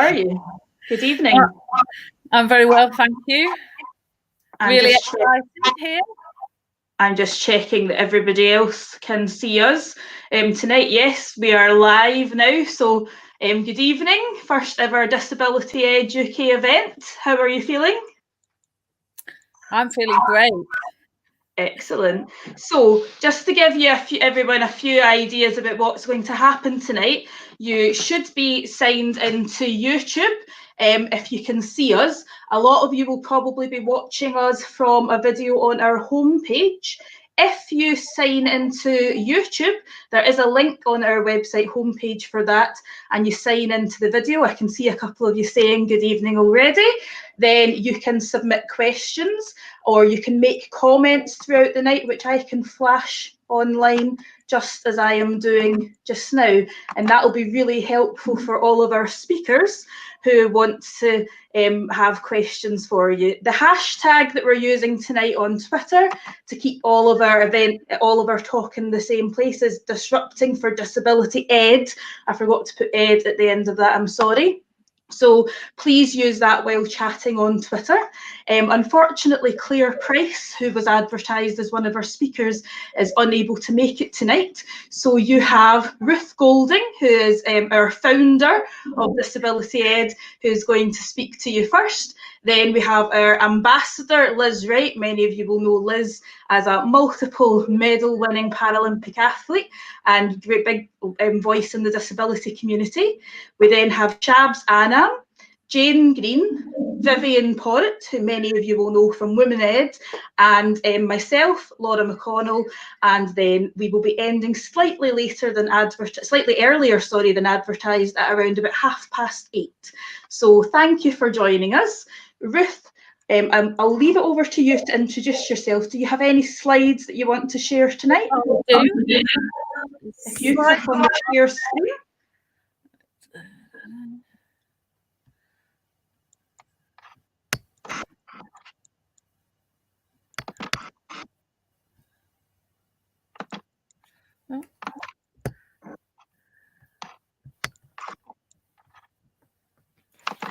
are you? Good evening. I'm very well, thank you. Really excited here. I'm just checking that everybody else can see us. Tonight, yes, we are live now. So good evening, first ever Disability Edge UK event. How are you feeling? I'm feeling great. Excellent. So just to give you everyone a few ideas about what's going to happen tonight, you should be signed into YouTube. If you can see us, a lot of you will probably be watching us from a video on our homepage. If you sign into YouTube, there is a link on our website homepage for that, and you sign into the video. I can see a couple of you saying good evening already. Then you can submit questions, or you can make comments throughout the night, which I can flash online just as I am doing just now. And that will be really helpful for all of our speakers who want to have questions for you. The hashtag that we're using tonight on Twitter to keep all of our talk in the same place is Disrupting for Disability Ed. I forgot to put ed at the end of that, I'm sorry. So please use that while chatting on Twitter. Unfortunately, Claire Price, who was advertised as one of our speakers, is unable to make it tonight. So you have Ruth Golding, who is our founder of Disability Ed, who's going to speak to you first. Then we have our ambassador, Liz Wright. Many of you will know Liz as a multiple medal winning Paralympic athlete and great big voice in the disability community. We then have Shabs Anam, Jane Green, Vivian Porritt, who many of you will know from Women Ed, and myself, Laura McConnell, and then we will be ending slightly earlier than advertised at around about 8:30. So thank you for joining us. Ruth, I'll leave it over to you to introduce yourself. Do you have any slides that you want to share tonight? I do. If you click on the share screen.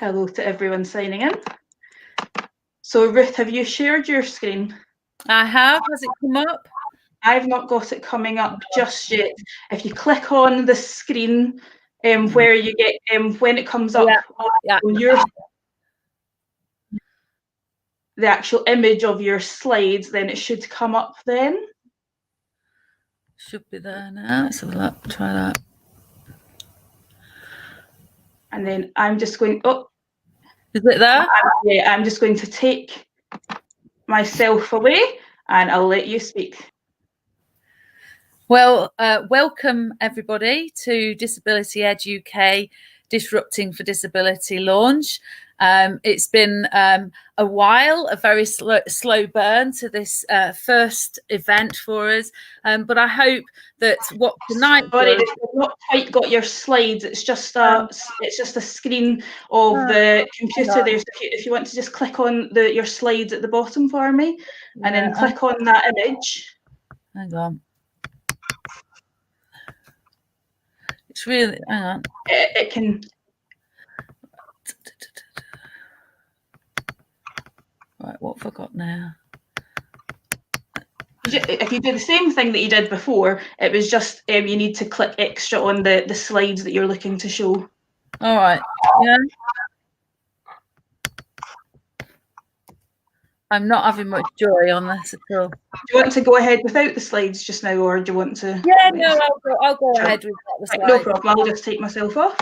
Hello to everyone signing in. So Ruth, have you shared your screen? I have. Has it come up? I've not got it coming up just yet. If you click on the screen where you get when it comes up on your the actual image of your slides, then it should come up then. Should be there now. Let's have a look. Try that. And then I'm just going, is it there? I'm just going to take myself away and I'll let you speak. Well, welcome everybody to Disability Ed UK Disrupting for Disability launch. It's been a while, a very slow burn to this first event for us, but I hope that what tonight. Sorry, we've not quite got your slides. It's just a screen of the computer there. So if you want to just click on your slides at the bottom for me, and then click on that image. Hang on. It's really, hang on. It can. Right, what have I got now? If you do the same thing that you did before, it was just you need to click extra on the slides that you're looking to show. All right. Yeah. I'm not having much joy on this at all. Do you want to go ahead without the slides just now, or do you want to? Yeah, no, I'll go ahead with the slides. No problem. I'll just take myself off.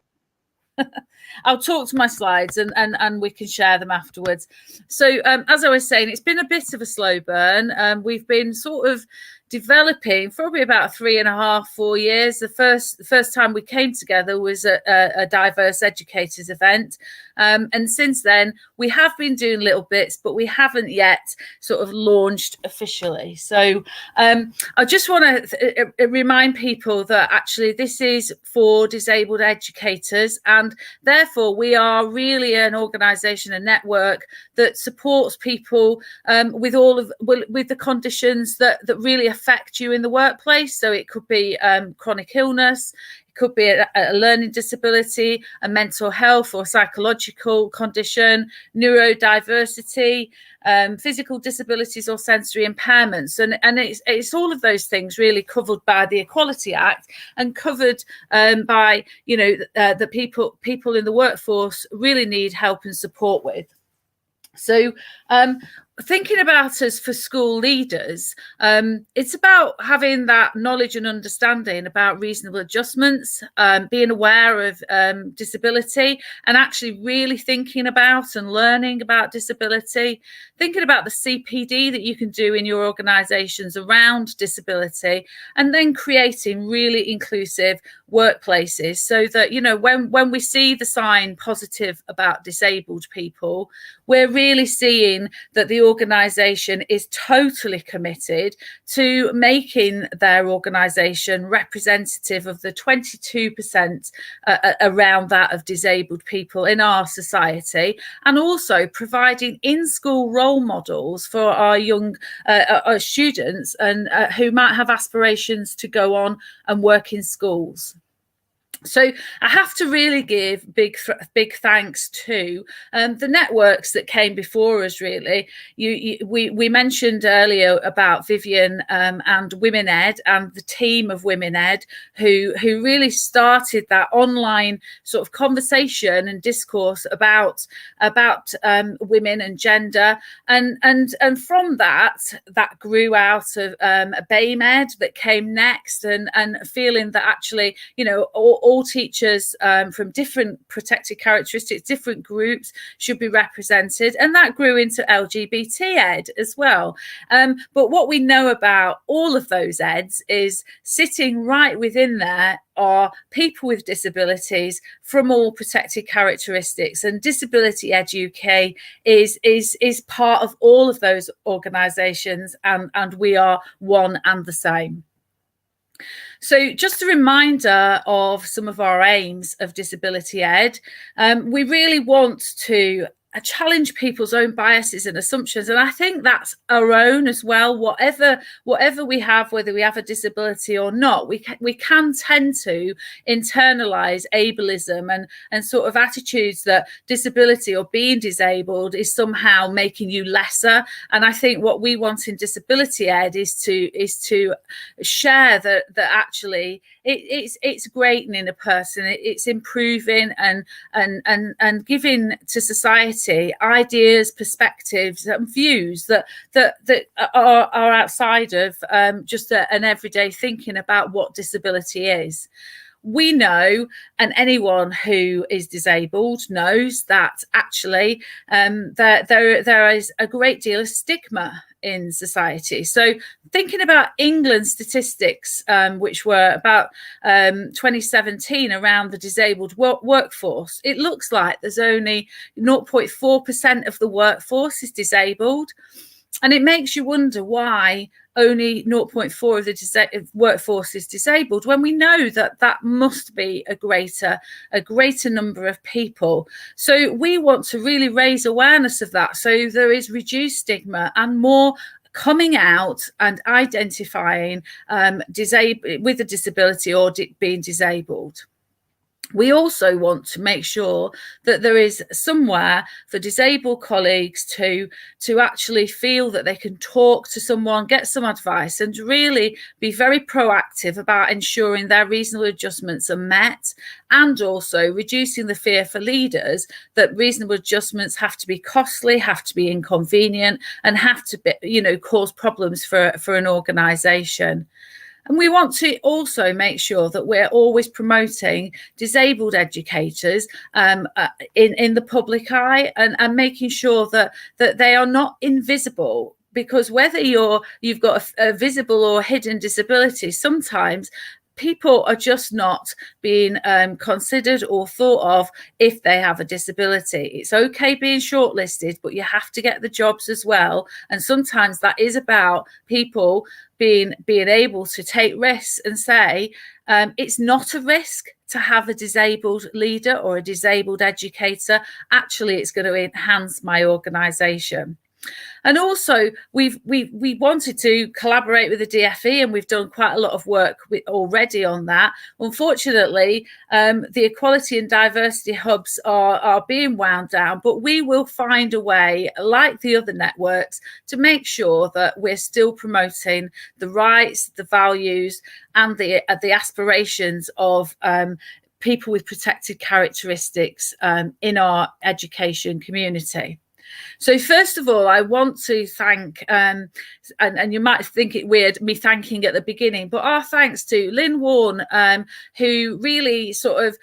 I'll talk to my slides and we can share them afterwards. So as I was saying, it's been a bit of a slow burn. We've been sort of developing for probably about 3.5-4 years. The first time we came together was a diverse educators event. And since then, we have been doing little bits, but we haven't yet sort of launched officially. So I just want to remind people that actually this is for disabled educators, and therefore we are really an organisation, a network that supports people with the conditions that really affect affect you in the workplace. So it could be chronic illness, it could be a learning disability, a mental health or psychological condition, neurodiversity, physical disabilities or sensory impairments, and it's all of those things really covered by the Equality Act and covered by, you know, the people in the workforce really need help and support with. So thinking about us for school leaders, it's about having that knowledge and understanding about reasonable adjustments, being aware of disability, and actually really thinking about and learning about disability, thinking about the CPD that you can do in your organisations around disability, and then creating really inclusive workplaces so that, you know, when we see the sign positive about disabled people, we're really seeing that the organisation is totally committed to making their organisation representative of the 22% around that of disabled people in our society, and also providing in-school role models for our young our students and who might have aspirations to go on and work in schools. So I have to really give big thanks to the networks that came before us. Really, we mentioned earlier about Vivian and Women Ed and the team of Women Ed who really started that online sort of conversation and discourse about women and gender, and from that grew out of a BAME that came next, and feeling that actually, you know, all teachers from different protected characteristics, different groups should be represented, and that grew into LGBT ed as well. But what we know about all of those eds is sitting right within there are people with disabilities from all protected characteristics, and Disability Ed UK is part of all of those organisations, and we are one and the same. So just a reminder of some of our aims of Disability Ed. We really want to challenge people's own biases and assumptions, and I think that's our own as well. Whatever we have, whether we have a disability or not, we can tend to internalize ableism and sort of attitudes that disability or being disabled is somehow making you lesser. And I think what we want in Disability Ed is to share that actually it's greatening a person, it's improving and giving to society ideas, perspectives, and views that are outside of just an everyday thinking about what disability is. We know, and anyone who is disabled knows, that actually there is a great deal of stigma in society. So thinking about England statistics, which were about 2017 around the disabled workforce, it looks like there's only 0.4% of the workforce is disabled. And it makes you wonder why only 0.4% of the workforce is disabled, when we know that must be a greater number of people. So we want to really raise awareness of that, so there is reduced stigma and more coming out and identifying with a disability or being disabled. We also want to make sure that there is somewhere for disabled colleagues to actually feel that they can talk to someone, get some advice, and really be very proactive about ensuring their reasonable adjustments are met, and also reducing the fear for leaders that reasonable adjustments have to be costly, have to be inconvenient, and have to be, you know, cause problems for an organisation. And we want to also make sure that we're always promoting disabled educators in the public eye, and making sure that they are not invisible. Because whether you've got a visible or hidden disability, sometimes people are just not being considered or thought of if they have a disability. It's okay being shortlisted, but you have to get the jobs as well. And sometimes that is about people being able to take risks and say, it's not a risk to have a disabled leader or a disabled educator. Actually, it's going to enhance my organisation. And also, we wanted to collaborate with the DFE, and we've done quite a lot of work already on that. Unfortunately, the equality and diversity hubs are being wound down, but we will find a way, like the other networks, to make sure that we're still promoting the rights, the values, and the aspirations of people with protected characteristics in our education community. So first of all, I want to thank, and you might think it weird, me thanking at the beginning, but our thanks to Lynn Warren, who really sort of,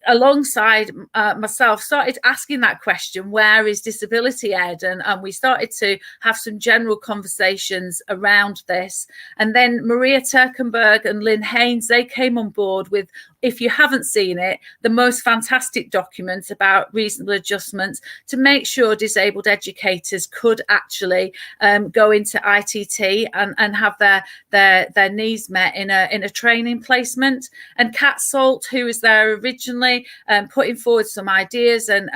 alongside myself, started asking that question, where is disability ed? And we started to have some general conversations around this. And then Maria Turkenberg and Lynn Haynes, they came on board with, if you haven't seen it, the most fantastic document about reasonable adjustments to make sure disabled educators could actually go into ITT and have their needs met in a training placement. And Kat Salt, who was there originally, putting forward some ideas and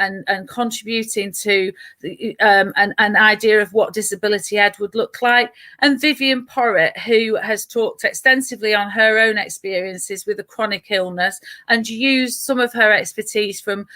contributing to an idea of what disability ed would look like. And Vivian Porritt, who has talked extensively on her own experiences with a chronic illness and used some of her expertise from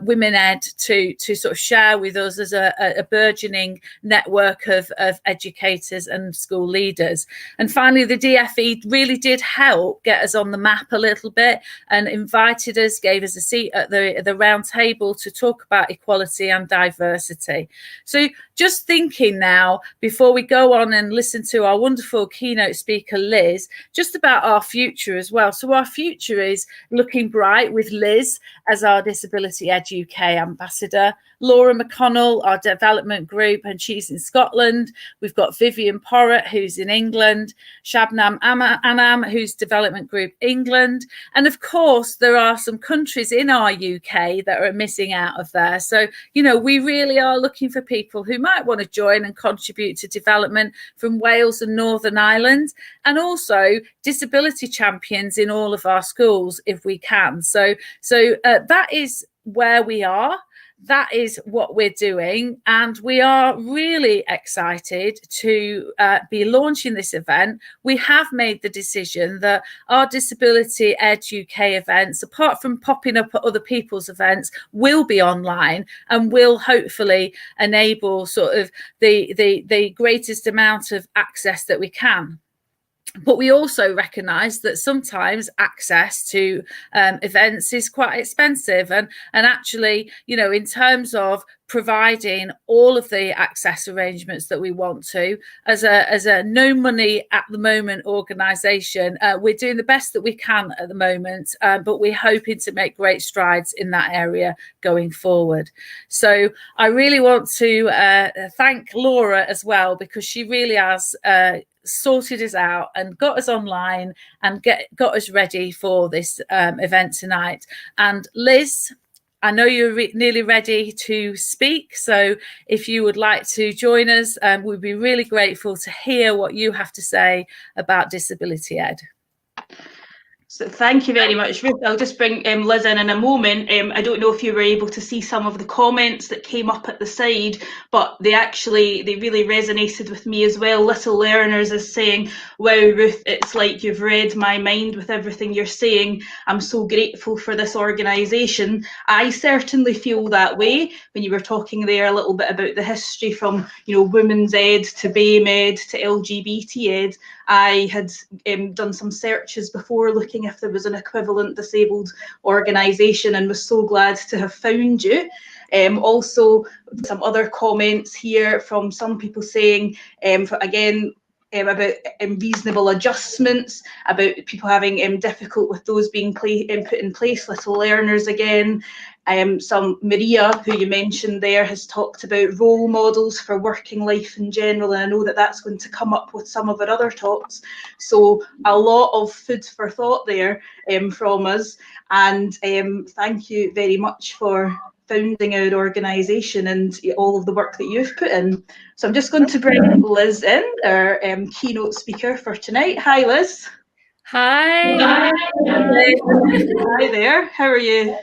Women Ed to sort of share with us as a burgeoning network of educators and school leaders. And finally, the DFE really did help get us on the map a little bit and invited us, gave us a seat at the round table to talk about equality and diversity. So just thinking now, before we go on and listen to our wonderful keynote speaker, Liz, just about our future as well. So our future is looking bright with Liz as our Disability Ed UK ambassador, Laura McConnell, our development group, and she's in Scotland. We've got Vivian Porritt, who's in England, Shabnam Anam, who's development group England. And of course, there are some countries in our UK that are missing out of there. So, you know, we really are looking for people who might want to join and contribute to development from Wales and Northern Ireland, and also disability champions in all of our schools if we can. So that is where we are. That is what we're doing, and we are really excited to be launching this event. We have made the decision that our Disability Ed UK events, apart from popping up at other people's events, will be online and will hopefully enable sort of the greatest amount of access that we can. But we also recognise that sometimes access to events is quite expensive, and actually, you know, in terms of providing all of the access arrangements that we want to, as a no money at the moment organisation, we're doing the best that we can at the moment, but we're hoping to make great strides in that area going forward. So I really want to thank Laura as well, because she really has sorted us out and got us online and got us ready for this event tonight. And Liz, I know you're nearly ready to speak, so if you would like to join us, we'd be really grateful to hear what you have to say about disability ed. So thank you very much, Ruth. I'll just bring Liz in a moment. I don't know if you were able to see some of the comments that came up at the side, but they really resonated with me as well. Little Learners is saying, wow, Ruth, it's like you've read my mind with everything you're saying. I'm so grateful for this organisation. I certainly feel that way when you were talking there a little bit about the history from, you know, Women's Ed to BAME Ed to LGBT Ed. I had done some searches before looking if there was an equivalent disabled organisation, and was so glad to have found you. Also, some other comments here from some people saying, again, about reasonable adjustments, about people having difficult with those being put in place. Little Learners again. Some Maria, who you mentioned there, has talked about role models for working life in general, and I know that that's going to come up with some of our other talks. So a lot of food for thought there from us, and thank you very much for founding our organisation and all of the work that you've put in. So I'm just going to bring Liz in, our keynote speaker for tonight. Hi, Liz. Hi. Hi there. How are you?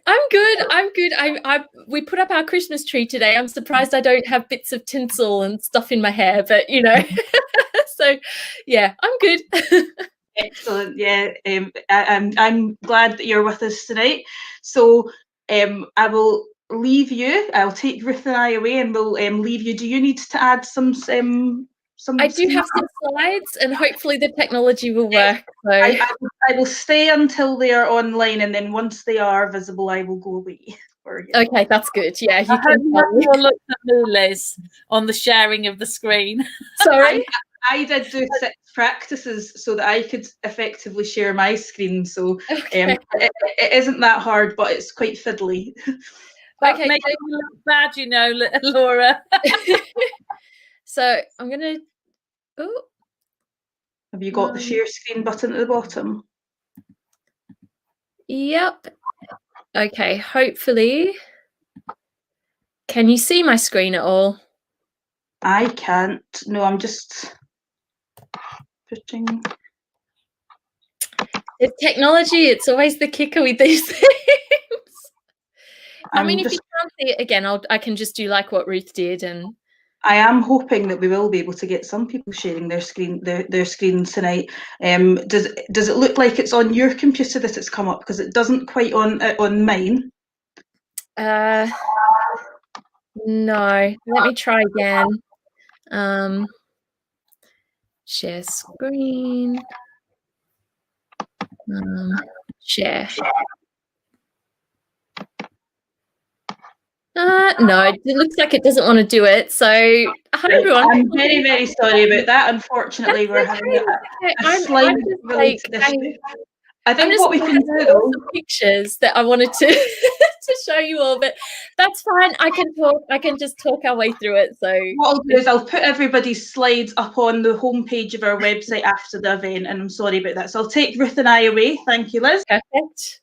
I'm good. I'm good. We put up our Christmas tree today. I'm surprised I don't have bits of tinsel and stuff in my hair, but you know. So yeah, I'm good. Excellent. Yeah, I'm glad that you're with us tonight. So I will leave you. I'll take Ruth and I away, and we'll leave you. Do you need to add some? I do have some slides, and hopefully the technology will work. So I will stay until they are online, and then once they are visible, I will go away. Okay, that's good. Yeah, you can look at me, Liz, on the sharing of the screen. Sorry. I did do 6 practices so that I could effectively share my screen. So okay. it isn't that hard, but it's quite fiddly. Okay, making you look bad, you know, Laura. So I'm gonna. Oh. Have you got the share screen button at the bottom? Yep. Okay. Hopefully, can you see my screen at all? I can't. No, I'm just putting. It's technology. It's always the kicker with these things. I mean, if you can't see it again, I can just do like what Ruth did, and I am hoping that we will be able to get some people sharing their screens tonight. Does it look like it's on your computer that it's come up? Because it doesn't quite on mine. No. Let me try again. Share screen. Share. No, it looks like it doesn't want to do it. So hi everyone. I'm very, very sorry about that. Unfortunately, we're having a slight related issue. I think what we can do though, pictures that I wanted to to show you all, but that's fine. I can talk. I can just talk our way through it. So what I'll do is I'll put everybody's slides up on the homepage of our website after the event, and I'm sorry about that. So I'll take Ruth and I away. Thank you, Liz. Perfect.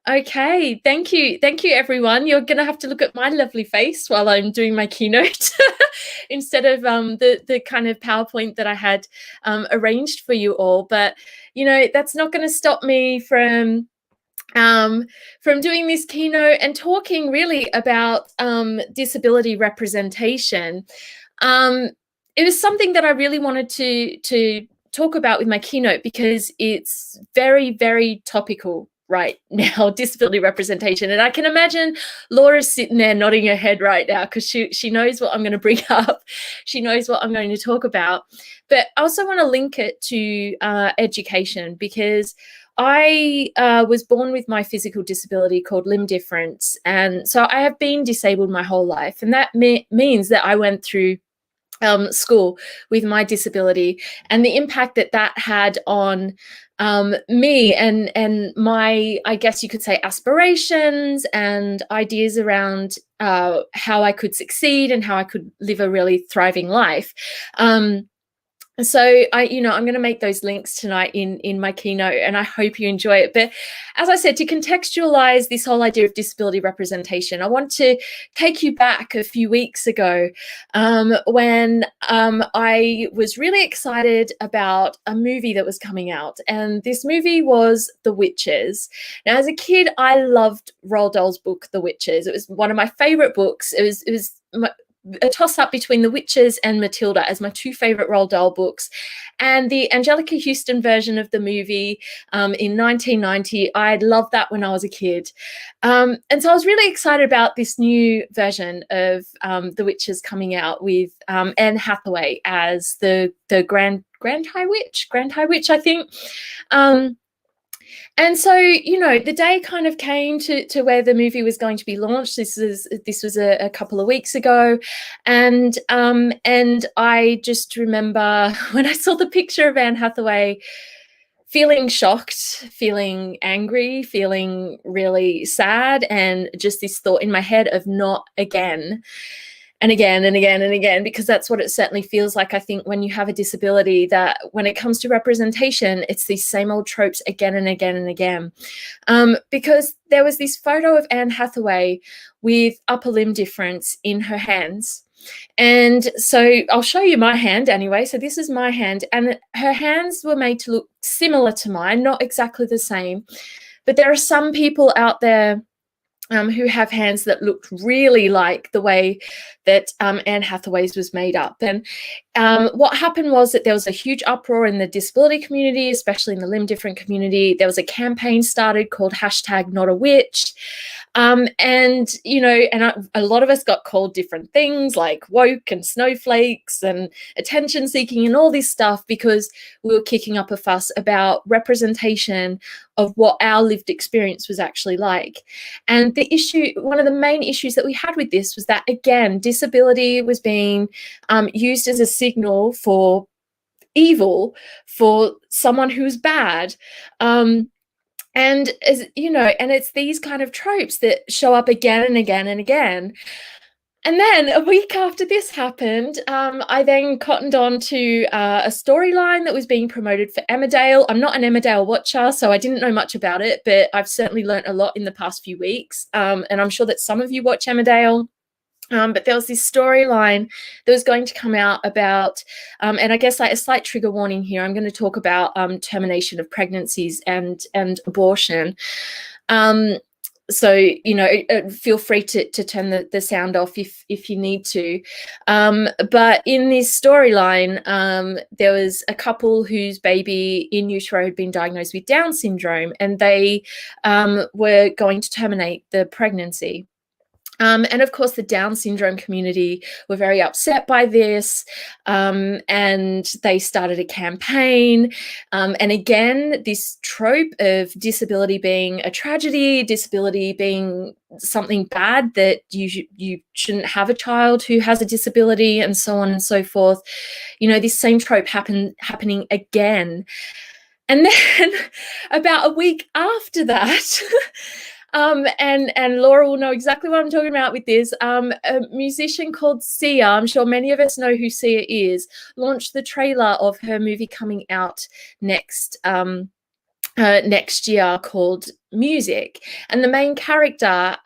Okay, thank you everyone. You're gonna have to look at my lovely face while I'm doing my keynote instead of the kind of PowerPoint that I had arranged for you all. But you know, that's not going to stop me from doing this keynote and talking really about disability representation. It was something that I really wanted to talk about with my keynote because it's very, very topical right now, disability representation. And I can imagine Laura's sitting there nodding her head right now because she knows what I'm going to bring up. She knows what I'm going to talk about. But I also want to link it to education because I was born with my physical disability called limb difference. And so I have been disabled my whole life. And that means that I went through school with my disability and the impact that that had on me and my, I guess you could say, aspirations and ideas around how I could succeed and how I could live a really thriving life. So I'm going to make those links tonight in my keynote, and I hope you enjoy it. But as I said, to contextualize this whole idea of disability representation, I want to take you back a few weeks ago when I was really excited about a movie that was coming out, and this movie was The Witches. Now, as a kid, I loved Roald Dahl's book, The Witches. It was one of my favorite books. It was a toss-up between The Witches and Matilda as my two favorite Roald Dahl books. And the Angelica Houston version of the movie in 1990, I loved that when I was a kid. And so I was really excited about this new version of The Witches coming out with Anne Hathaway as the Grand High Witch, I think. And so, the day kind of came to where the movie was going to be launched. This was a couple of weeks ago, and I just remember when I saw the picture of Anne Hathaway, feeling shocked, feeling angry, feeling really sad, and just this thought in my head of not again. And again and again and again, because that's what it certainly feels like. I think when you have a disability, that when it comes to representation, it's these same old tropes again and again and again. Because there was this photo of Anne Hathaway with upper limb difference in her hands. And so I'll show you my hand anyway. So this is my hand, and her hands were made to look similar to mine, not exactly the same. But there are some people out there who have hands that looked really like the way that Anne Hathaway's was made up. And what happened was that there was a huge uproar in the disability community, especially in the limb different community. There was a campaign started called #NotAWitch. And, you know, and a lot of us got called different things like woke and snowflakes and attention seeking and all this stuff because we were kicking up a fuss about representation of what our lived experience was actually like. And the issue, one of the main issues that we had with this was that, again, disability was being used as a signal for evil, for someone who's bad. And as you know, and it's these kind of tropes that show up again and again and again. And then a week after this happened, I then cottoned on to a storyline that was being promoted for Emmerdale. I'm not an Emmerdale watcher, so I didn't know much about it, but I've certainly learnt a lot in the past few weeks. And I'm sure that some of you watch Emmerdale. But there was this storyline that was going to come out about, and I guess like a slight trigger warning here, I'm going to talk about termination of pregnancies and abortion. So, you know, feel free to turn the sound off if you need to. But in this storyline, there was a couple whose baby in utero had been diagnosed with Down syndrome, and they were going to terminate the pregnancy. And of course, the Down syndrome community were very upset by this, and they started a campaign. And again, this trope of disability being a tragedy, disability being something bad, that you shouldn't have a child who has a disability, and so on and so forth. You know, this same trope happening again. And then about a week after that, and Laura will know exactly what I'm talking about with this. A musician called Sia, I'm sure many of us know who Sia is, launched the trailer of her movie coming out next year called Music. And the main character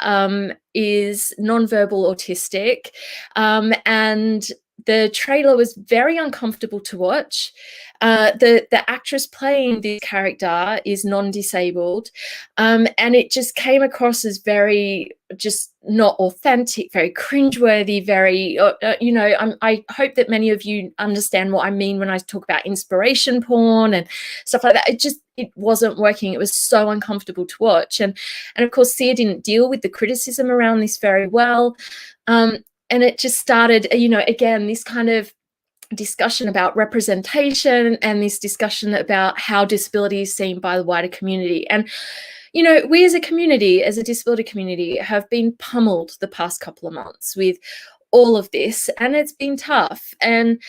is nonverbal autistic, and the trailer was very uncomfortable to watch. The actress playing this character is non-disabled, and it just came across as very just not authentic, very cringeworthy, very, you know, I hope that many of you understand what I mean when I talk about inspiration porn and stuff like that. It wasn't working. It was so uncomfortable to watch. And of course, Sia didn't deal with the criticism around this very well. And it just started, you know, again, this kind of discussion about representation and this discussion about how disability is seen by the wider community. And, you know, we as a community, as a disability community, have been pummeled the past couple of months with all of this, and it's been tough. And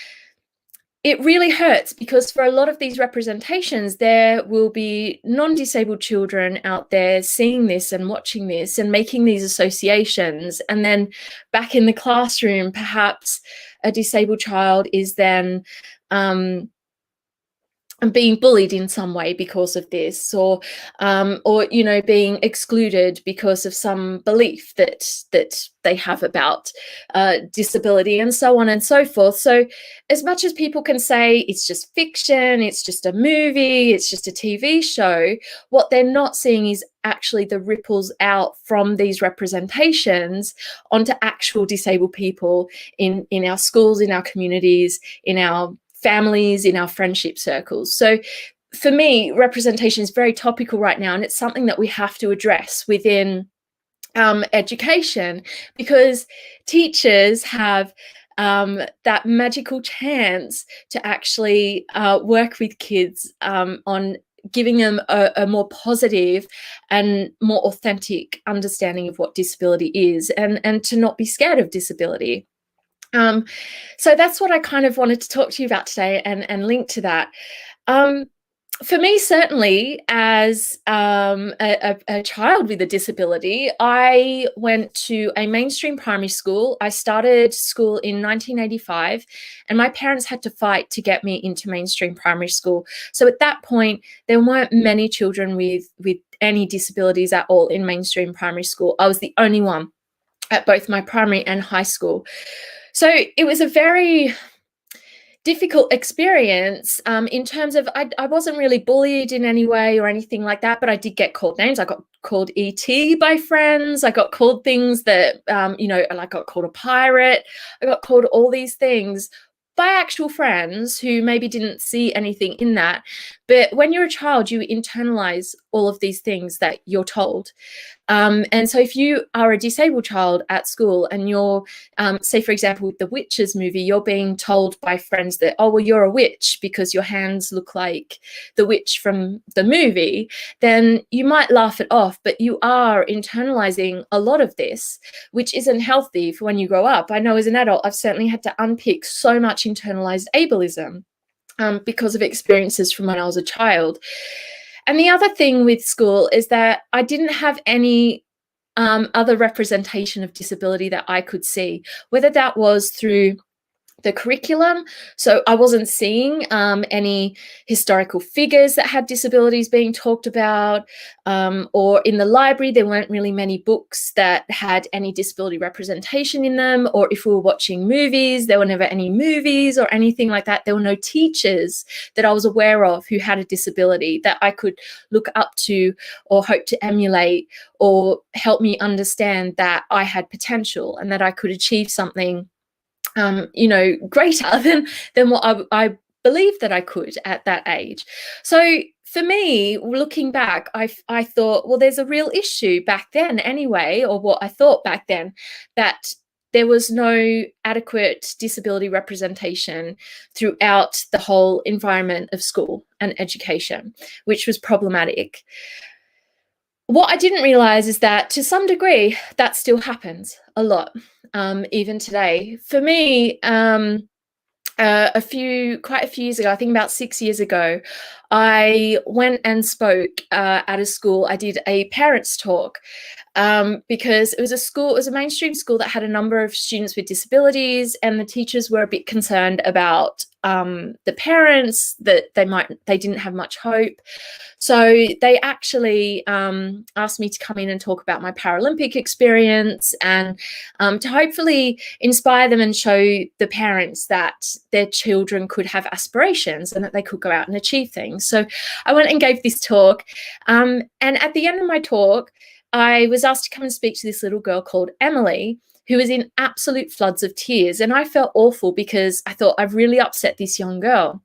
it really hurts because for a lot of these representations, there will be non-disabled children out there seeing this and watching this and making these associations. And then back in the classroom, perhaps a disabled child is then being bullied in some way because of this, or you know, being excluded because of some belief that they have about disability, and so on and so forth. So as much as people can say it's just fiction, it's just a movie, it's just a TV show, what they're not seeing is actually the ripples out from these representations onto actual disabled people in our schools, in our communities, in our families, in our friendship circles. So for me, representation is very topical right now, and it's something that we have to address within education, because teachers have that magical chance to actually work with kids on giving them a more positive and more authentic understanding of what disability is, and to not be scared of disability. So that's what I kind of wanted to talk to you about today, and link to that. For me, certainly, as a child with a disability, I went to a mainstream primary school. I started school in 1985, and my parents had to fight to get me into mainstream primary school. So at that point, there weren't many children with any disabilities at all in mainstream primary school. I was the only one at both my primary and high school. So it was a very difficult experience in terms of I wasn't really bullied in any way or anything like that, but I did get called names. I got called ET by friends. I got called things that, I got called a pirate. I got called all these things by actual friends who maybe didn't see anything in that. But when you're a child, you internalize all of these things that you're told. And so if you are a disabled child at school and you're, say, for example, with the Witches movie, you're being told by friends that, oh, well, you're a witch because your hands look like the witch from the movie, then you might laugh it off, but you are internalizing a lot of this, which isn't healthy for when you grow up. I know as an adult, I've certainly had to unpick so much internalized ableism because of experiences from when I was a child. And the other thing with school is that I didn't have any other representation of disability that I could see, whether that was through the curriculum. So I wasn't seeing any historical figures that had disabilities being talked about, or in the library, there weren't really many books that had any disability representation in them, or if we were watching movies, there were never any movies or anything like that. There were no teachers that I was aware of who had a disability that I could look up to or hope to emulate or help me understand that I had potential and that I could achieve something greater than what I believed that I could at that age. So for me, looking back, I thought, well, there's a real issue back then anyway, or what I thought back then, that there was no adequate disability representation throughout the whole environment of school and education, which was problematic. What I didn't realize is that to some degree, that still happens a lot, even today. For me, quite a few years ago, I think about 6 years ago, I went and spoke at a school. I did a parents talk because it was a mainstream school that had a number of students with disabilities, and the teachers were a bit concerned about the parents, that they didn't have much hope. So they actually asked me to come in and talk about my Paralympic experience and to hopefully inspire them and show the parents that their children could have aspirations and that they could go out and achieve things. So I went and gave this talk, and at the end of my talk, I was asked to come and speak to this little girl called Emily, who was in absolute floods of tears. And I felt awful because I thought, I've really upset this young girl.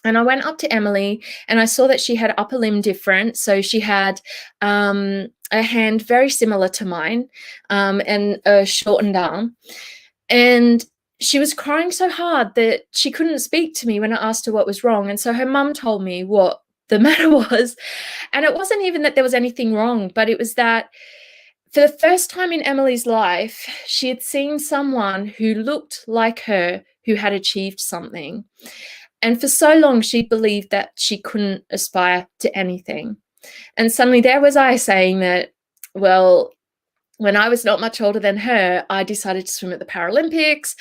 And I went up to Emily and I saw that she had upper limb difference. So she had a hand very similar to mine, and a shortened arm. And she was crying so hard that she couldn't speak to me when I asked her what was wrong. And so her mum told me what the matter was. And it wasn't even that there was anything wrong, but it was that for the first time in Emily's life, she had seen someone who looked like her, who had achieved something. And for so long, she believed that she couldn't aspire to anything. And suddenly there was I saying that, well, when I was not much older than her, I decided to swim at the Paralympics.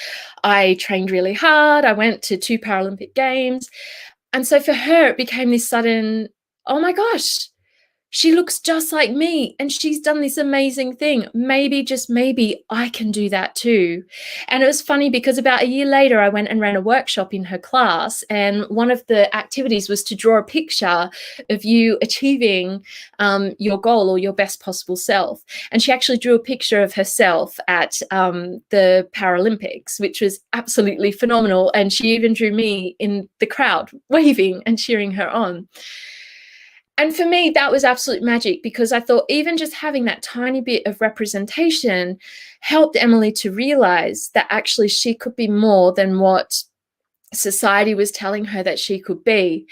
I trained really hard. I went to 2 Paralympic Games. And so for her, it became this sudden, oh my gosh, she looks just like me and she's done this amazing thing. Maybe, just maybe, I can do that too. And it was funny because about a year later, I went and ran a workshop in her class. And one of the activities was to draw a picture of you achieving your goal or your best possible self. And she actually drew a picture of herself at the Paralympics, which was absolutely phenomenal. And she even drew me in the crowd, waving and cheering her on. And for me, that was absolute magic, because I thought even just having that tiny bit of representation helped Emily to realize that actually she could be more than what society was telling her that she could be.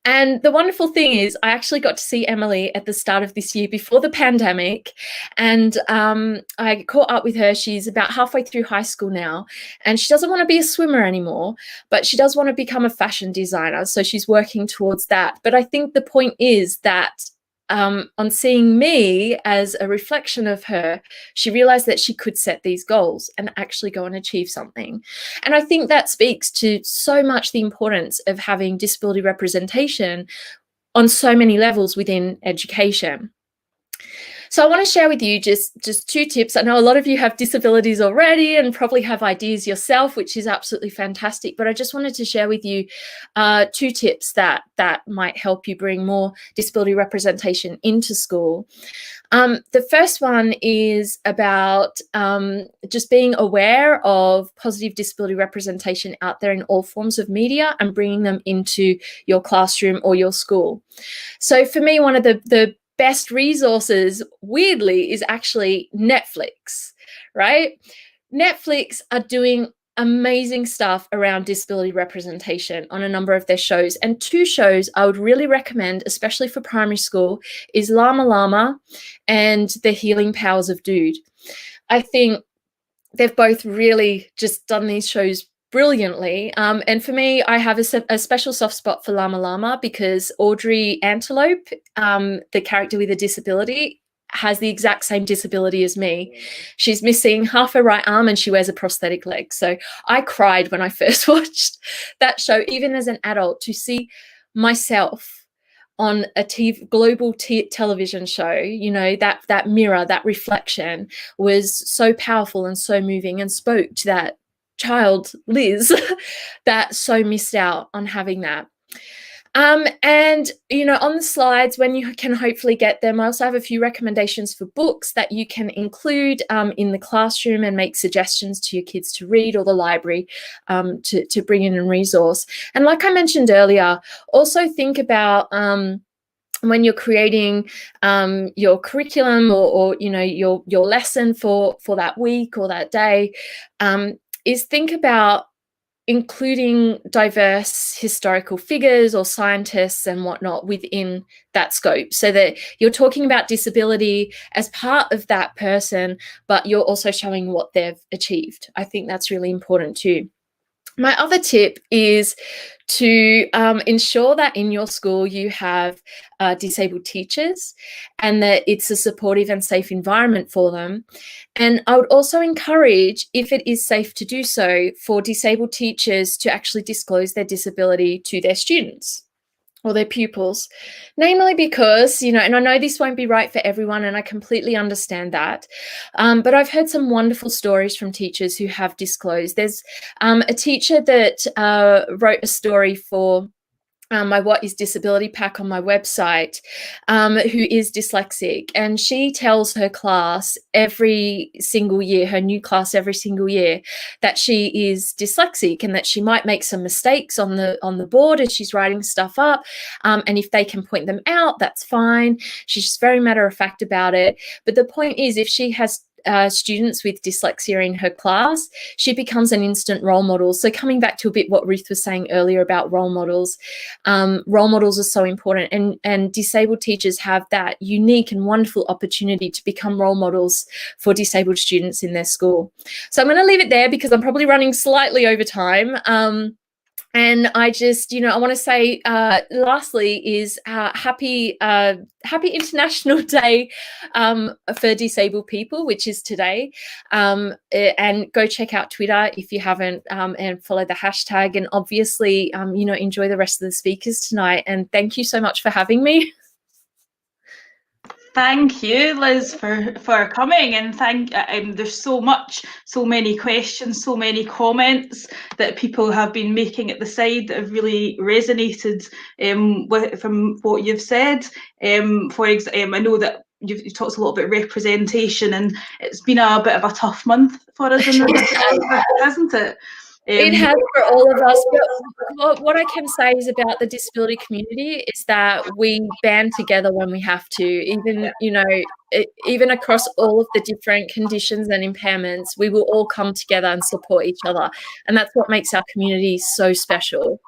And the wonderful thing is, I actually got to see Emily at the start of this year before the pandemic, and I caught up with her. She's about halfway through high school now, and she doesn't want to be a swimmer anymore, but she does want to become a fashion designer, so she's working towards that. But I think the point is that on seeing me as a reflection of her, she realized that she could set these goals and actually go and achieve something. And I think that speaks to so much the importance of having disability representation on so many levels within education. So I want to share with you just 2 tips. I know a lot of you have disabilities already and probably have ideas yourself, which is absolutely fantastic. But I just wanted to share with you 2 tips that might help you bring more disability representation into school. The first one is about just being aware of positive disability representation out there in all forms of media and bringing them into your classroom or your school. So for me, one of the best resources, weirdly, is actually Netflix, right? Netflix are doing amazing stuff around disability representation on a number of their shows. And 2 shows I would really recommend, especially for primary school, is Llama Llama and The Healing Powers of Dude. I think they've both really just done these shows brilliantly. And for me, I have a special soft spot for Llama Llama because Audrey Antelope, the character with a disability, has the exact same disability as me. She's missing half her right arm and she wears a prosthetic leg. So I cried when I first watched that show, even as an adult, to see myself on a global television show. You know, that mirror, that reflection was so powerful and so moving and spoke to that child, Liz, that so missed out on having that. And, you know, on the slides, when you can hopefully get them, I also have a few recommendations for books that you can include in the classroom and make suggestions to your kids to read, or the library to bring in and resource. And like I mentioned earlier, also think about when you're creating your curriculum or you know, your lesson for that week or that day, is think about including diverse historical figures or scientists and whatnot within that scope, so that you're talking about disability as part of that person, but you're also showing what they've achieved. I think that's really important too. My other tip is to ensure that in your school you have disabled teachers and that it's a supportive and safe environment for them. And I would also encourage, if it is safe to do so, for disabled teachers to actually disclose their disability to their students or their pupils, namely because, you know, and I know this won't be right for everyone and I completely understand that, but I've heard some wonderful stories from teachers who have disclosed. There's a teacher that wrote a story for my What is Disability pack on my website, who is dyslexic, and she tells her class every single year, her new class every single year, that she is dyslexic and that she might make some mistakes on the board as she's writing stuff up, and if they can point them out, that's fine. She's just very matter of fact about it. But the point is, if she has students with dyslexia in her class, she becomes an instant role model. So coming back to a bit what Ruth was saying earlier about role models are so important, and disabled teachers have that unique and wonderful opportunity to become role models for disabled students in their school. So I'm going to leave it there because I'm probably running slightly over time. And I just, you know, I want to say, lastly, is happy International Day for Disabled People, which is today. And go check out Twitter if you haven't, and follow the hashtag. And obviously, you know, enjoy the rest of the speakers tonight. And thank you so much for having me. Thank you, Liz, for coming, and there's so many questions, so many comments that people have been making at the side that have really resonated from what you've said. For example, I know that you've talked a lot about representation, and it's been a bit of a tough month for us in the hasn't it? It has for all of us, but what I can say is about the disability community is that we band together when we have to, even, you know, even across all of the different conditions and impairments, we will all come together and support each other. And that's what makes our community so special.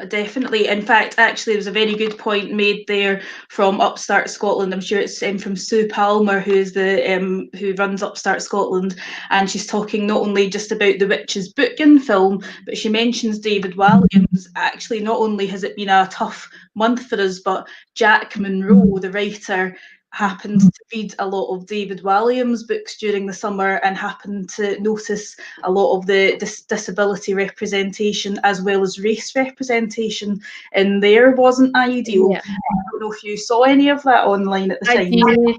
Definitely. In fact, actually, there was a very good point made there from Upstart Scotland. I'm sure it's from Sue Palmer, who's who runs Upstart Scotland, and she's talking not only just about the Witches Bookin film, but she mentions David Walliams. Actually, not only has it been a tough month for us, but Jack Monroe, the writer, happened to read a lot of David Walliams' books during the summer and happened to notice a lot of the disability representation as well as race representation in there wasn't ideal. Yeah. I don't know if you saw any of that online at the time.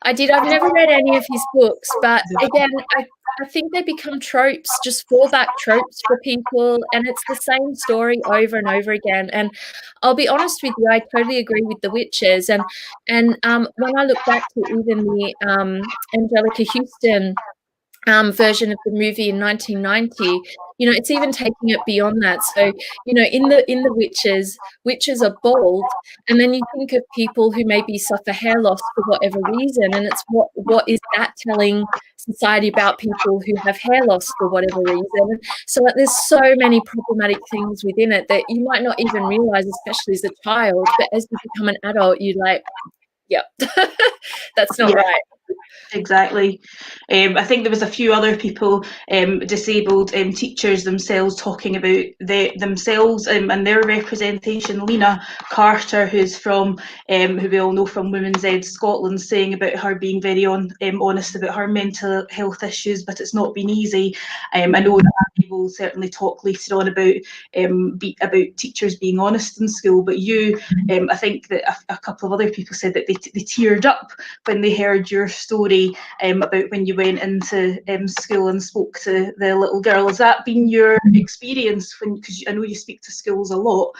I did. I've never read any of his books, but again, I think they become tropes, just fallback tropes for people, and it's the same story over and over again. And I'll be honest with you, I totally agree with The Witches. And when I look back to even the Angelica Houston version of the movie in 1990, you know, it's even taking it beyond that. So, you know, in the witches are bald, and then you think of people who maybe suffer hair loss for whatever reason, and it's what is that telling society about people who have hair loss for whatever reason? So like, there's so many problematic things within it that you might not even realize, especially as a child, but as you become an adult, you're like, yep, that's not right. Exactly. I think there was a few other people, disabled teachers themselves, talking about themselves and their representation. Lena Carter, who's from, who we all know from Women's Ed Scotland, saying about her being very honest about her mental health issues, but it's not been easy. I know that Abby will certainly talk later on about teachers being honest in school, but you, I think that a couple of other people said that they teared up when they heard your story about when you went into school and spoke to the little girl. Has that been your experience? Because I know you speak to schools a lot.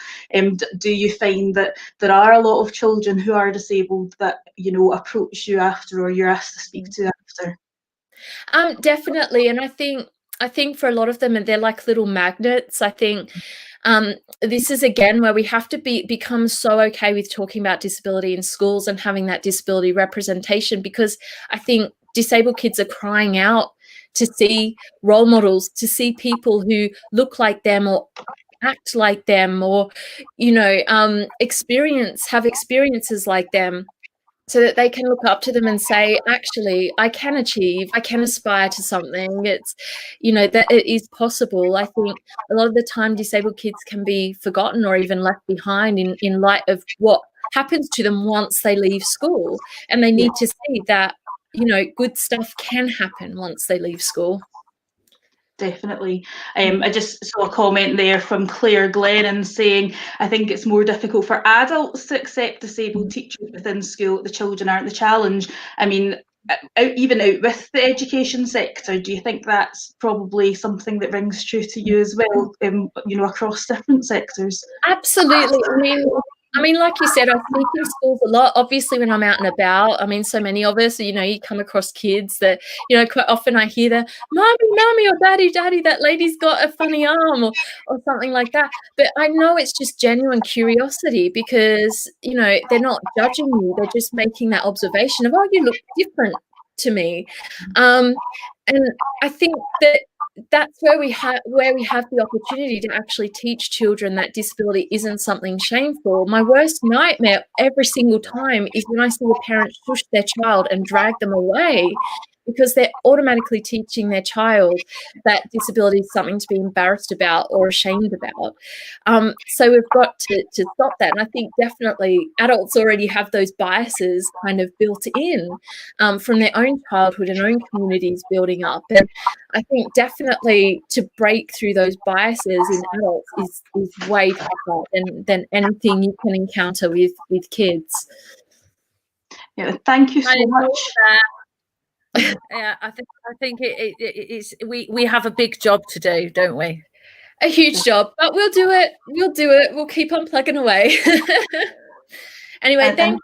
Do you find that there are a lot of children who are disabled that, you know, approach you after, or you're asked to speak to after? Definitely, and I think for a lot of them, they're like little magnets. I think this is again where we have to become so okay with talking about disability in schools and having that disability representation, because I think disabled kids are crying out to see role models, to see people who look like them or act like them, or, you know, have experiences like them, so that they can look up to them and say, actually, I can achieve, I can aspire to something. It's, you know, that it is possible. I think a lot of the time disabled kids can be forgotten or even left behind in light of what happens to them once they leave school. And they need to see that, you know, good stuff can happen once they leave school. Definitely. I just saw a comment there from Claire Glennon saying, I think it's more difficult for adults to accept disabled teachers within school. The children aren't the challenge. I mean, even out with the education sector, do you think that's probably something that rings true to you as well, you know, across different sectors? Absolutely. I mean, like you said, I speak in schools a lot. Obviously, when I'm out and about, I mean, so many of us, you know, you come across kids that, you know, quite often I hear the mommy, or daddy, that lady's got a funny arm, or something like that. But I know it's just genuine curiosity, because, you know, they're not judging you. They're just making that observation of, oh, you look different to me. And I think that's where we have the opportunity to actually teach children that disability isn't something shameful. My worst nightmare every single time is when I see a parent push their child and drag them away, because they're automatically teaching their child that disability is something to be embarrassed about or ashamed about. So we've got to stop that. And I think definitely adults already have those biases kind of built in from their own childhood and own communities building up. And I think definitely to break through those biases in adults is way tougher than anything you can encounter with kids. Yeah, thank you so much. Yeah, I think it's we have a big job to do, don't we? A huge job, but we'll do it. We'll keep on plugging away. Anyway, thank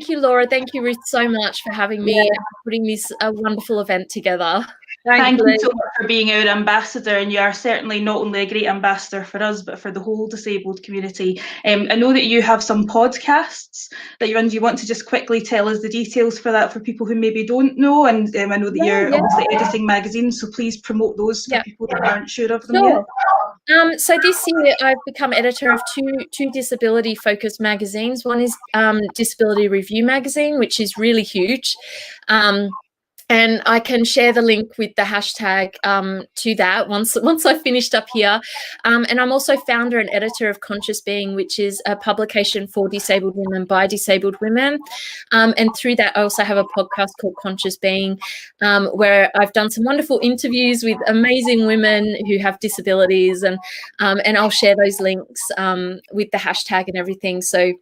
you, Laura. Thank you, Ruth, so much for having me and putting this wonderful event together. Thank you so much for being our ambassador, and you are certainly not only a great ambassador for us, but for the whole disabled community. I know that you have some podcasts that you run. Do you want to just quickly tell us the details for that for people who maybe don't know? And I know that you're obviously editing magazines, so please promote those for people that aren't sure of them yet. So this year I've become editor of two disability-focused magazines. One is Disability Review magazine, which is really huge. And I can share the link with the hashtag to that once I've finished up here. And I'm also founder and editor of Conscious Being, which is a publication for disabled women by disabled women. And through that, I also have a podcast called Conscious Being, where I've done some wonderful interviews with amazing women who have disabilities. And I'll share those links with the hashtag and everything. So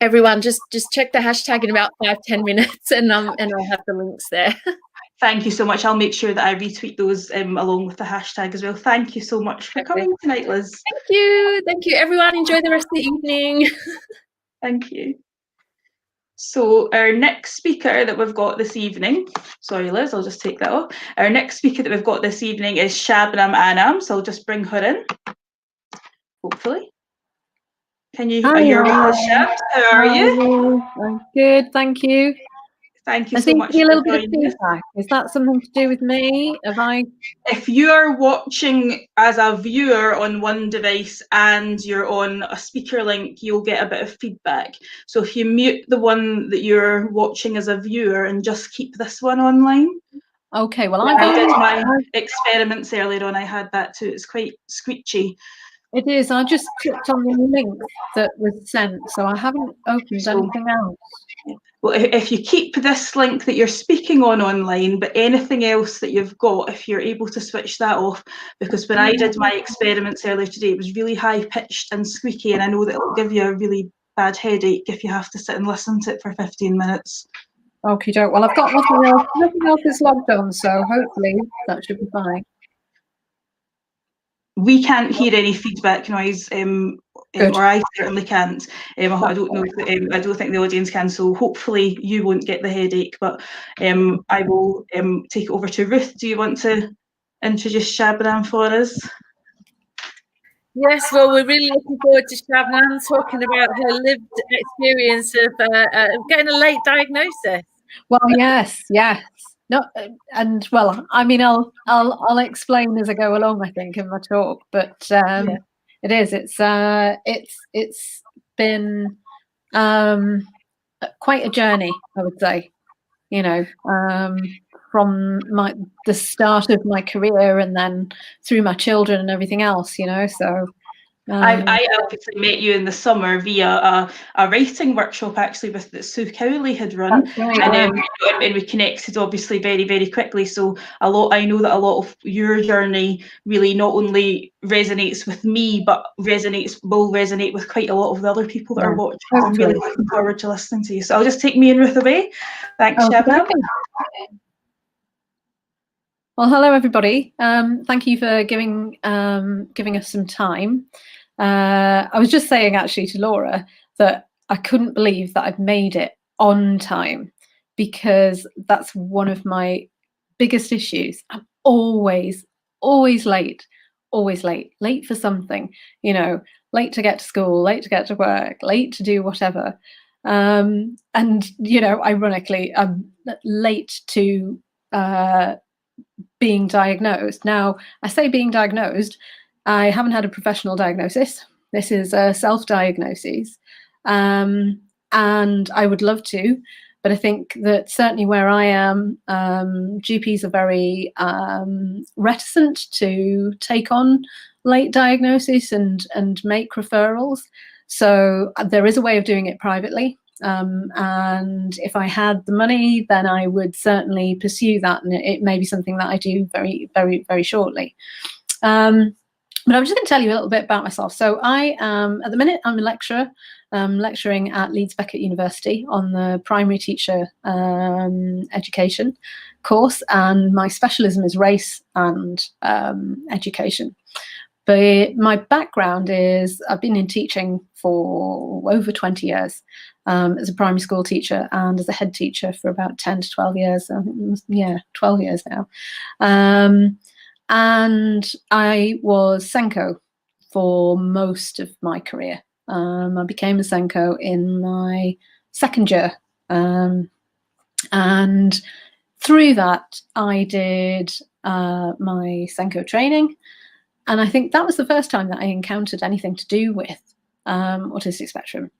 everyone, just check the hashtag in about 5-10 minutes, and I'll have the links there. Thank you so much. I'll make sure that I retweet those along with the hashtag as well. Thank you so much for coming tonight, Liz. Thank you, everyone. Enjoy the rest of the evening. Thank you. So our next speaker that we've got this evening, sorry Liz, I'll just take that off. Our next speaker that we've got this evening is Shabnam Anam, so I'll just bring her in, hopefully. Can you, you're with us, Shab? How are you? I'm good, thank you. Thank you so much for a little bit of joining us. feedback. Is that something to do with me? If you're watching as a viewer on one device and you're on a speaker link, you'll get a bit of feedback. So if you mute the one that you're watching as a viewer and just keep this one online. Okay, well, I did my experiments earlier on. I had that too. It's quite squeaky. It is. I just clicked on the link that was sent, so I haven't opened anything else. Well, if you keep this link that you're speaking on online, but anything else that you've got, if you're able to switch that off, because when I did my experiments earlier today, it was really high pitched and squeaky, and I know that it'll give you a really bad headache if you have to sit and listen to it for 15 minutes. Okie doke. Well, I've got nothing else. Nothing else is logged on, so hopefully that should be fine. We can't hear any feedback noise, or I certainly can't. I don't know. I don't think the audience can. So hopefully you won't get the headache. But I will take it over to Ruth. Do you want to introduce Shabnam for us? Yes, well, we're really looking forward to Shabnam talking about her lived experience of getting a late diagnosis. Well, yes. No, and well, I mean, I'll explain as I go along, I think, in my talk. But it is. It's been quite a journey, I would say. You know, from the start of my career and then through my children and everything else. You know, so. I obviously met you in the summer via a writing workshop actually that Sue Cowley had run, and we connected obviously very, very quickly. So I know that a lot of your journey really not only resonates with me, but will resonate with quite a lot of the other people that are watching. So I'm really looking forward to listening to you. So I'll just take me and Ruth away. Thanks, Shabnam. Well, hello everybody. Thank you for giving us some time. I was just saying actually to Laura that I couldn't believe that I've made it on time, because that's one of my biggest issues. I'm always late for something, you know, late to get to school, late to get to work, late to do whatever. And, you know, ironically, I'm late to being diagnosed. Now, I say being diagnosed, I haven't had a professional diagnosis. This is a self-diagnosis. And I would love to, but I think that certainly where I am, GPs are very reticent to take on late diagnosis and make referrals. So there is a way of doing it privately. And if I had the money, then I would certainly pursue that, and it may be something that I do very, very, very shortly. But I'm just going to tell you a little bit about myself. So I am, at the minute, I'm a lecturer, lecturing at Leeds Beckett University on the primary teacher education course, and my specialism is race and education. But my background is I've been in teaching for over 20 years as a primary school teacher and as a head teacher for about 10 to 12 years. I think, 12 years now. And I was SENCO for most of my career. I became a SENCO in my second year. And through that, I did my SENCO training. And I think that was the first time that I encountered anything to do with autistic spectrum.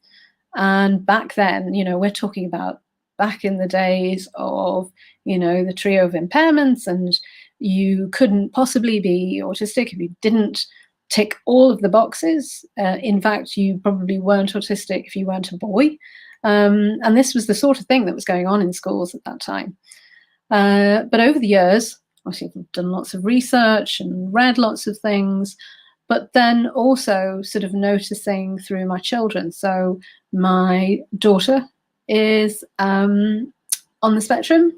And back then, you know, we're talking about back in the days of, you know, the trio of impairments, and you couldn't possibly be autistic if you didn't tick all of the boxes. In fact, you probably weren't autistic if you weren't a boy. And this was the sort of thing that was going on in schools at that time. But over the years, obviously I've done lots of research and read lots of things. but then also sort of noticing through my children. So my daughter is on the spectrum,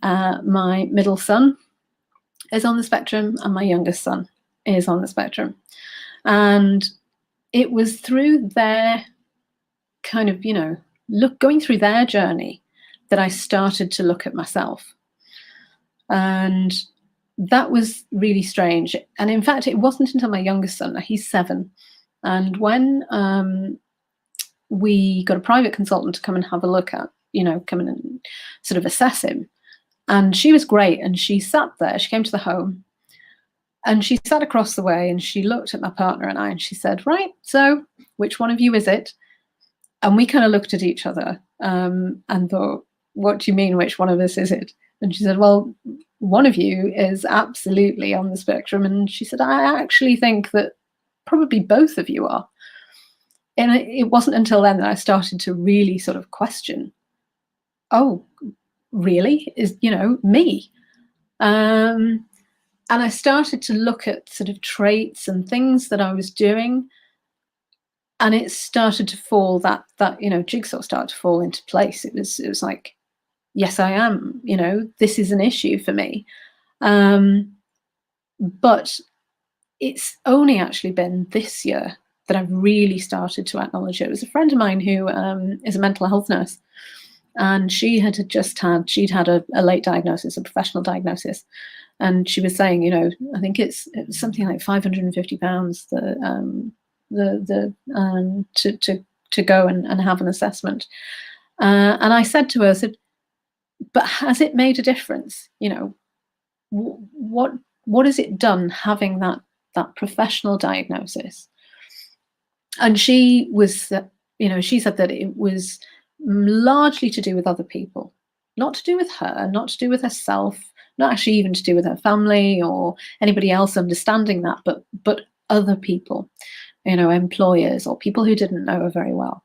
my middle son is on the spectrum, and my youngest son is on the spectrum. And it was through their kind of, going through their journey that I started to look at myself. And that was really strange. And in fact, it wasn't until my youngest son, he's 7, and when we got a private consultant to come and have a look at, come in and sort of assess him. And she was great. And she sat there, she came to the home, and she sat across the way, and she looked at my partner and I, and she said, right, so which one of you is it? And we kind of looked at each other and thought, what do you mean, which one of us is it? And she said, well, one of you is absolutely on the spectrum. And she said, I actually think that probably both of you are. And it wasn't until then that I started to really sort of question, oh, really? Is, me? And I started to look at sort of traits and things that I was doing. And it started to fall, that jigsaw started to fall into place. It was like, yes, I am, this is an issue for me. But it's only actually been this year that I've really started to acknowledge it. It was a friend of mine who is a mental health nurse, and she'd had a late diagnosis, a professional diagnosis. And she was saying, I think it was something like £550 to go and have an assessment. And I said to her, but has it made a difference? What has it done having that professional diagnosis? And she was, she said that it was largely to do with other people, not to do with her, not to do with herself, not actually even to do with her family or anybody else understanding that, but other people, employers or people who didn't know her very well.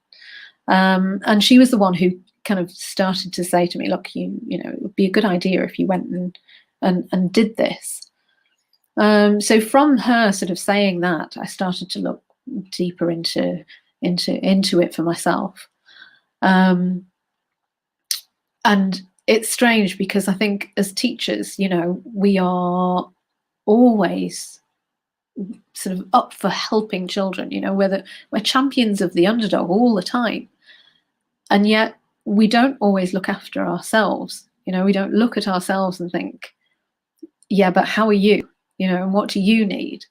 And she was the one who kind of started to say to me, look, it would be a good idea if you went and did this. So from her sort of saying that, I started to look deeper into it for myself. And it's strange because I think as teachers, we are always sort of up for helping children, we're champions of the underdog all the time. And yet we don't always look after ourselves. We don't look at ourselves and think, yeah, but how are you? And what do you need?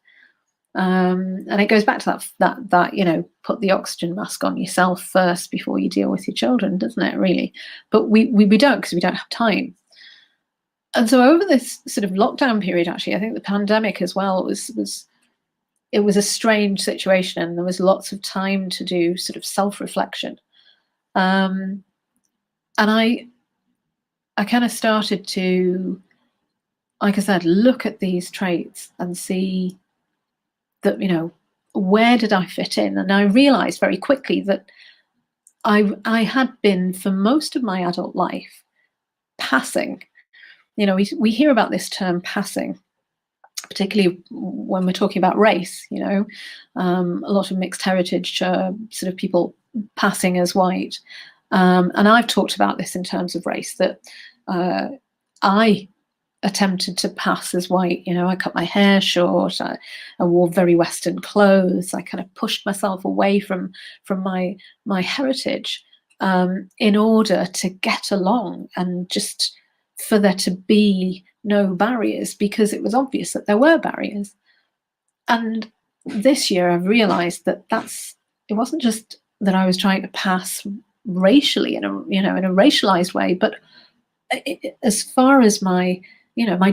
And it goes back to that put the oxygen mask on yourself first before you deal with your children, doesn't it, really? But we don't, because we don't have time. And so over this sort of lockdown period, actually, I think the pandemic as well was a strange situation, and there was lots of time to do sort of self-reflection. And I kind of started to, like I said, look at these traits and see that, where did I fit in? And I realized very quickly that I had been, for most of my adult life, passing. We hear about this term passing, particularly when we're talking about race, a lot of mixed heritage sort of people passing as white. And I've talked about this in terms of race, that I attempted to pass as white. I cut my hair short, I wore very Western clothes, I kind of pushed myself away from my heritage in order to get along, and just for there to be no barriers, because it was obvious that there were barriers. And this year I've realized that it wasn't just that I was trying to pass racially in a racialized way, but as far as my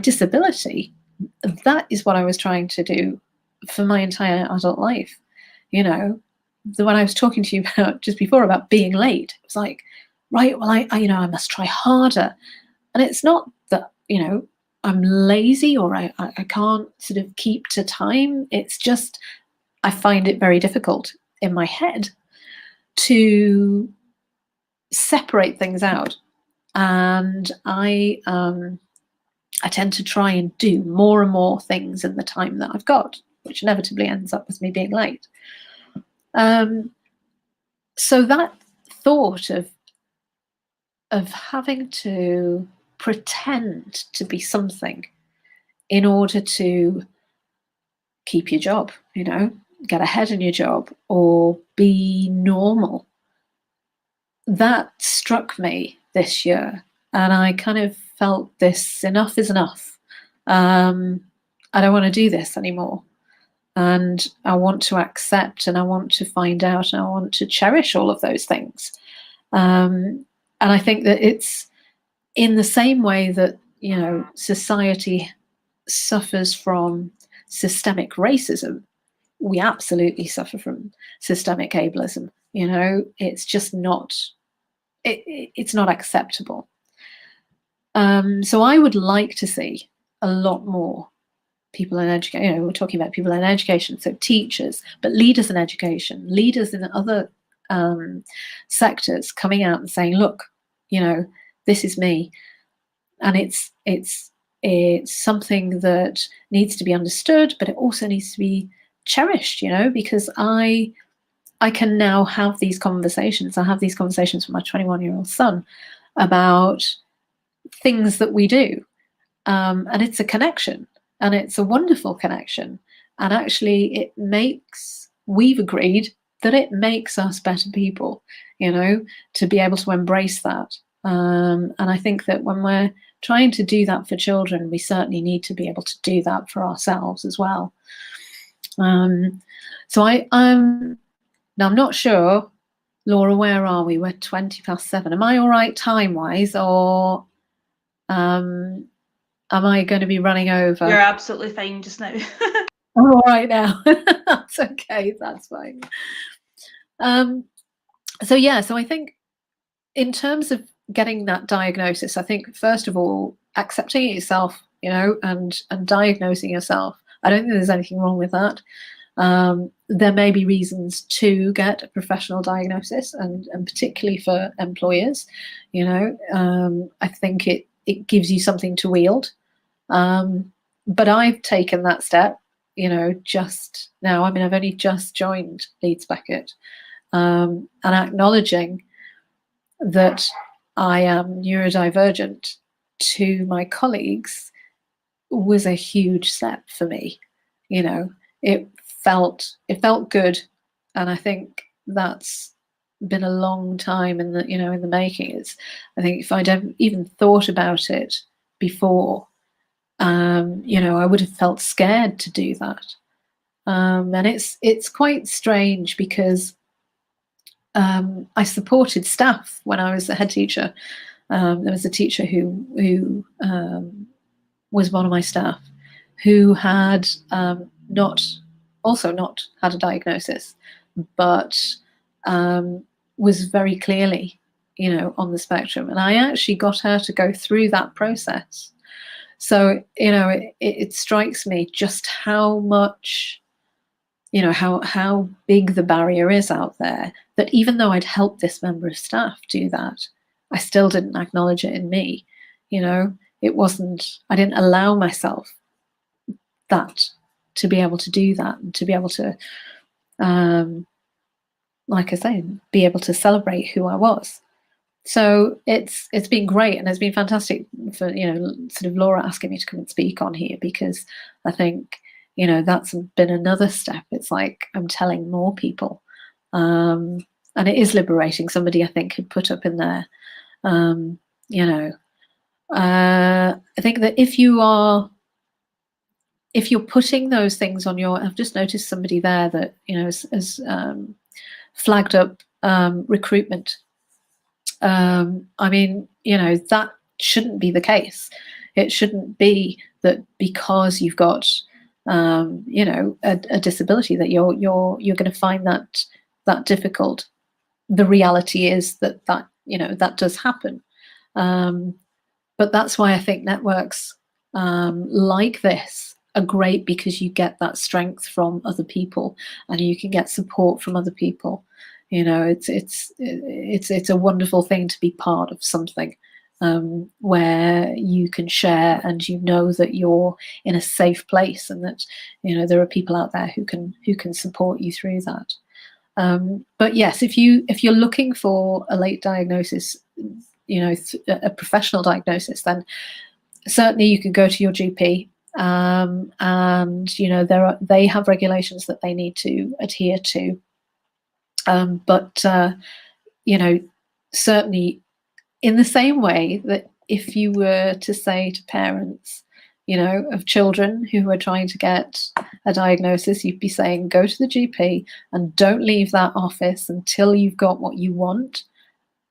disability, that is what I was trying to do for my entire adult life. The one I was talking to you about just before about being late, it was like, right, well, I must try harder. And it's not that, I'm lazy or I can't sort of keep to time. It's just, I find it very difficult in my head to separate things out. And I tend to try and do more and more things in the time that I've got. which inevitably ends up with me being late. So that thought of having to pretend to be something in order to keep your job, you know, get ahead in your job or be normal, that struck me this year. And I kind of felt this, enough is enough. I don't want to do this anymore. And I want to accept, and I want to find out, and I want to cherish all of those things. And I think that it's in the same way that, you know, society suffers from systemic racism, we absolutely suffer from systemic ableism. You know, it's just not, it's not acceptable. So I would like to see a lot more people in education. You know, we're talking about people in education, so teachers, but leaders in education, leaders in other sectors coming out and saying, look, you know, this is me. And it's something that needs to be understood, but it also needs to be cherished, you know, because I can now have these conversations. I have these conversations with my 21-year-old son about things that we do. And it's a connection, and it's a wonderful connection. And actually we've agreed that it makes us better people, you know, to be able to embrace that. And I think that when we're trying to do that for children, we certainly need to be able to do that for ourselves as well. So I'm not sure, Laura, where are we? We're 7:20. Am I all right time-wise, or am I going to be running over? You're absolutely fine just now. I'm all right now. That's okay. That's fine. So I think in terms of getting that diagnosis, I think first of all, accepting it yourself, you know, and diagnosing yourself. I don't think there's anything wrong with that. There may be reasons to get a professional diagnosis, and particularly for employers, you know, I think it gives you something to wield. But I've taken that step, you know, just now. I mean, I've only just joined Leeds Beckett, and acknowledging that I am neurodivergent to my colleagues was a huge step for me. You know, it felt good, and I think that's been a long time in the making. I think if I'd even thought about it before, you know, I would have felt scared to do that. And it's quite strange because I supported staff when I was a head teacher. There was a teacher who was one of my staff who had not had a diagnosis, but was very clearly, you know, on the spectrum. And I actually got her to go through that process. So, you know, it strikes me just how much, you know, how big the barrier is out there, that even though I'd helped this member of staff do that, I still didn't acknowledge it in me. You know, I didn't allow myself that, to be able to do that, and to be able to, like I say, be able to celebrate who I was. So it's been great, and it's been fantastic for, you know, sort of Laura asking me to come and speak on here, because I think, you know, that's been another step. It's like I'm telling more people, and it is liberating. Somebody, I think, had put up in there, you know, I think that if you're putting those things on I've just noticed somebody there that, you know, has flagged up recruitment. I mean, you know, that shouldn't be the case. It shouldn't be that because you've got, you know, a disability that you're going to find that difficult. The reality is that you know, that does happen. But that's why I think networks like this are great, because you get that strength from other people, and you can get support from other people. You know, it's a wonderful thing to be part of something where you can share and you know that you're in a safe place, and that there are people out there who can support you through that. But yes, if you're looking for a late diagnosis, a professional diagnosis, then certainly you can go to your GP, and they have regulations that they need to adhere to. But certainly, in the same way that if you were to say to parents, of children who are trying to get a diagnosis, you'd be saying, go to the GP and don't leave that office until you've got what you want.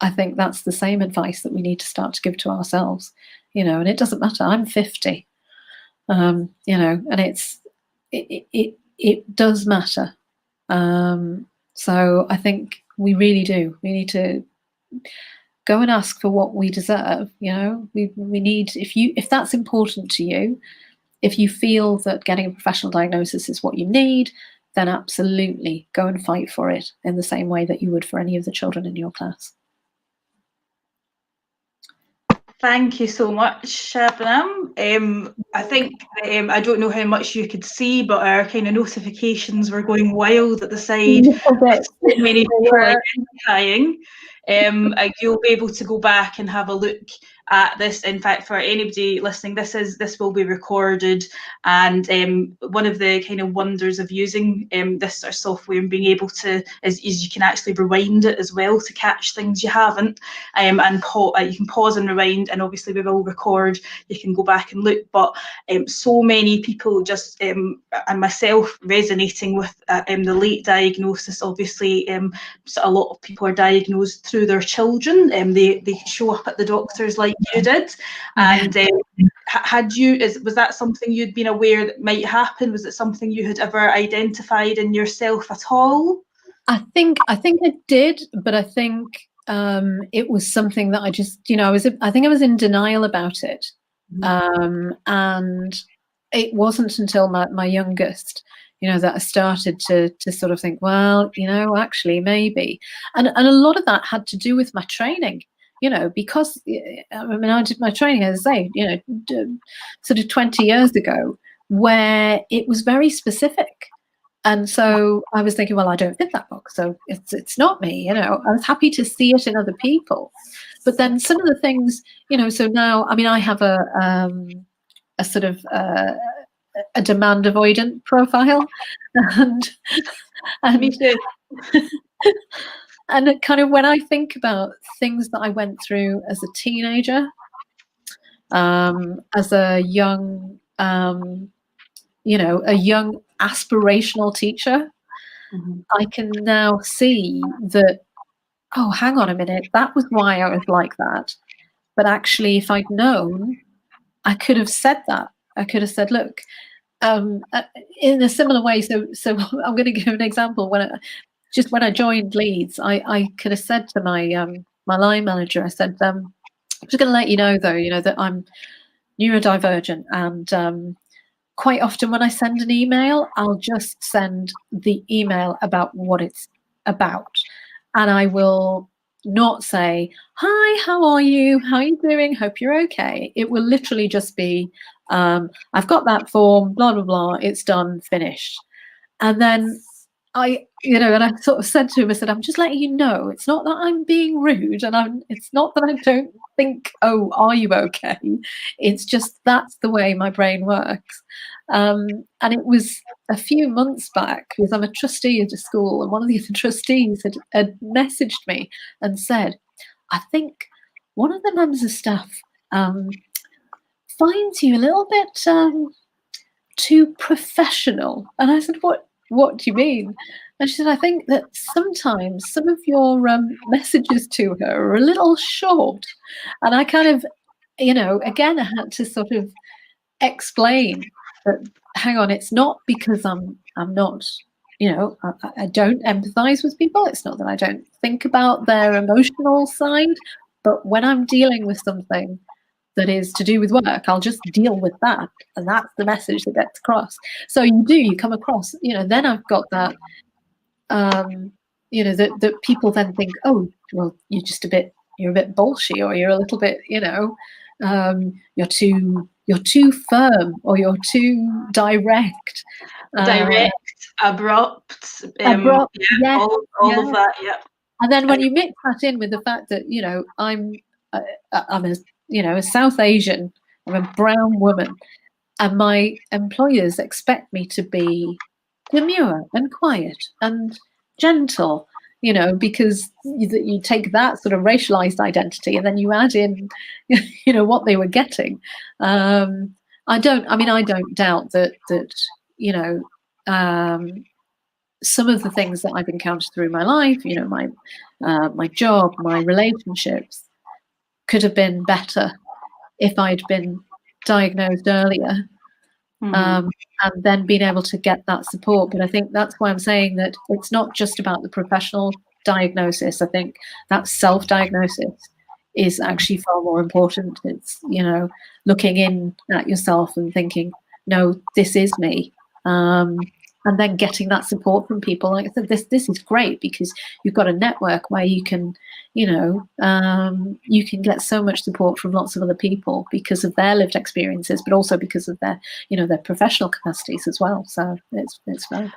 I think that's the same advice that we need to start to give to ourselves, and it doesn't matter. I'm 50, and it does matter. So I think we really do. We need to go and ask for what we deserve. We need, if that's important to you, if you feel that getting a professional diagnosis is what you need, then absolutely go and fight for it in the same way that you would for any of the children in your class. Thank you so much, Shabnam. I think, I don't know how much you could see, but our kind of notifications were going wild at the side. So many people identifying. You'll be able to go back and have a look at this. In fact, for anybody listening, this will be recorded, and one of the kind of wonders of using this sort of software and being able to is you can actually rewind it as well to catch things you haven't, and you can pause and rewind, and obviously we will record. You can go back and look, but so many people just and myself resonating with the late diagnosis. Obviously, so a lot of people are diagnosed through their children, they show up at the doctors like you did, and was that something you'd been aware that might happen? Was it something you had ever identified in yourself at all? I think I did, but I think it was something that I just, I think I was in denial about it, and it wasn't until my youngest, that I started to sort of think, well, actually maybe, and a lot of that had to do with my training, because I did my training, as I say, sort of 20 years ago, where it was very specific. And so I was thinking, well, I don't fit that box, so it's not me. I was happy to see it in other people, but then some of the things, so now, I have a sort of a demand avoidant profile, and Me too. And kind of when I think about things that I went through as a teenager, as a young, a young aspirational teacher, I can now see that, oh, hang on a minute, that was why I was like that. But actually, if I'd known, I could have said that. I could have said, look, in a similar way. So I'm going to give an example. When I joined Leeds, I could have said to my my line manager, I said, I'm just going to let you know, though, that I'm neurodivergent, and quite often when I send an email, I'll just send the email about what it's about, and I will not say, hi, how are you? How are you doing? Hope you're okay. It will literally just be, I've got that form, blah, blah, blah, it's done, finished. And then I sort of said to him, I said, I'm just letting you know, it's not that I'm being rude, and it's not that I don't think, oh, are you okay? It's just that's the way my brain works. And it was a few months back, because I'm a trustee at a school, and one of the other trustees had messaged me and said, I think one of the members of staff finds you a little bit too professional. And I said, what do you mean? And she said, I think that sometimes some of your messages to her are a little short. And I kind of, again, I had to sort of explain that, hang on, it's not because I'm not, I don't empathize with people. It's not that I don't think about their emotional side, but when I'm dealing with something that is to do with work, I'll just deal with that, and that's the message that gets across. So you come across, then I've got that, that people then think, oh, well, you're just a bit you're a bit bolshy, or you're a little bit, you're too firm, or you're too direct. Direct, abrupt, Abrupt, yeah, yes, all of that, yeah. And then when you mix that in with the fact that, I'm a South Asian, I'm a brown woman, and my employers expect me to be demure and quiet and gentle, because you take that sort of racialized identity and then you add in, what they were getting. I don't doubt that some of the things that I've encountered through my life, my job, my relationships, could have been better if I'd been diagnosed earlier, and then being able to get that support. But I think that's why I'm saying that it's not just about the professional diagnosis. I think that self-diagnosis is actually far more important. It's, looking in at yourself and thinking, no, this is me. And then getting that support from people. Like I said, this is great because you've got a network where you can, you can get so much support from lots of other people because of their lived experiences, but also because of their, their professional capacities as well. So it's very.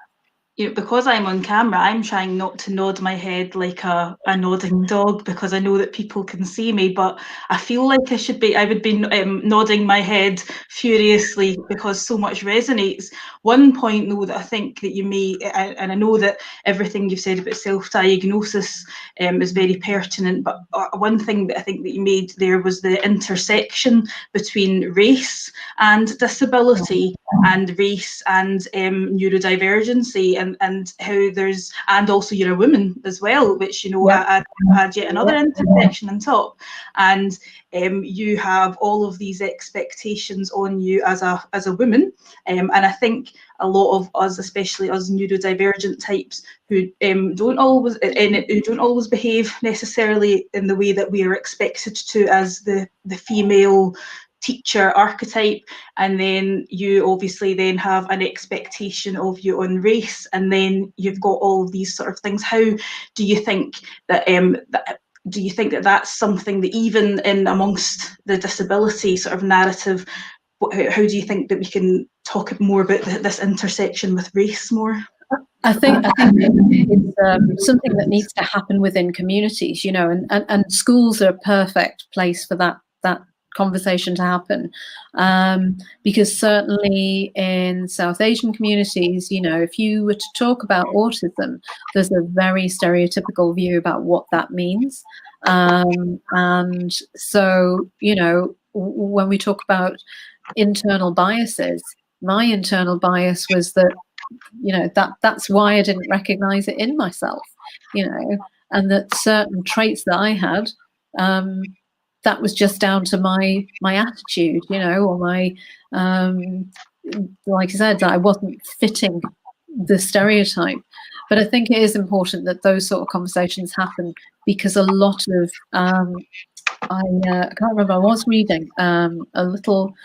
Because I'm on camera, I'm trying not to nod my head like a nodding dog, because I know that people can see me, but I feel like I would be nodding my head furiously because so much resonates. One point though that I think that you may, and I know that everything you've said about self-diagnosis is very pertinent, but one thing that I think that you made there was the intersection between race and disability, and race and neurodivergency, and how there's, and also you're a woman as well, which I had yet another intersection on top, and you have all of these expectations on you as a woman, and I think a lot of us, especially us neurodivergent types, who don't always behave necessarily in the way that we are expected to as the female teacher archetype, and then you obviously then have an expectation of you on race, and then you've got all of these sort of things. How do you think that that's something that even in amongst the disability sort of narrative, how do you think that we can talk more about this intersection with race more? I think it's something that needs to happen within communities, and schools are a perfect place for that conversation to happen, because certainly in South Asian communities, if you were to talk about autism, there's a very stereotypical view about what that means, and so when we talk about internal biases, my internal bias was that that's why I didn't recognize it in myself, and that certain traits that I had, that was just down to my attitude, or my, like I said, that I wasn't fitting the stereotype. But I think it is important that those sort of conversations happen, because a lot of, I can't remember, I was reading an article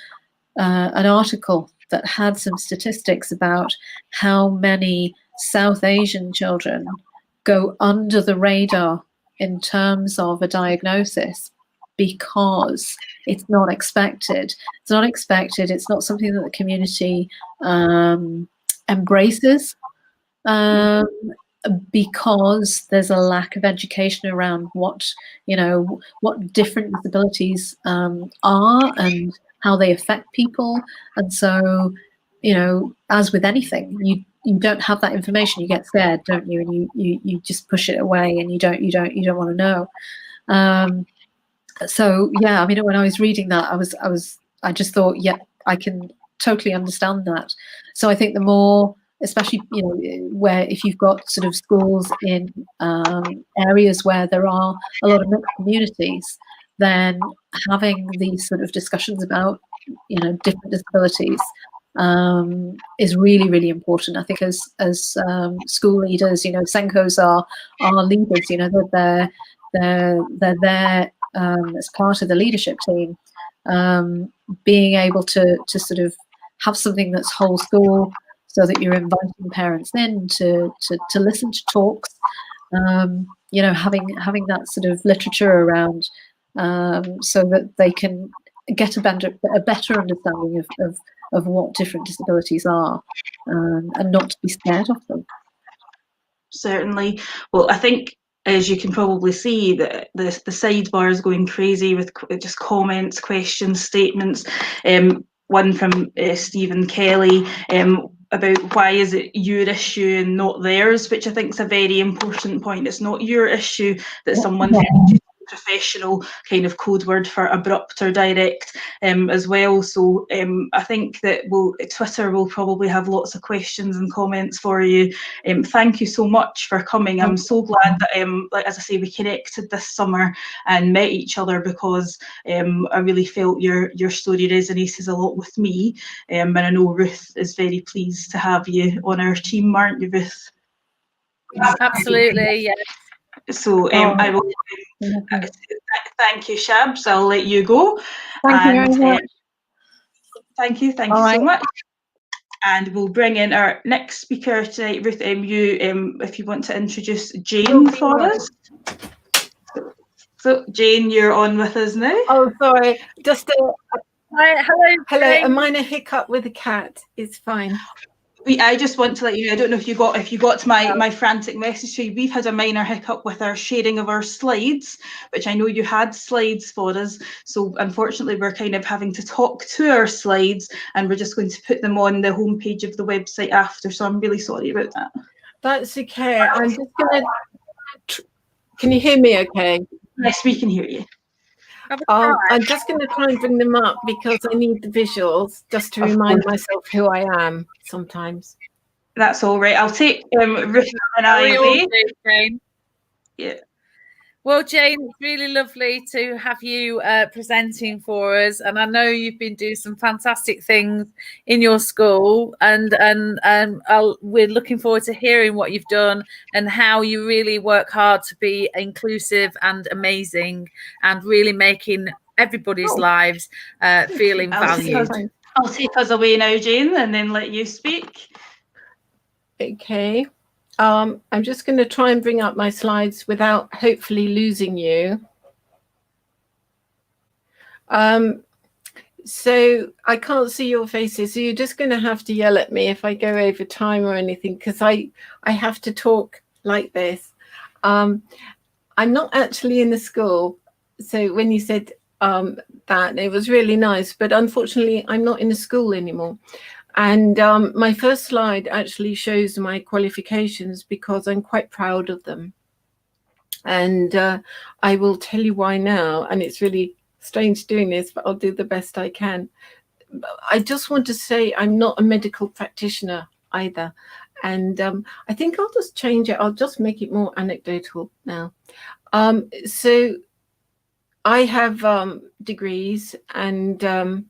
that had some statistics about how many South Asian children go under the radar in terms of a diagnosis, because it's not expected. It's not expected. It's not something that the community embraces, because there's a lack of education around what different disabilities are and how they affect people. And so, as with anything, you don't have that information. You get scared, don't you? And you just push it away, and you don't want to know. So yeah, I mean, when I was reading that, I just thought, yeah, I can totally understand that. So I think the more, especially where if you've got sort of schools in areas where there are a lot of mixed communities, then having these sort of discussions about different disabilities is really, really important. I think as school leaders, Senkos are leaders. They're there as part of the leadership team, being able to sort of have something that's whole school, so that you're inviting parents in to listen to talks, you know, having that sort of literature around, so that they can get a better understanding of what different disabilities are, and not to be scared of them. Certainly. Well, I think, as you can probably see, that the sidebar is going crazy with just comments, questions, statements. One from Stephen Kelly about why is it your issue and not theirs, which I think is a very important point. It's not your issue that someone professional kind of code word for abrupt or direct as well. So I think that Twitter will probably have lots of questions and comments for you. Thank you so much for coming. I'm so glad that, like, as I say, we connected this summer and met each other, because I really felt your story resonated a lot with me, and I know Ruth is very pleased to have you on our team, aren't you, Ruth? Absolutely, yes. So I will thank you, Shabs. I'll let you go. Thank you very much. Thank you so much. And we'll bring in our next speaker tonight, Ruth. If you want to introduce Jane for us. So Jane, you're on with us now. Oh, sorry. Just Hi, hello. a minor hiccup with the cat. It's fine. I just want to let you know, I don't know if you got to my frantic message to you. We've had a minor hiccup with our sharing of our slides, which I know you had slides for us. So unfortunately, we're kind of having to talk to our slides, and we're just going to put them on the homepage of the website after. So I'm really sorry about that. That's okay. I'm just going to... Can you hear me okay? Yes, we can hear you. I'm just going to try and bring them up because I need the visuals just to remind myself who I am sometimes. That's all right. I'll take Ruth and I away. Jane. Yeah. Well, Jane, it's really lovely to have you presenting for us, and I know you've been doing some fantastic things in your school, and we're looking forward to hearing what you've done and how you really work hard to be inclusive and amazing, and really making everybody's lives feeling valued. I'll take us away now, Jane, and then let you speak. Okay. I'm just going to try and bring up my slides without hopefully losing you. So I can't see your faces, so you're just going to have to yell at me if I go over time or anything, because I have to talk like this. I'm not actually in the school, so when you said that, it was really nice, but unfortunately I'm not in the school anymore. And my first slide actually shows my qualifications because I'm quite proud of them. And I will tell you why now. And it's really strange doing this, but I'll do the best I can. I just want to say I'm not a medical practitioner either. And I think I'll just change it. I'll just make it more anecdotal now. So I have degrees, and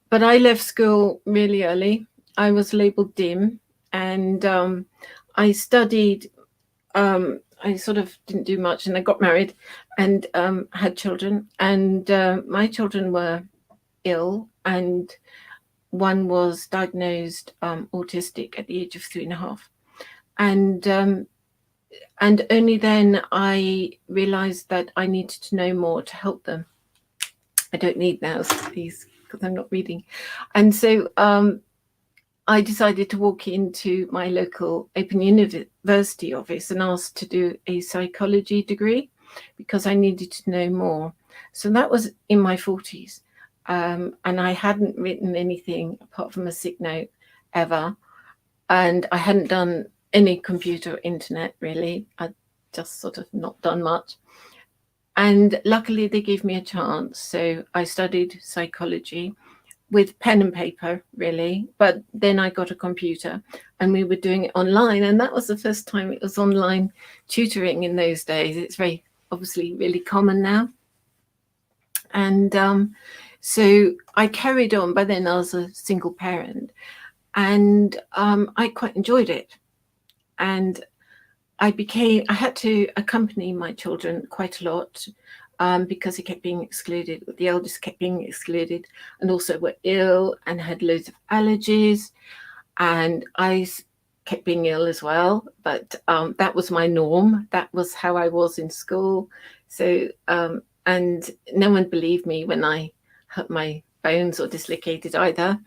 but I left school really early. I was labelled dim, and I studied. I sort of didn't do much, and I got married and had children. And my children were ill, and one was diagnosed autistic at the age of 3.5. And only then I realised that I needed to know more to help them. I don't need now, please, because I'm not reading. And so I decided to walk into my local Open University office and ask to do a psychology degree because I needed to know more. So that was in my 40s. And I hadn't written anything apart from a sick note ever. And I hadn't done any computer or internet, really. I'd just sort of not done much. And luckily they gave me a chance. So I studied psychology with pen and paper, really. But then I got a computer and we were doing it online. And that was the first time it was online tutoring in those days. It's very obviously really common now. And so I carried on. By then I was a single parent, and I quite enjoyed it. And I had to accompany my children quite a lot because they kept being excluded. The eldest kept being excluded and also were ill and had loads of allergies. And I kept being ill as well, but that was my norm. That was how I was in school. So, and no one believed me when I hurt my bones or dislocated either.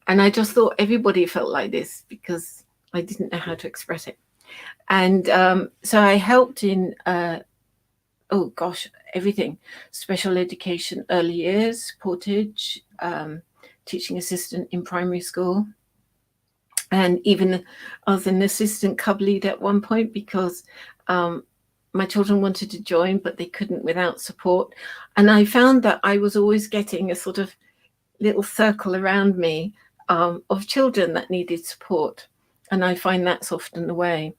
And I just thought everybody felt like this because I didn't know how to express it. And so I helped in, oh gosh, everything. Special education, early years, portage, teaching assistant in primary school. And even I was an assistant cub leader at one point because my children wanted to join, but they couldn't without support. And I found that I was always getting a sort of little circle around me of children that needed support. And I find that's often the way.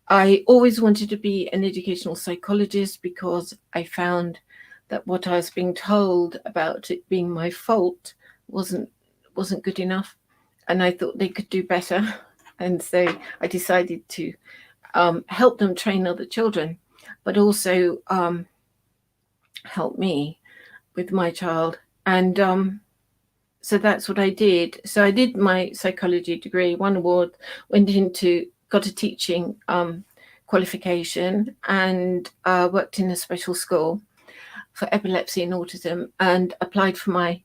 I always wanted to be an educational psychologist because I found that what I was being told about it being my fault wasn't good enough. And I thought they could do better. And so I decided to help them train other children, but also help me with my child. And so that's what I did. So I did my psychology degree, won award, got a teaching qualification, and worked in a special school for epilepsy and autism, and applied for my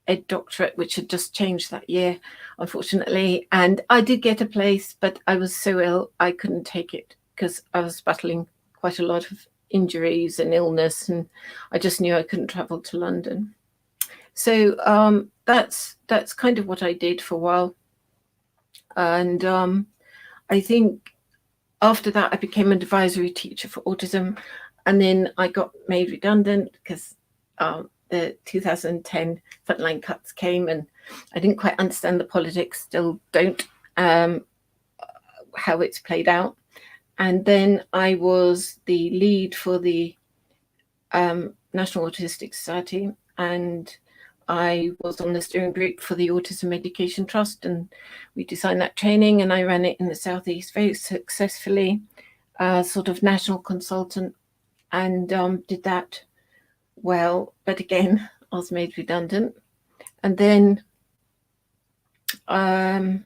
ed doctorate, which had just changed that year, unfortunately. And I did get a place, but I was so ill I couldn't take it because I was battling quite a lot of injuries and illness, and I just knew I couldn't travel to London. So that's kind of what I did for a while. And I think after that I became an advisory teacher for autism, and then I got made redundant because the 2010 frontline cuts came, and I didn't quite understand the politics, still don't, how it's played out. And then I was the lead for the National Autistic Society, and I was on the steering group for the Autism Education Trust, and we designed that training, and I ran it in the Southeast very successfully, sort of national consultant, and did that well. But again, I was made redundant. And then I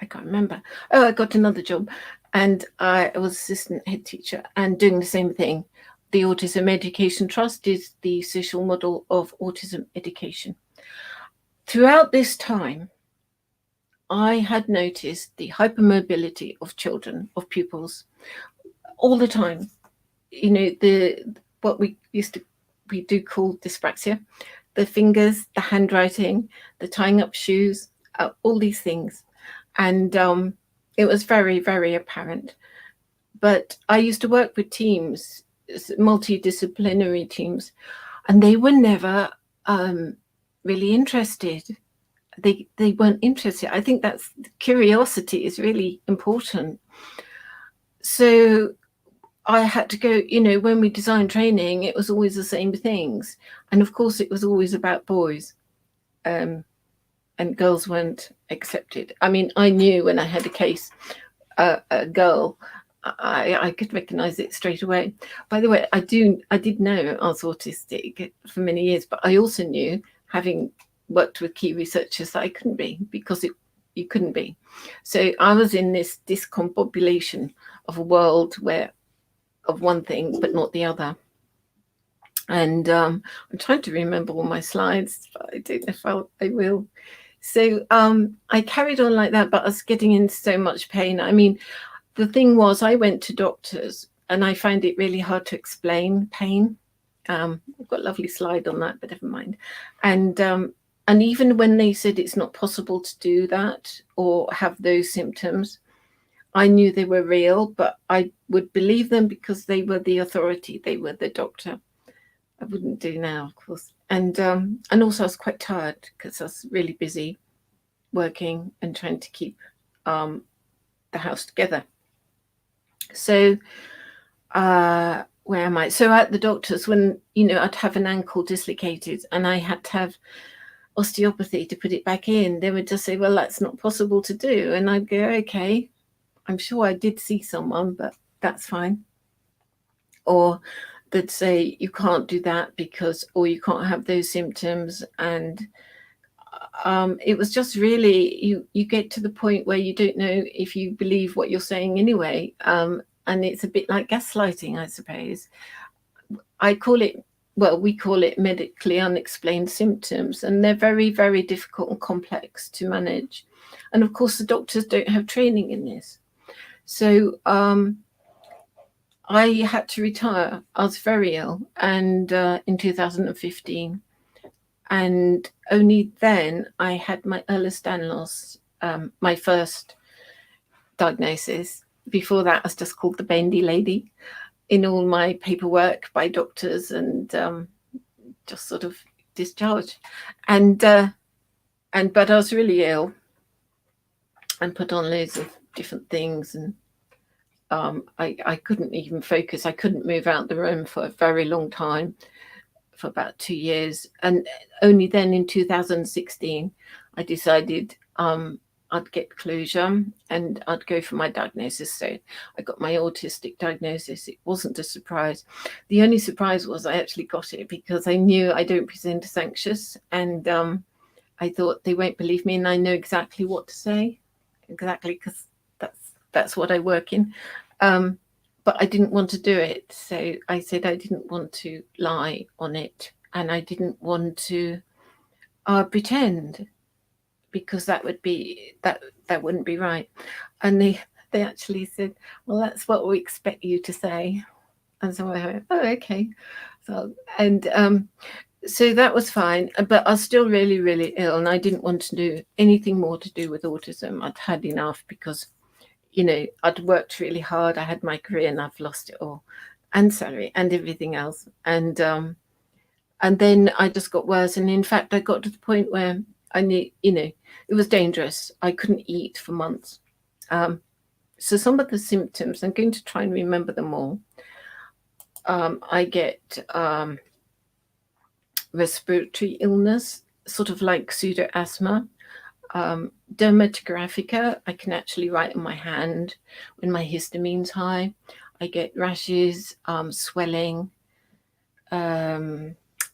can't remember. Oh, I got another job, and I was assistant head teacher and doing the same thing. The Autism Education Trust is the social model of autism education. Throughout this time, I had noticed the hypermobility of children, of pupils, all the time. You know, what we do call dyspraxia, the fingers, the handwriting, the tying up shoes, all these things. And it was very, very apparent. But I used to work with teams, multidisciplinary teams, and they were never really interested. They weren't interested. I think that's curiosity is really important. So I had to go, you know, when we designed training, it was always the same things. And of course, it was always about boys, and girls weren't accepted. I mean, I knew when I had a case, a girl, I could recognize it straight away. By the way, I did know I was autistic for many years, but I also knew, having worked with key researchers, that I couldn't be, because you couldn't be. So I was in this discombobulation of a world of one thing, but not the other. And I'm trying to remember all my slides, but I don't know if I will. So I carried on like that, but I was getting in so much pain. I mean, the thing was, I went to doctors and I find it really hard to explain pain. I've got a lovely slide on that, but never mind. And even when they said it's not possible to do that or have those symptoms, I knew they were real, but I would believe them because they were the authority. They were the doctor. I wouldn't do now, of course. And also I was quite tired because I was really busy working and trying to keep the house together. So where am I? So at the doctor's, when, you know, I'd have an ankle dislocated and I had to have osteopathy to put it back in, they would just say, well, that's not possible to do. And I'd go, okay, I'm sure I did see someone, but that's fine. Or they'd say, you can't do that because, or you can't have those symptoms. And it was just really, you get to the point where you don't know if you believe what you're saying anyway. And it's a bit like gaslighting, I suppose. I call it, well, we call it medically unexplained symptoms, and they're very, very difficult and complex to manage. And of course, the doctors don't have training in this. So I had to retire. I was very ill, and in 2015. And only then I had my Ehlers-Danlos, my first diagnosis. Before that, I was just called the Bendy Lady in all my paperwork by doctors, and just sort of discharged. But I was really ill and put on loads of different things, and I couldn't even focus. I couldn't move out the room for a very long time, for about 2 years. And only then in 2016, I decided I'd get closure and I'd go for my diagnosis. So I got my autistic diagnosis. It wasn't a surprise. The only surprise was I actually got it because I knew I don't present as anxious, and I thought they won't believe me, and I know exactly what to say, exactly, because that's what I work in. But I didn't want to do it. So I said I didn't want to lie on it, and I didn't want to pretend, because that would be that wouldn't be right. And they actually said, well, that's what we expect you to say. And so I went, oh, okay. So so that was fine, but I was still really, really ill, and I didn't want to do anything more to do with autism. I'd had enough, because I'd worked really hard. I had my career, and I've lost it all, and salary and everything else. And then I just got worse. And in fact, I got to the point where I knew, it was dangerous. I couldn't eat for months. So some of the symptoms, I'm going to try and remember them all. I get respiratory illness, sort of like pseudo asthma. Dermatographica, I can actually write on my hand when my histamine's high. I get rashes, swelling,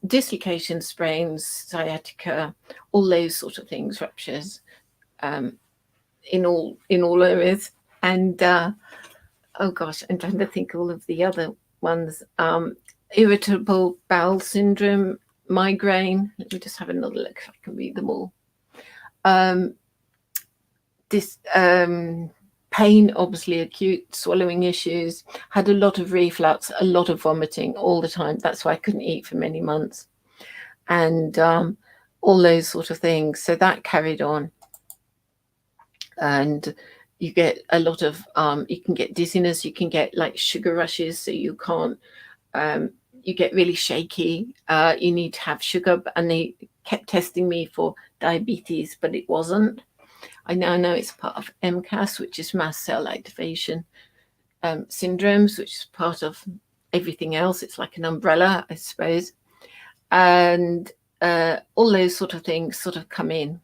dislocation, sprains, sciatica, all those sort of things, ruptures, in all areas. And oh gosh, I'm trying to think all of the other ones. Irritable bowel syndrome, migraine. Let me just have another look if I can read them all. This pain, obviously acute, swallowing issues, had a lot of reflux, a lot of vomiting all the time. That's why I couldn't eat for many months, and all those sort of things. So that carried on, and you get a lot of you can get dizziness, you can get like sugar rushes, so you can't you get really shaky. You need to have sugar, and they kept testing me for diabetes, but it wasn't. I now know it's part of MCAS, which is mast cell activation syndromes, which is part of everything else. It's like an umbrella, I suppose. And all those sort of things sort of come in,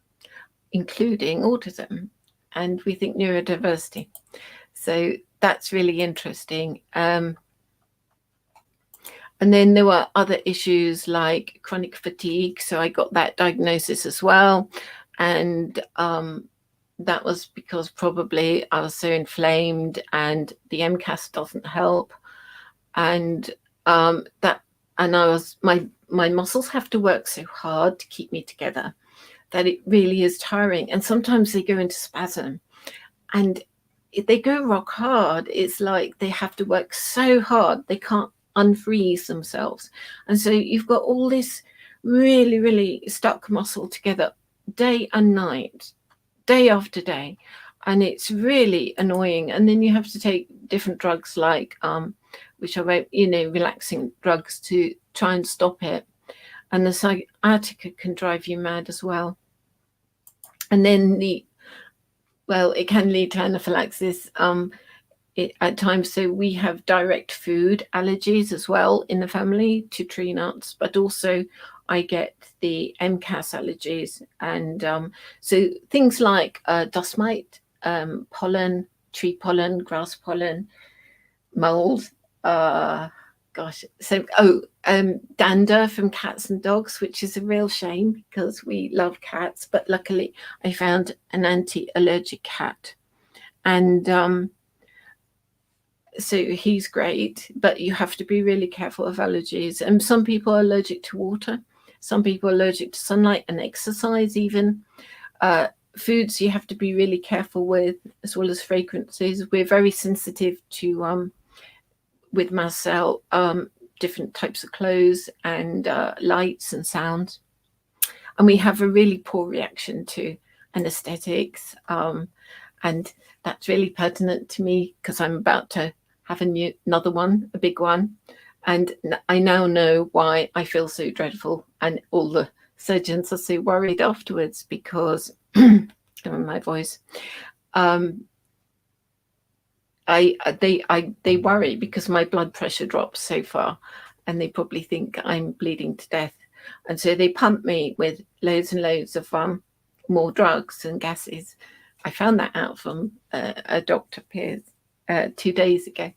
including autism, and we think neurodiversity. So that's really interesting. And then there were other issues like chronic fatigue. So I got that diagnosis as well. And that was because probably I was so inflamed, and the MCAS doesn't help. And I was, my muscles have to work so hard to keep me together that it really is tiring. And sometimes they go into spasm, and if they go rock hard, it's like they have to work so hard they can't unfreeze themselves. And so you've got all this really, really stuck muscle together day and night, day after day, and it's really annoying. And then you have to take different drugs like which are relaxing drugs to try and stop it, and the sciatica can drive you mad as well. And then it can lead to anaphylaxis at times. So we have direct food allergies as well in the family to tree nuts, but also I get the MCAS allergies. And so things like dust mite, pollen, tree pollen, grass pollen, mold, gosh, so dander from cats and dogs, which is a real shame because we love cats, but luckily I found an anti-allergic cat, and so he's great, but you have to be really careful of allergies. And some people are allergic to water, some people are allergic to sunlight and exercise even. Foods you have to be really careful with, as well as fragrances. We're very sensitive to with Marcel, different types of clothes and lights and sounds. And we have a really poor reaction to anesthetics. And that's really pertinent to me because I'm about to have another one, a big one. And I now know why I feel so dreadful. And all the surgeons are so worried afterwards because, my voice, they worry because my blood pressure drops so far, and they probably think I'm bleeding to death, and so they pump me with loads and loads of more drugs and gases. I found that out from a doctor Piers 2 days ago,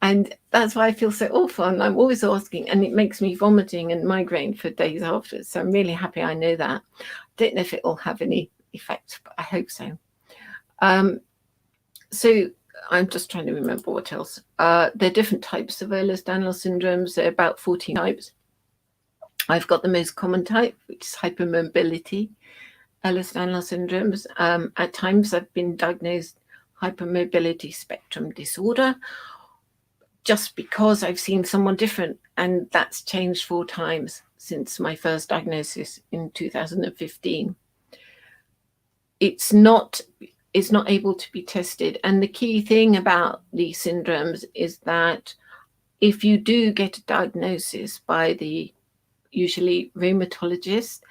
and that's why I feel so awful, and I'm always asking, and it makes me vomiting and migraine for days afterwards. So I'm really happy I know that. I don't know if it will have any effect, but I hope so. So I'm just trying to remember what else. There are different types of Ehlers-Danlos syndromes. There are about 14 types. I've got the most common type, which is hypermobility Ehlers-Danlos syndromes. At times I've been diagnosed hypermobility spectrum disorder just because I've seen someone different, and that's changed 4 times since my first diagnosis in 2015. It's not able to be tested. And the key thing about these syndromes is that if you do get a diagnosis by the usually rheumatologist,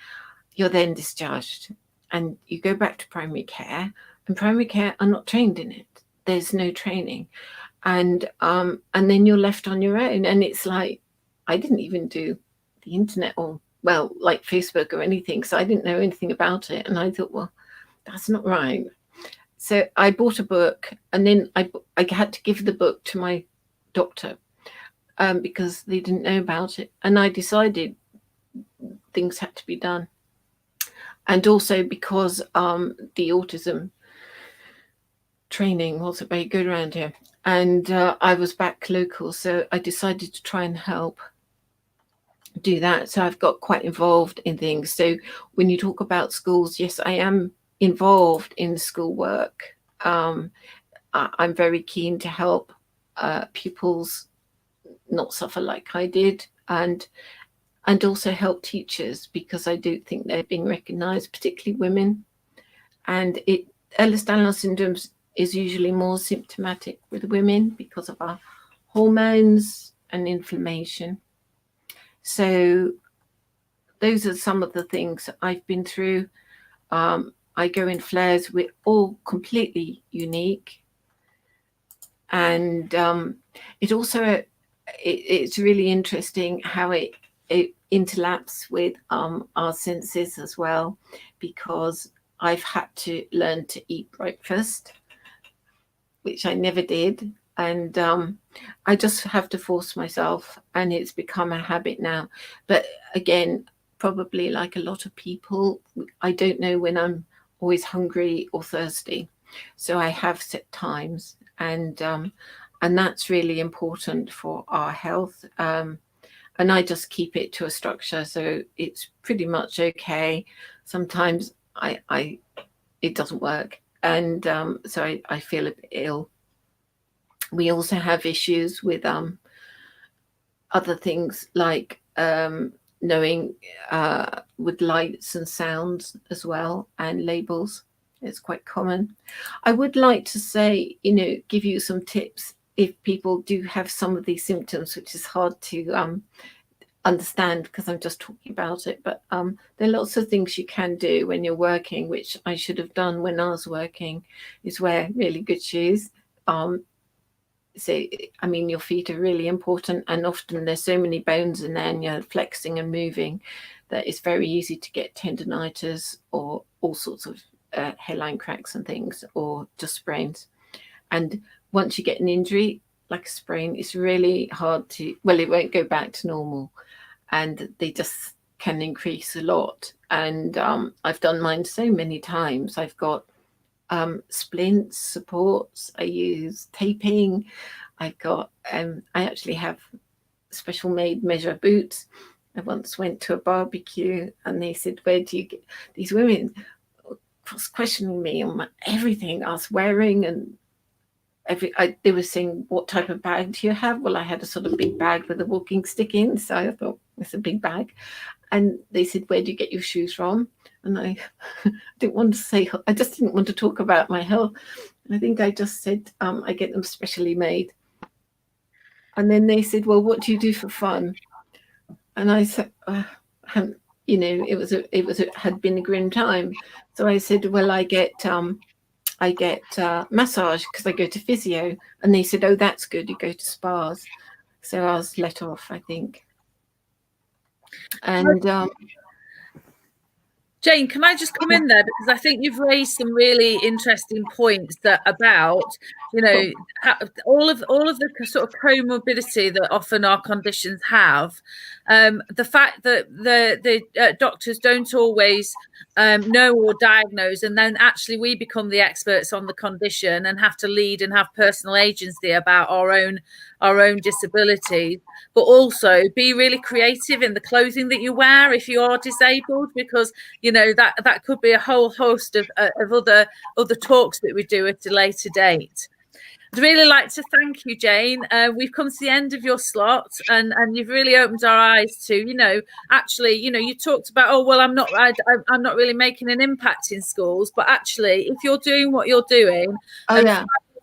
you're then discharged and you go back to primary care, and primary care are not trained in it. There's no training. And then you're left on your own. And it's like, I didn't even do the internet or, well, like Facebook or anything. So I didn't know anything about it. And I thought, well, that's not right. So I bought a book, and then I had to give the book to my doctor because they didn't know about it. And I decided things had to be done. And also because the autism training wasn't very good around here. And I was back local, so I decided to try and help do that. So I've got quite involved in things. So when you talk about schools, yes, I am involved in school work. I'm very keen to help pupils not suffer like I did, and also help teachers, because I do think they're being recognised, particularly women. And Ehlers-Danlos syndrome is usually more symptomatic with women because of our hormones and inflammation. So those are some of the things I've been through. I go in flares. We're all completely unique. And it also, it's really interesting how it interlaps with our senses as well, because I've had to learn to eat breakfast, which I never did. And I just have to force myself, and it's become a habit now. But again, probably like a lot of people, I don't know when I'm always hungry or thirsty. So I have set times, and that's really important for our health. And I just keep it to a structure, so it's pretty much okay. Sometimes it doesn't work, and so I feel a bit ill. We also have issues with other things like knowing with lights and sounds as well, and labels. It's quite common. I would like to say, give you some tips if people do have some of these symptoms, which is hard to understand because I'm just talking about it. But there are lots of things you can do when you're working, which I should have done when I was working, is wear really good shoes. So, I mean, your feet are really important, and often there's so many bones in there and you're flexing and moving that it's very easy to get tendinitis or all sorts of hairline cracks and things, or just sprains. And once you get an injury, like a sprain. It's really hard to, well, it won't go back to normal, and they just can increase a lot. And I've done mine so many times. I've got splints, supports, I use taping, I've got I actually have special made measure boots. I once went to a barbecue and they said, where do you get these women was questioning me on everything I was wearing, and they were saying, what type of bag do you have? Well, I had a sort of big bag with a walking stick in, so I thought it's a big bag. And they said, where do you get your shoes from? And I didn't want to say, I just didn't want to talk about my health. I think I just said, I get them specially made. And then they said, well, what do you do for fun? And I said, you know, it had been a grim time. So I said, well, I get massage because I go to physio. And they said, oh, that's good, you go to spas. So I was let off, I think. And Jane, can I just come in there, because I think you've raised some really interesting points that about, you know, all of the sort of comorbidity that often our conditions have. The fact that the doctors don't always know or diagnose, and then actually we become the experts on the condition and have to lead and have personal agency about our own disabilities, but also be really creative in the clothing that you wear if you are disabled, because you know that could be a whole host of other talks that we do at a later date. I'd really like to thank you, Jane. We've come to the end of your slot, and you've really opened our eyes to, you know, actually, you know, you talked about, oh well, I'm not really making an impact in schools, but actually, if you're doing what you're doing,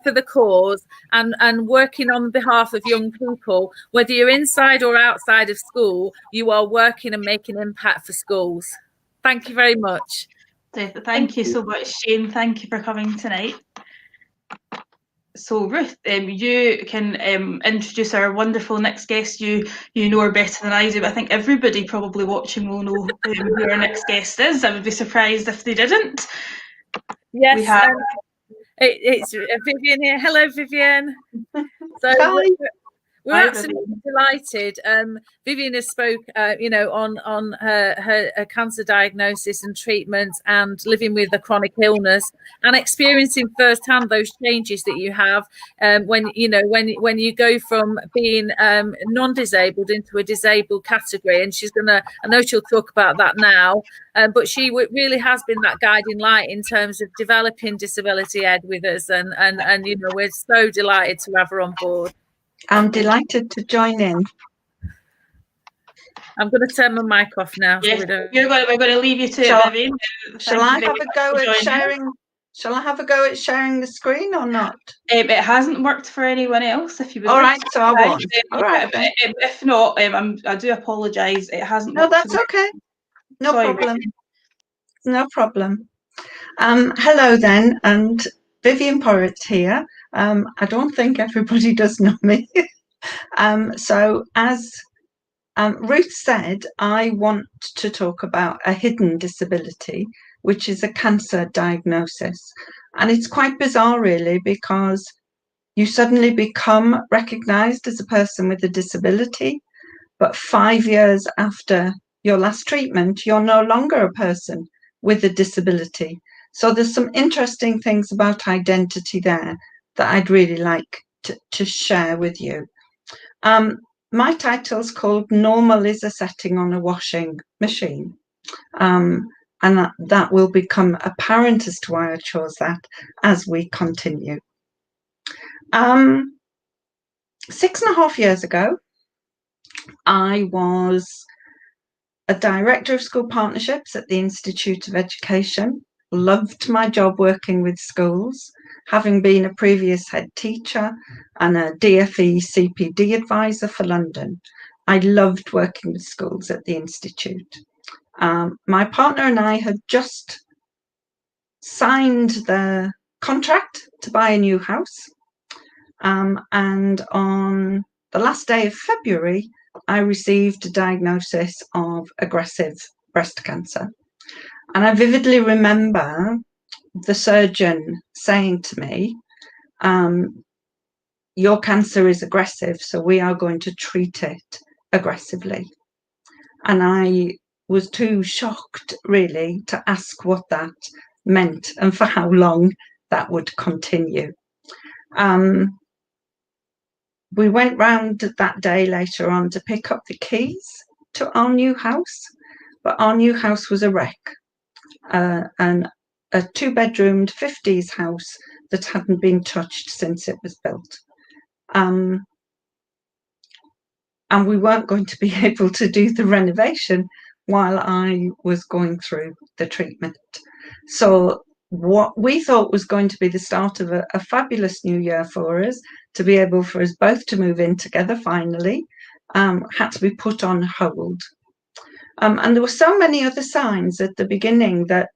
for the cause and working on behalf of young people, whether you're inside or outside of school, you are working and making impact for schools. Thank you very much. Thank you so much, Jane. Thank you for coming tonight. So Ruth, you can introduce our wonderful next guest. You know her better than I do, but I think everybody probably watching will know who our next guest is. I would be surprised if they didn't. Yes, we have it's Vivian here. Hello, Vivian. So we're absolutely delighted. Vivian has spoke, you know, on her cancer diagnosis and treatment, and living with a chronic illness, and experiencing firsthand those changes that you have when you go from being non-disabled into a disabled category. And she's gonna, I know she'll talk about that now, but she really has been that guiding light in terms of developing disability ed with us, and you know, we're so delighted to have her on board. I'm delighted to join in. I'm going to turn my mic off now. Yes, we're going to leave you to it, Vivian. Shall I have a go at sharing? Shall I have a go at sharing the screen or not? It hasn't worked for anyone else. If you would, all right, so I won't. All right. If not, I do apologise. It hasn't. No, that's okay. No problem. No problem. Hello then, and Vivian Porritt here. I don't think everybody does know me. So as Ruth said, I want to talk about a hidden disability, which is a cancer diagnosis. And it's quite bizarre, really, because you suddenly become recognised as a person with a disability, but 5 years after your last treatment, you're no longer a person with a disability. So there's some interesting things about identity there that I'd really like to share with you. My title's called Normal is a Setting on a Washing Machine. And that will become apparent as to why I chose that as we continue. 6.5 years ago, I was a director of school partnerships at the Institute of Education. Loved my job working with schools, having been a previous head teacher and a DFE CPD advisor for London. I loved working with schools at the Institute. My partner and I had just signed the contract to buy a new house. And on the last day of February, I received a diagnosis of aggressive breast cancer. And I vividly remember the surgeon saying to me, your cancer is aggressive, so we are going to treat it aggressively. And I was too shocked, really, to ask what that meant and for how long that would continue. We went round that day later on to pick up the keys to our new house, but our new house was a wreck, and a 2-bedroomed 50s house that hadn't been touched since it was built. And we weren't going to be able to do the renovation while I was going through the treatment. So what we thought was going to be the start of a fabulous new year for us, to be able for us both to move in together finally, had to be put on hold. And there were so many other signs at the beginning that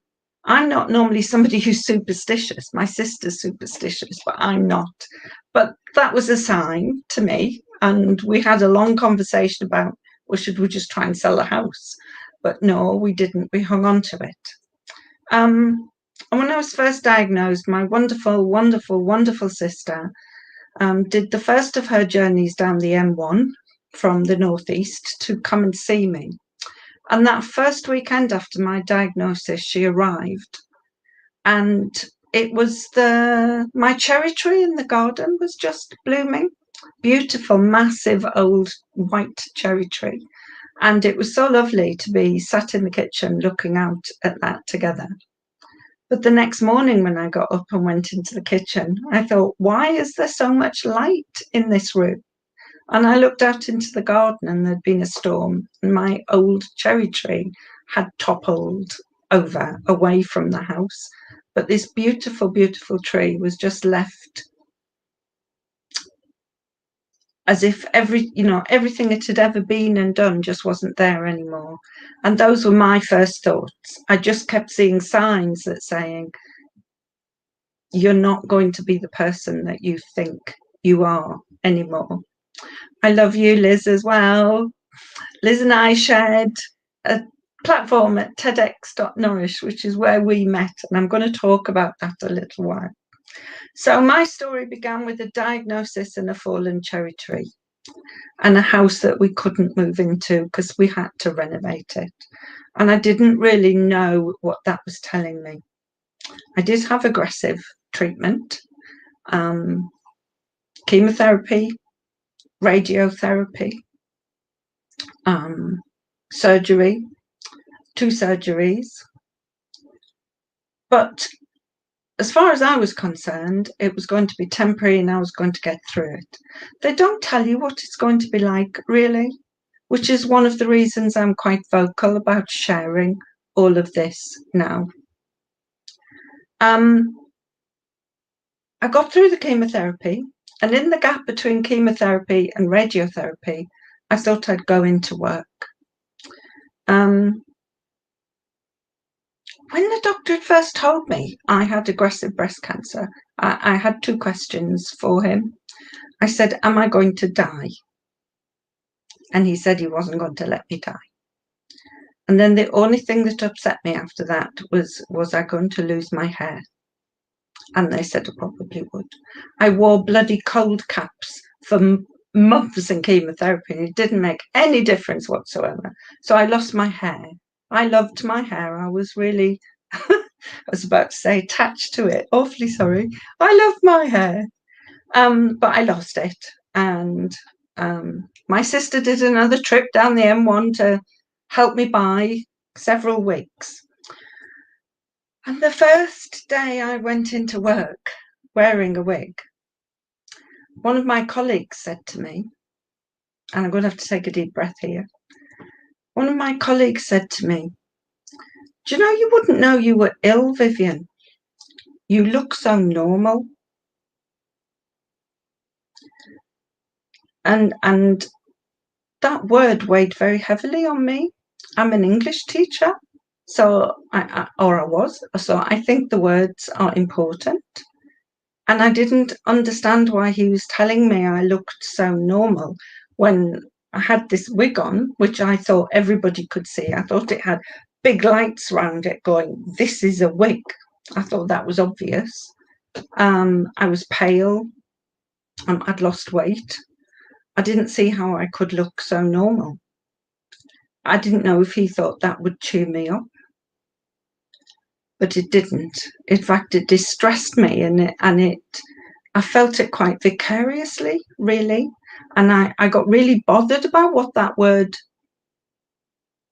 I'm not normally somebody who's superstitious. My sister's superstitious, but I'm not. But that was a sign to me. And we had a long conversation about, well, should we just try and sell the house? But no, we didn't. We hung on to it. And when I was first diagnosed, my wonderful, wonderful, wonderful sister did the first of her journeys down the M1 from the northeast to come and see me. And that first weekend after my diagnosis, she arrived, and it was my cherry tree in the garden was just blooming. Beautiful, massive, old white cherry tree. And it was so lovely to be sat in the kitchen looking out at that together. But the next morning when I got up and went into the kitchen, I thought, why is there so much light in this room? And I looked out into the garden, and there'd been a storm, and my old cherry tree had toppled over away from the house. But this beautiful, beautiful tree was just left as if everything it had ever been and done just wasn't there anymore. And those were my first thoughts. I just kept seeing signs that saying, you're not going to be the person that you think you are anymore. I love you, Liz, as well. Liz and I shared a platform at TEDx.Nourish, which is where we met, and I'm going to talk about that a little while. So my story began with a diagnosis and a fallen cherry tree and a house that we couldn't move into because we had to renovate it. And I didn't really know what that was telling me. I did have aggressive treatment, chemotherapy, radiotherapy, surgery, 2 surgeries. But as far as I was concerned, it was going to be temporary and I was going to get through it. They don't tell you what it's going to be like, really, which is one of the reasons I'm quite vocal about sharing all of this now. I got through the chemotherapy, and in the gap between chemotherapy and radiotherapy, I thought I'd go into work. When the doctor had first told me I had aggressive breast cancer, I had 2 questions for him. I said, am I going to die? And he said he wasn't going to let me die. And then the only thing that upset me after that was I going to lose my hair? And they said I probably would. I wore bloody cold caps for months in chemotherapy, and it didn't make any difference whatsoever. So I lost my hair. I loved my hair. I was really, I was about to say attached to it. Awfully sorry. I love my hair. But I lost it. And my sister did another trip down the M1 to help me buy several wigs. And the first day I went into work wearing a wig, one of my colleagues said to me, and I'm going to have to take a deep breath here. One of my colleagues said to me, do you know, you wouldn't know you were ill, Vivian. You look so normal. And that word weighed very heavily on me. I'm an English teacher, so I was. So I think the words are important. And I didn't understand why he was telling me I looked so normal when I had this wig on, which I thought everybody could see. I thought it had big lights around it going, this is a wig. I thought that was obvious. I was pale. I'd lost weight. I didn't see how I could look so normal. I didn't know if he thought that would cheer me up, but it didn't. In fact, it distressed me, and I felt it quite vicariously, really. And I got really bothered about what that word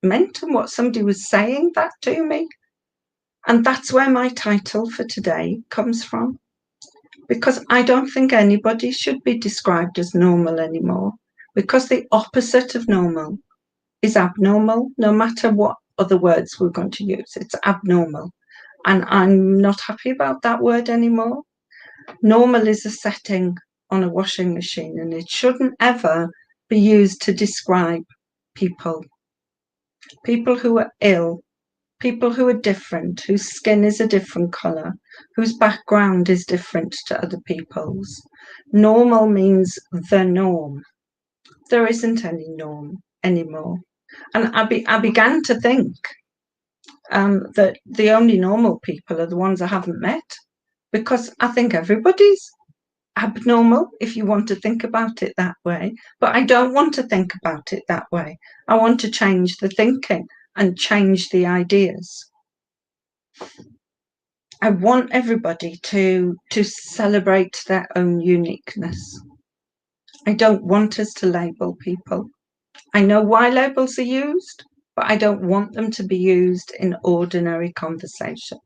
meant and what somebody was saying that to me. And that's where my title for today comes from. Because I don't think anybody should be described as normal anymore. Because the opposite of normal is abnormal, no matter what other words we're going to use. It's abnormal. And I'm not happy about that word anymore. Normal is a setting on a washing machine, and it shouldn't ever be used to describe people. People who are ill, people who are different, whose skin is a different colour, whose background is different to other people's. Normal means the norm. There isn't any norm anymore. And I began to think that the only normal people are the ones I haven't met, because I think everybody's abnormal, if you want to think about it that way. But I don't want to think about it that way. I want to change the thinking and change the ideas. I want everybody to celebrate their own uniqueness. I don't want us to label people. I know why labels are used, but I don't want them to be used in ordinary conversation.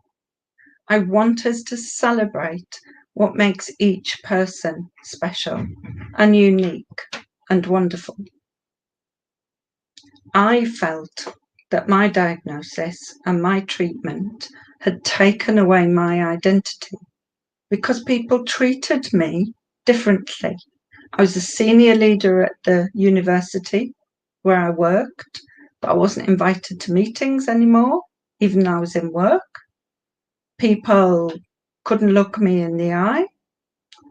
I want us to celebrate what makes each person special and unique and wonderful. I felt that my diagnosis and my treatment had taken away my identity because people treated me differently. I was a senior leader at the university where I worked, but I wasn't invited to meetings anymore, even though I was in work. People couldn't look me in the eye.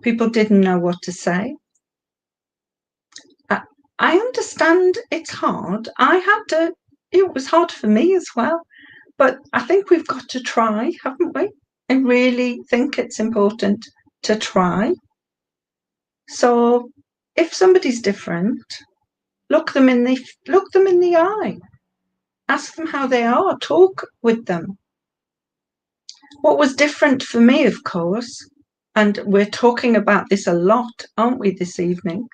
People didn't know what to say. I understand it's hard. It was hard for me as well, but I think we've got to try, haven't we? I really think it's important to try. So if somebody's different, look them in the eye. Ask them how they are, talk with them. What was different for me, of course, and we're talking about this a lot, aren't we, this evening?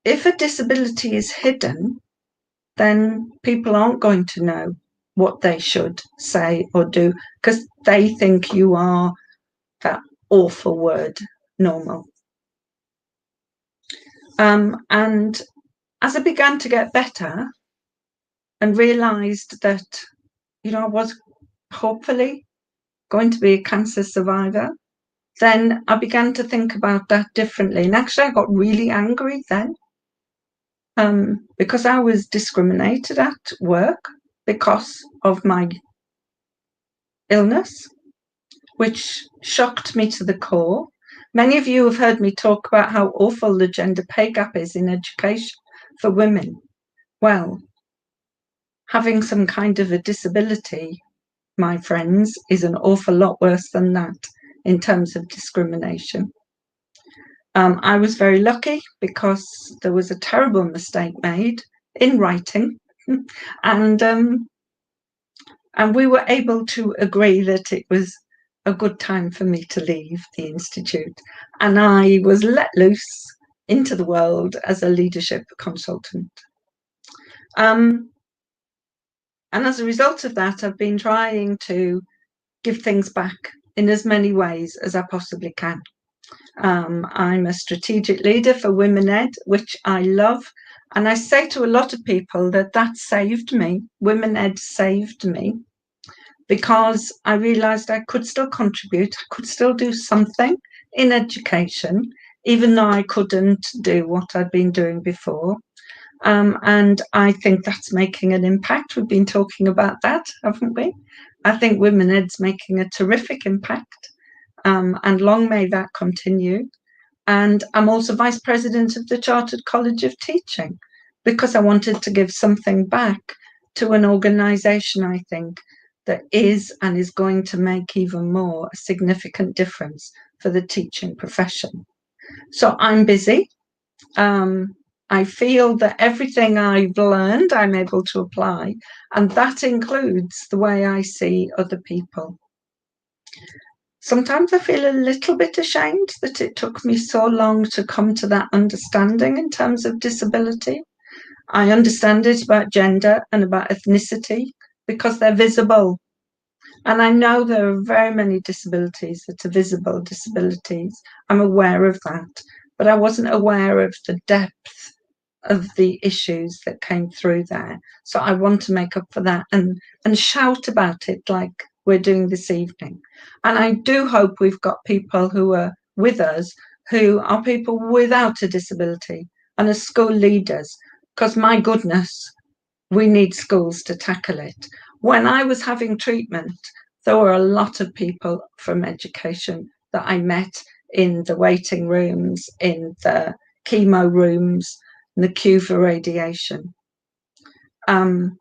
If a disability is hidden, then people aren't going to know what they should say or do because they think you are that awful word, normal. And as I began to get better and realised that, I was hopefully going to be a cancer survivor, then I began to think about that differently. And actually, I got really angry then because I was discriminated at work because of my illness, which shocked me to the core. Many of you have heard me talk about how awful the gender pay gap is in education for women. Well, having some kind of a disability, my friends, is an awful lot worse than that in terms of discrimination. I was very lucky because there was a terrible mistake made in writing, and we were able to agree that it was a good time for me to leave the Institute, and I was let loose into the world as a leadership consultant. And as a result of that, I've been trying to give things back in as many ways as I possibly can. I'm a strategic leader for Women Ed, which I love. And I say to a lot of people that saved me. Women Ed saved me because I realised I could still contribute. I could still do something in education, even though I couldn't do what I'd been doing before. And I think that's making an impact. We've been talking about that, haven't we? I think Women Ed's making a terrific impact. And long may that continue. And I'm also Vice President of the Chartered College of Teaching because I wanted to give something back to an organisation, I think, that is and is going to make even more a significant difference for the teaching profession. So I'm busy. I feel that everything I've learned, I'm able to apply, and that includes the way I see other people. Sometimes I feel a little bit ashamed that it took me so long to come to that understanding in terms of disability. I understand it about gender and about ethnicity because they're visible. And I know there are very many disabilities that are visible disabilities. I'm aware of that, but I wasn't aware of the depth of the issues that came through there. So I want to make up for that and shout about it like we're doing this evening. And I do hope we've got people who are with us who are people without a disability and are school leaders, because my goodness, we need schools to tackle it. When I was having treatment, there were a lot of people from education that I met in the waiting rooms, in the chemo rooms, in the queue for radiation. And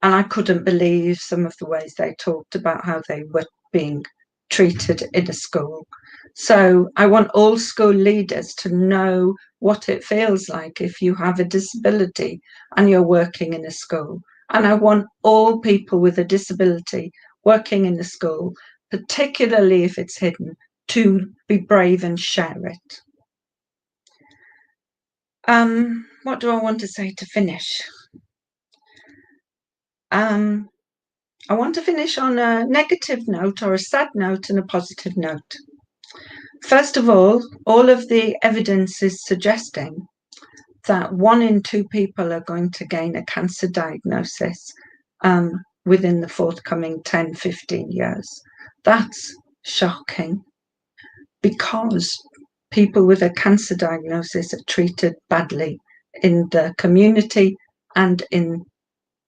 I couldn't believe some of the ways they talked about how they were being treated in a school. So I want all school leaders to know what it feels like if you have a disability and you're working in a school. And I want all people with a disability working in the school, particularly if it's hidden, to be brave and share it. What do I want to say to finish? I want to finish on a negative note or a sad note and a positive note. First of all of the evidence is suggesting that 1 in 2 people are going to gain a cancer diagnosis within the forthcoming 10, 15 years. That's shocking, because people with a cancer diagnosis are treated badly in the community and in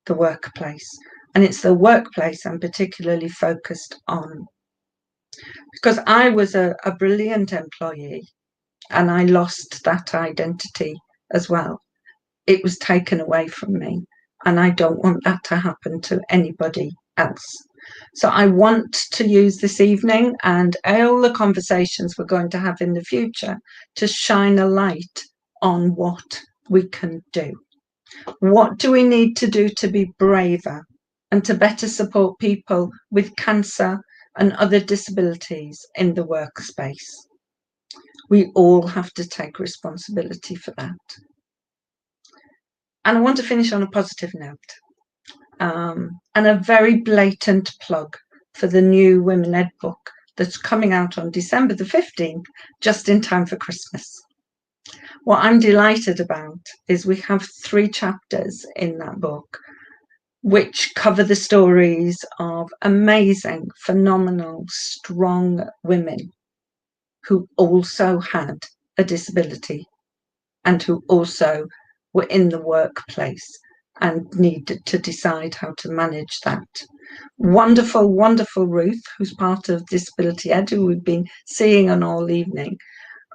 the workplace. And it's the workplace I'm particularly focused on, because I was a brilliant employee and I lost that identity as well. It was taken away from me, and I don't want that to happen to anybody else. So I want to use this evening and all the conversations we're going to have in the future to shine a light on what we can do. What do we need to do to be braver and to better support people with cancer and other disabilities in the workspace? We all have to take responsibility for that. And I want to finish on a positive note, and a very blatant plug for the new Women Ed book that's coming out on December the 15th, just in time for Christmas. What I'm delighted about is we have 3 chapters in that book which cover the stories of amazing, phenomenal, strong women who also had a disability and who also were in the workplace and needed to decide how to manage that. Wonderful, wonderful Ruth, who's part of Disability Ed, who we've been seeing on all evening.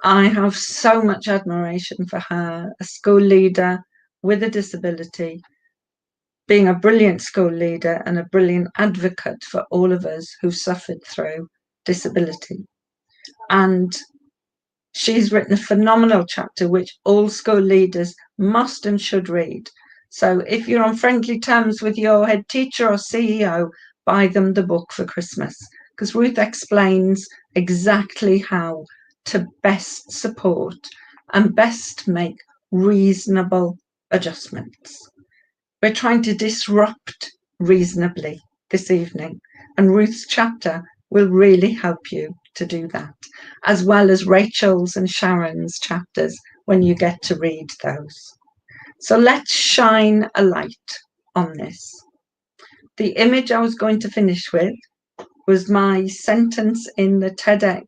I have so much admiration for her, a school leader with a disability, being a brilliant school leader and a brilliant advocate for all of us who've suffered through disability. And she's written a phenomenal chapter which all school leaders must and should read. So if you're on friendly terms with your head teacher or CEO, buy them the book for Christmas, because Ruth explains exactly how to best support and best make reasonable adjustments. We're trying to disrupt reasonably this evening, and Ruth's chapter will really help you to do that, as well as Rachel's and Sharon's chapters when you get to read those. So let's shine a light on this. The image I was going to finish with was my sentence in the TEDx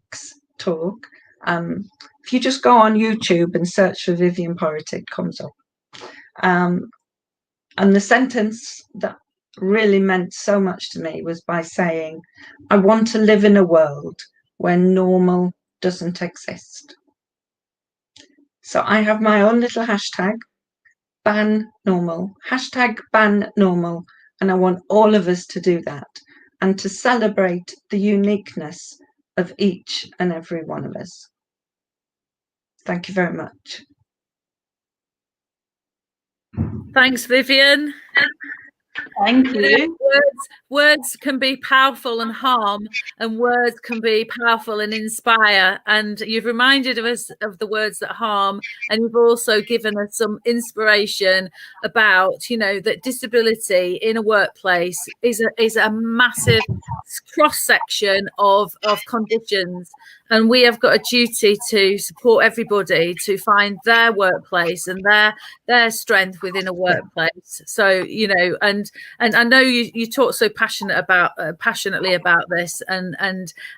talk. If you just go on YouTube and search for Vivienne Porritt, it comes up. And the sentence that really meant so much to me was by saying, I want to live in a world where normal doesn't exist. So I have my own little hashtag, ban normal, hashtag ban normal, and I want all of us to do that and to celebrate the uniqueness of each and every one of us. Thank you very much. Thanks, Vivian. Thank you. Words can be powerful and harm, and words can be powerful and inspire. And you've reminded us of the words that harm, and you've also given us some inspiration about, you know, that disability in a workplace is a massive cross section of conditions, and we have got a duty to support everybody to find their workplace and their strength within a workplace. So, you know, and I know you talk so passionately about this, and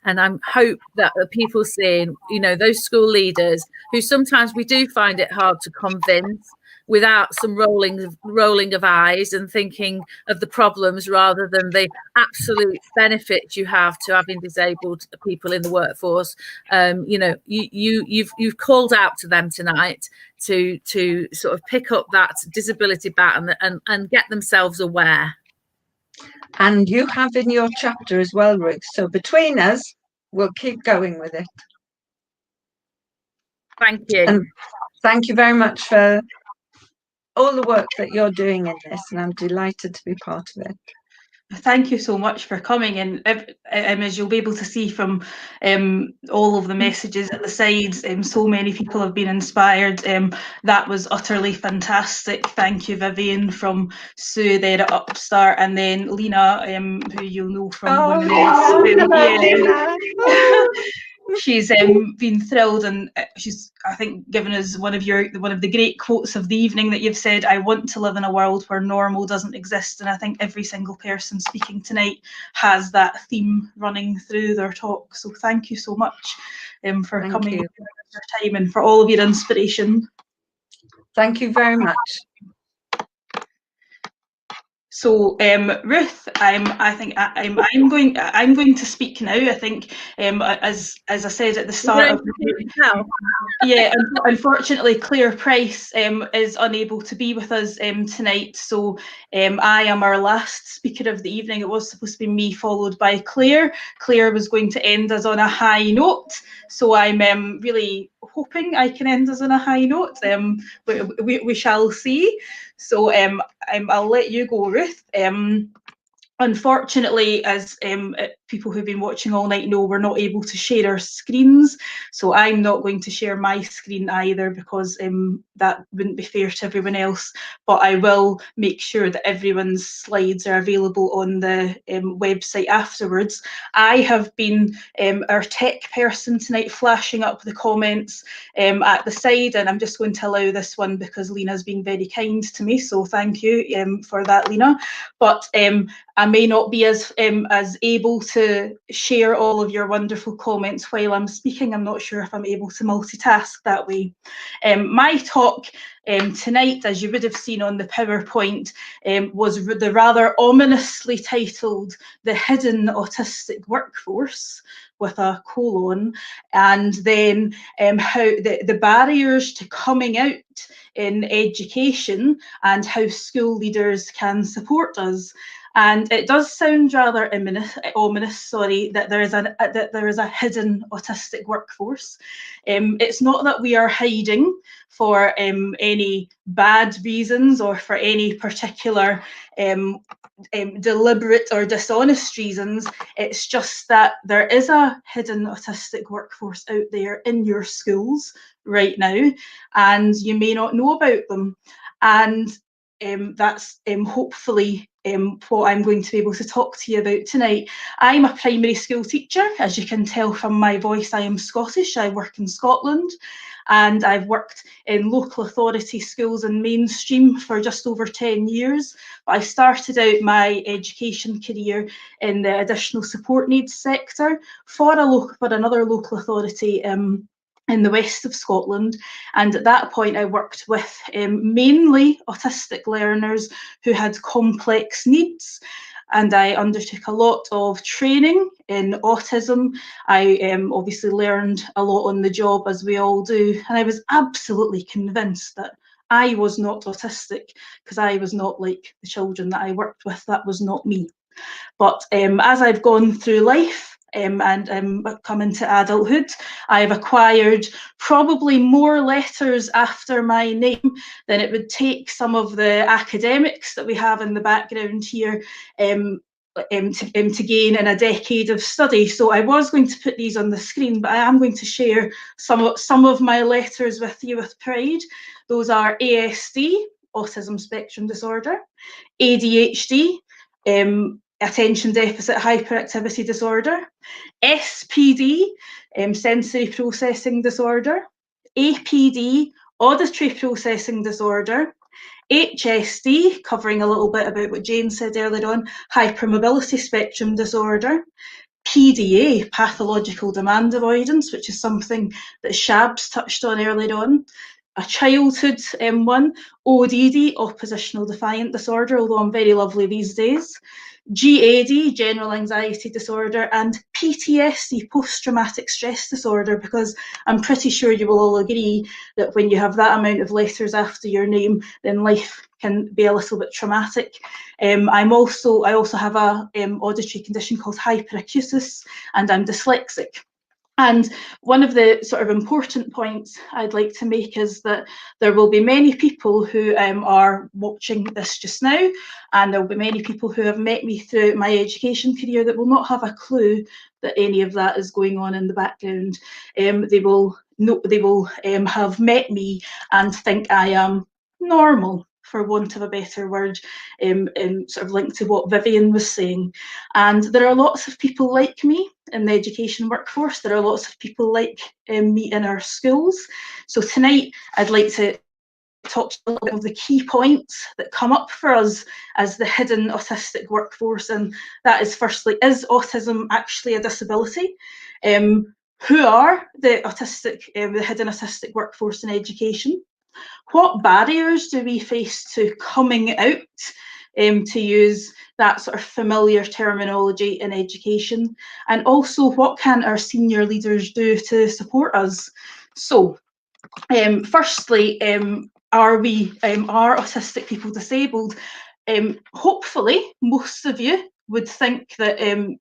I hope that the people seeing, you know, those school leaders who sometimes we do find it hard to convince without some rolling of eyes and thinking of the problems rather than the absolute benefits you have to having disabled people in the workforce. You know, you've called out to them tonight to sort of pick up that disability baton and get themselves aware. And you have in your chapter as well, Ruth. So between us, we'll keep going with it. Thank you. And thank you very much for all the work that you're doing in this, and I'm delighted to be part of it. Thank you so much for coming, and as you'll be able to see from all of the messages at the sides, so many people have been inspired. That was utterly fantastic. Thank you, Vivian, from Sue there at Upstart, and then Lena, who you'll know from She's been thrilled, and she's, I think, given us one of the great quotes of the evening that you've said, "I want to live in a world where normal doesn't exist." And I think every single person speaking tonight has that theme running through their talk. So thank you so much for coming, your time, and for all of your inspiration. Thank you very much. So Ruth, I think I'm going to speak now. I think as I said at the start of the yeah, unfortunately Claire Price is unable to be with us tonight. So I am our last speaker of the evening. It was supposed to be me followed by Claire. Claire was going to end us on a high note. So I'm really hoping I can end us on a high note. We shall see. So I'll let you go, Ruth. Unfortunately, as people who've been watching all night know, we're not able to share our screens. So I'm not going to share my screen either, because that wouldn't be fair to everyone else. But I will make sure that everyone's slides are available on the website afterwards. I have been our tech person tonight, flashing up the comments at the side, and I'm just going to allow this one because Lena's been very kind to me. So thank you for that, Lena. But I may not be as able to share all of your wonderful comments while I'm speaking. I'm not sure if I'm able to multitask that way. My talk tonight, as you would have seen on the PowerPoint, was the rather ominously titled "The Hidden Autistic Workforce," with a colon, and then how the barriers to coming out in education and how school leaders can support us. And it does sound rather ominous, sorry, that there is a hidden autistic workforce. It's not that we are hiding for any bad reasons or for any particular deliberate or dishonest reasons. It's just that there is a hidden autistic workforce out there in your schools right now, and you may not know about them. And that's hopefully what I'm going to be able to talk to you about tonight. I'm a primary school teacher. As you can tell from my voice, I am Scottish. I work in Scotland, and I've worked in local authority schools and mainstream for just over 10 years. I started out my education career in the additional support needs sector for another local authority in the west of Scotland, and at that point I worked with mainly autistic learners who had complex needs, and I undertook a lot of training in autism. I obviously learned a lot on the job, as we all do, and I was absolutely convinced that I was not autistic because I was not like the children that I worked with. That was not me. But as I've gone through life, and come into adulthood. I've acquired probably more letters after my name than it would take some of the academics that we have in the background here to gain in a decade of study. So I was going to put these on the screen, but I am going to share some of my letters with you with pride. Those are ASD, autism spectrum disorder, ADHD, attention deficit hyperactivity disorder, SPD, sensory processing disorder, APD, auditory processing disorder, HSD, covering a little bit about what Jane said earlier on, hypermobility spectrum disorder, PDA, pathological demand avoidance, which is something that Shabs touched on earlier on, a childhood one, ODD, oppositional defiant disorder, although I'm very lovely these days, GAD, general anxiety disorder, and PTSD, post-traumatic stress disorder, because I'm pretty sure you will all agree that when you have that amount of letters after your name, then life can be a little bit traumatic. I also have a auditory condition called hyperacusis, and I'm dyslexic. And one of the sort of important points I'd like to make is that there will be many people who are watching this just now, and there will be many people who have met me throughout my education career that will not have a clue that any of that is going on in the background. They will have met me and think I am normal, for want of a better word, sort of linked to what Vivian was saying. And there are lots of people like me in the education workforce. There are lots of people like me in our schools. So tonight I'd like to talk a little bit of the key points that come up for us as the hidden autistic workforce, and that is firstly, is autism actually a disability? Who are the hidden autistic workforce in education? What barriers do we face to coming out, to use that sort of familiar terminology in education? And also, what can our senior leaders do to support us? So, firstly, are autistic people disabled? Hopefully, most of you would think that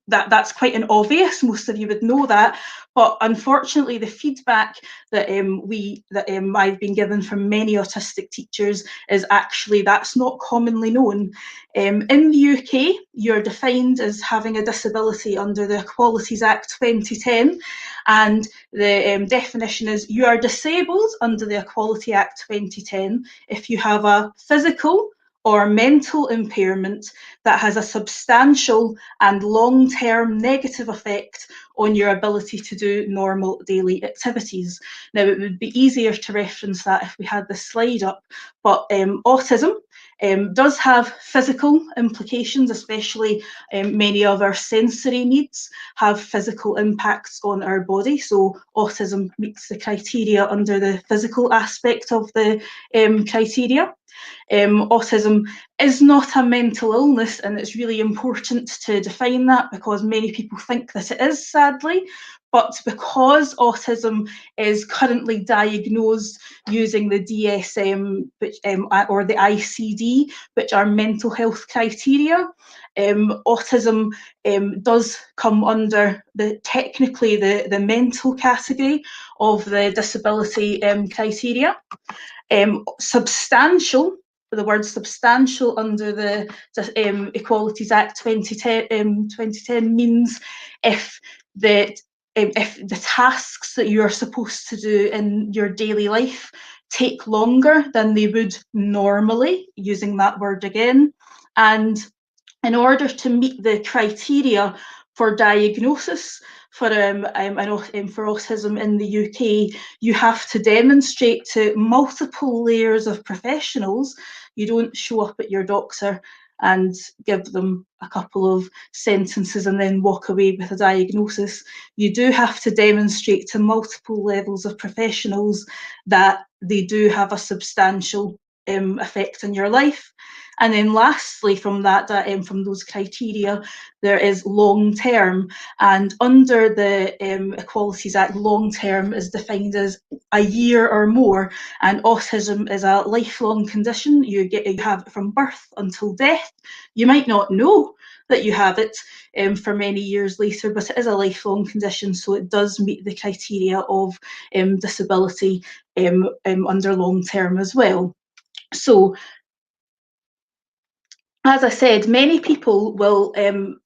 that's quite an obvious. Most of you would know that, but unfortunately, the feedback that I've been given from many autistic teachers is actually that's not commonly known. In the UK, you're defined as having a disability under the Equalities Act 2010, and the definition is you are disabled under the Equality Act 2010 if you have a physical or mental impairment that has a substantial and long-term negative effect on your ability to do normal daily activities. Now, it would be easier to reference that if we had the slide up, but autism does have physical implications, especially many of our sensory needs have physical impacts on our body. So autism meets the criteria under the physical aspect of the criteria. Autism is not a mental illness, and it's really important to define that because many people think that it is, sadly. But because autism is currently diagnosed using the DSM or the ICD, which are mental health criteria, autism does come under technically the mental category of the disability criteria. Substantial, the word substantial under the Equalities Act 2010 means if the tasks that you're supposed to do in your daily life take longer than they would normally, using that word again. And in order to meet the criteria for diagnosis for autism in the UK, you have to demonstrate to multiple layers of professionals. You don't show up at your doctor and give them a couple of sentences and then walk away with a diagnosis. You do have to demonstrate to multiple levels of professionals that they do have a substantial effect on your life. And then lastly, from those criteria, there is long term. And under the Equalities Act, long term is defined as a year or more. And autism is a lifelong condition. You have it from birth until death. You might not know that you have it for many years later, but it is a lifelong condition, so it does meet the criteria of disability under long term as well. So, as I said, many people will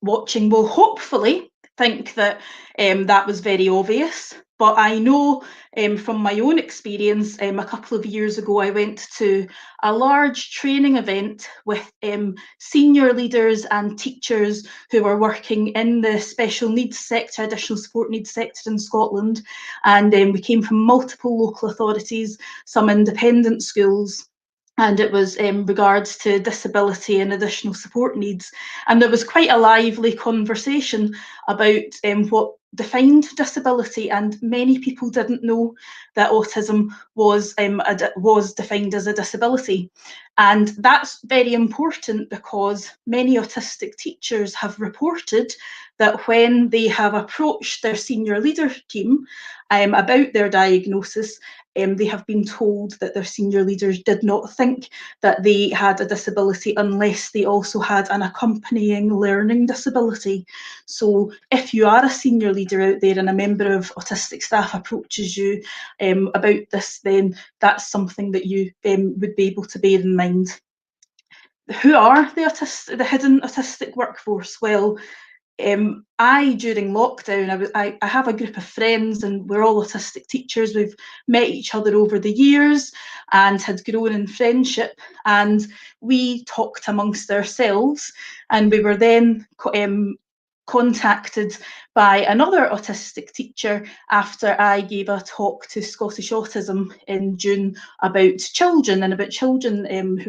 watching will hopefully think that that was very obvious. But I know from my own experience, a couple of years ago, I went to a large training event with senior leaders and teachers who were working in the special needs sector, additional support needs sector in Scotland. And we came from multiple local authorities, some independent schools. And it was in regards to disability and additional support needs. And there was quite a lively conversation about what defined disability, and many people didn't know that autism was defined as a disability. And that's very important because many autistic teachers have reported that when they have approached their senior leader team about their diagnosis, they have been told that their senior leaders did not think that they had a disability unless they also had an accompanying learning disability. So if you are a senior leader out there and a member of autistic staff approaches you about this, then that's something that you would be able to bear in mind. Who are the hidden autistic workforce? Well, during lockdown, I have a group of friends and we're all autistic teachers. We've met each other over the years and had grown in friendship, and we talked amongst ourselves, and we were then contacted by another autistic teacher after I gave a talk to Scottish Autism in June about children who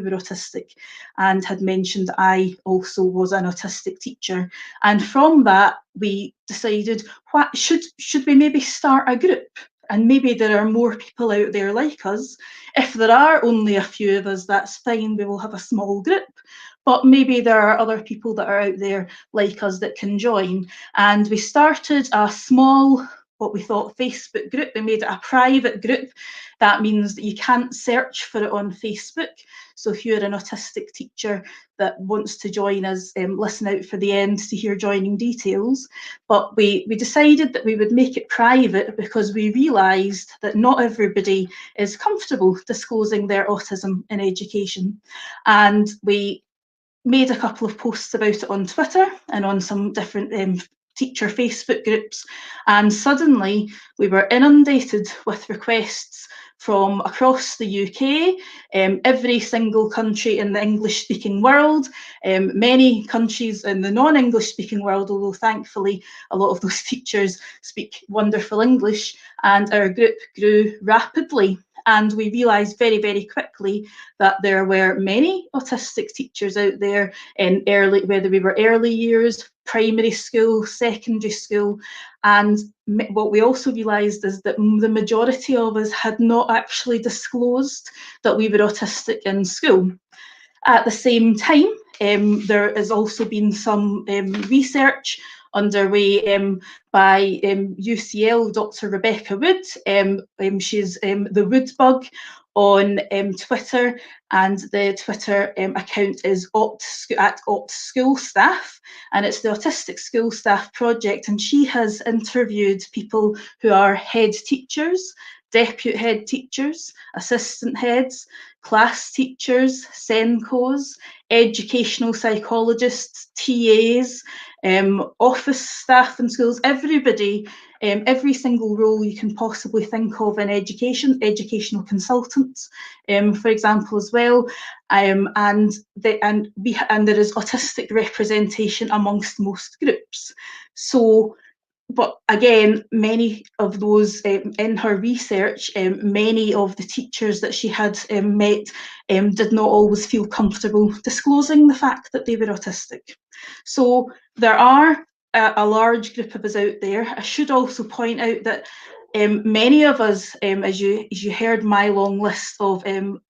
were autistic, and had mentioned I also was an autistic teacher. And from that, we decided, what should we maybe start a group? And maybe there are more people out there like us. If there are only a few of us, that's fine, we will have a small group. But maybe there are other people that are out there like us that can join. And we started a small, what we thought, Facebook group. We made it a private group. That means that you can't search for it on Facebook. So if you're an autistic teacher that wants to join us, listen out for the end to hear joining details. But we decided that we would make it private because we realised that not everybody is comfortable disclosing their autism in education. And we made a couple of posts about it on Twitter and on some different teacher Facebook groups, and suddenly we were inundated with requests from across the UK, every single country in the English-speaking world, many countries in the non-English speaking world, although thankfully a lot of those teachers speak wonderful English, and our group grew rapidly. And we realised very, very quickly that there were many autistic teachers out there in whether we were early years, primary school, secondary school. And what we also realised is that the majority of us had not actually disclosed that we were autistic in school. At the same time, there has also been some research underway by UCL, Dr. Rebecca Wood. She's the Wood Bug on Twitter, and the Twitter account is Opt School Staff, and it's the Autistic School Staff Project, and she has interviewed people who are head teachers, deputy head teachers, assistant heads, class teachers, SENCOs, educational psychologists, TAs, office staff in schools, everybody, every single role you can possibly think of in education, educational consultants, for example, as well, and there is autistic representation amongst most groups. So, but again, many of those in her research, many of the teachers that she had met did not always feel comfortable disclosing the fact that they were autistic. So there are a large group of us out there. I should also point out that Many of us, as you heard my long list of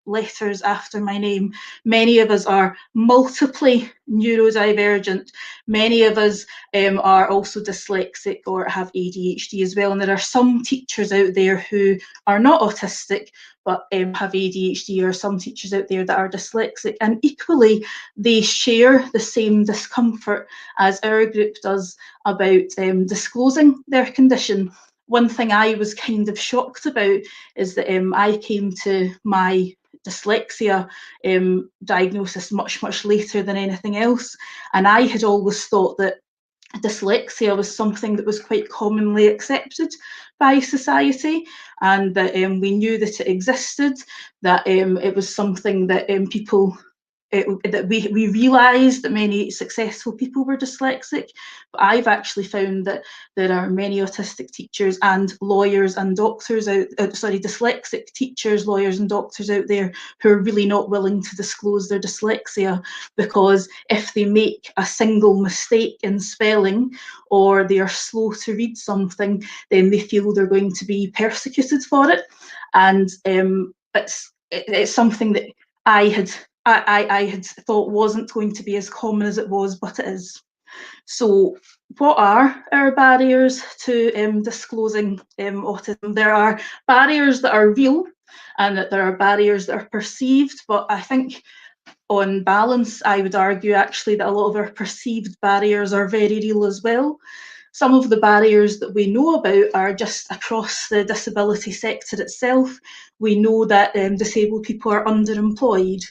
letters after my name, many of us are multiply neurodivergent. Many of us are also dyslexic or have ADHD as well. And there are some teachers out there who are not autistic but have ADHD, or some teachers out there that are dyslexic. And equally, they share the same discomfort as our group does about disclosing their condition. One thing I was kind of shocked about is that I came to my dyslexia diagnosis much later than anything else, and I had always thought that dyslexia was something that was quite commonly accepted by society, and that we knew that it existed, that it was something that people that we realised that many successful people were dyslexic. But I've actually found that there are many autistic teachers and lawyers and doctors dyslexic teachers, lawyers and doctors out there who are really not willing to disclose their dyslexia, because if they make a single mistake in spelling or they are slow to read something, then they feel they're going to be persecuted for it. And it's something that I had thought wasn't going to be as common as it was, but it is. So what are our barriers to disclosing autism? There are barriers that are real, and that there are barriers that are perceived, but I think on balance, I would argue actually that a lot of our perceived barriers are very real as well. Some of the barriers that we know about are just across the disability sector itself. We know that disabled people are underemployed.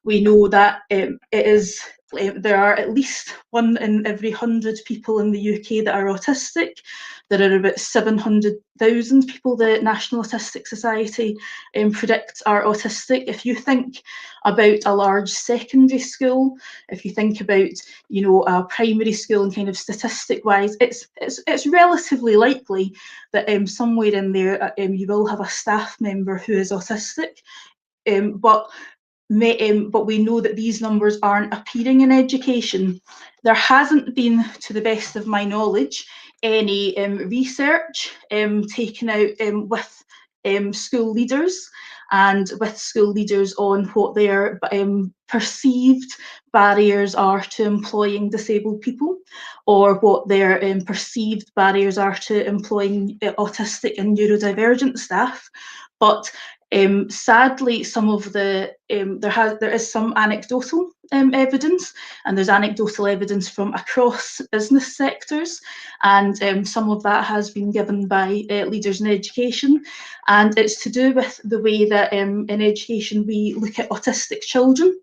We know that there are at least 1 in every 100 people in the UK that are autistic. There are about 700,000 people the National Autistic Society predict are autistic. If you think about a large secondary school, if you think about, you know, a primary school, and kind of statistic-wise, it's relatively likely that somewhere in there you will have a staff member who is autistic. But we know that these numbers aren't appearing in education. There hasn't been, to the best of my knowledge, any research taken out with school leaders on what their perceived barriers are to employing disabled people, or what their perceived barriers are to employing autistic and neurodivergent staff. But sadly, some of the there is some anecdotal evidence, and there's anecdotal evidence from across business sectors, and some of that has been given by leaders in education, and it's to do with the way that in education we look at autistic children,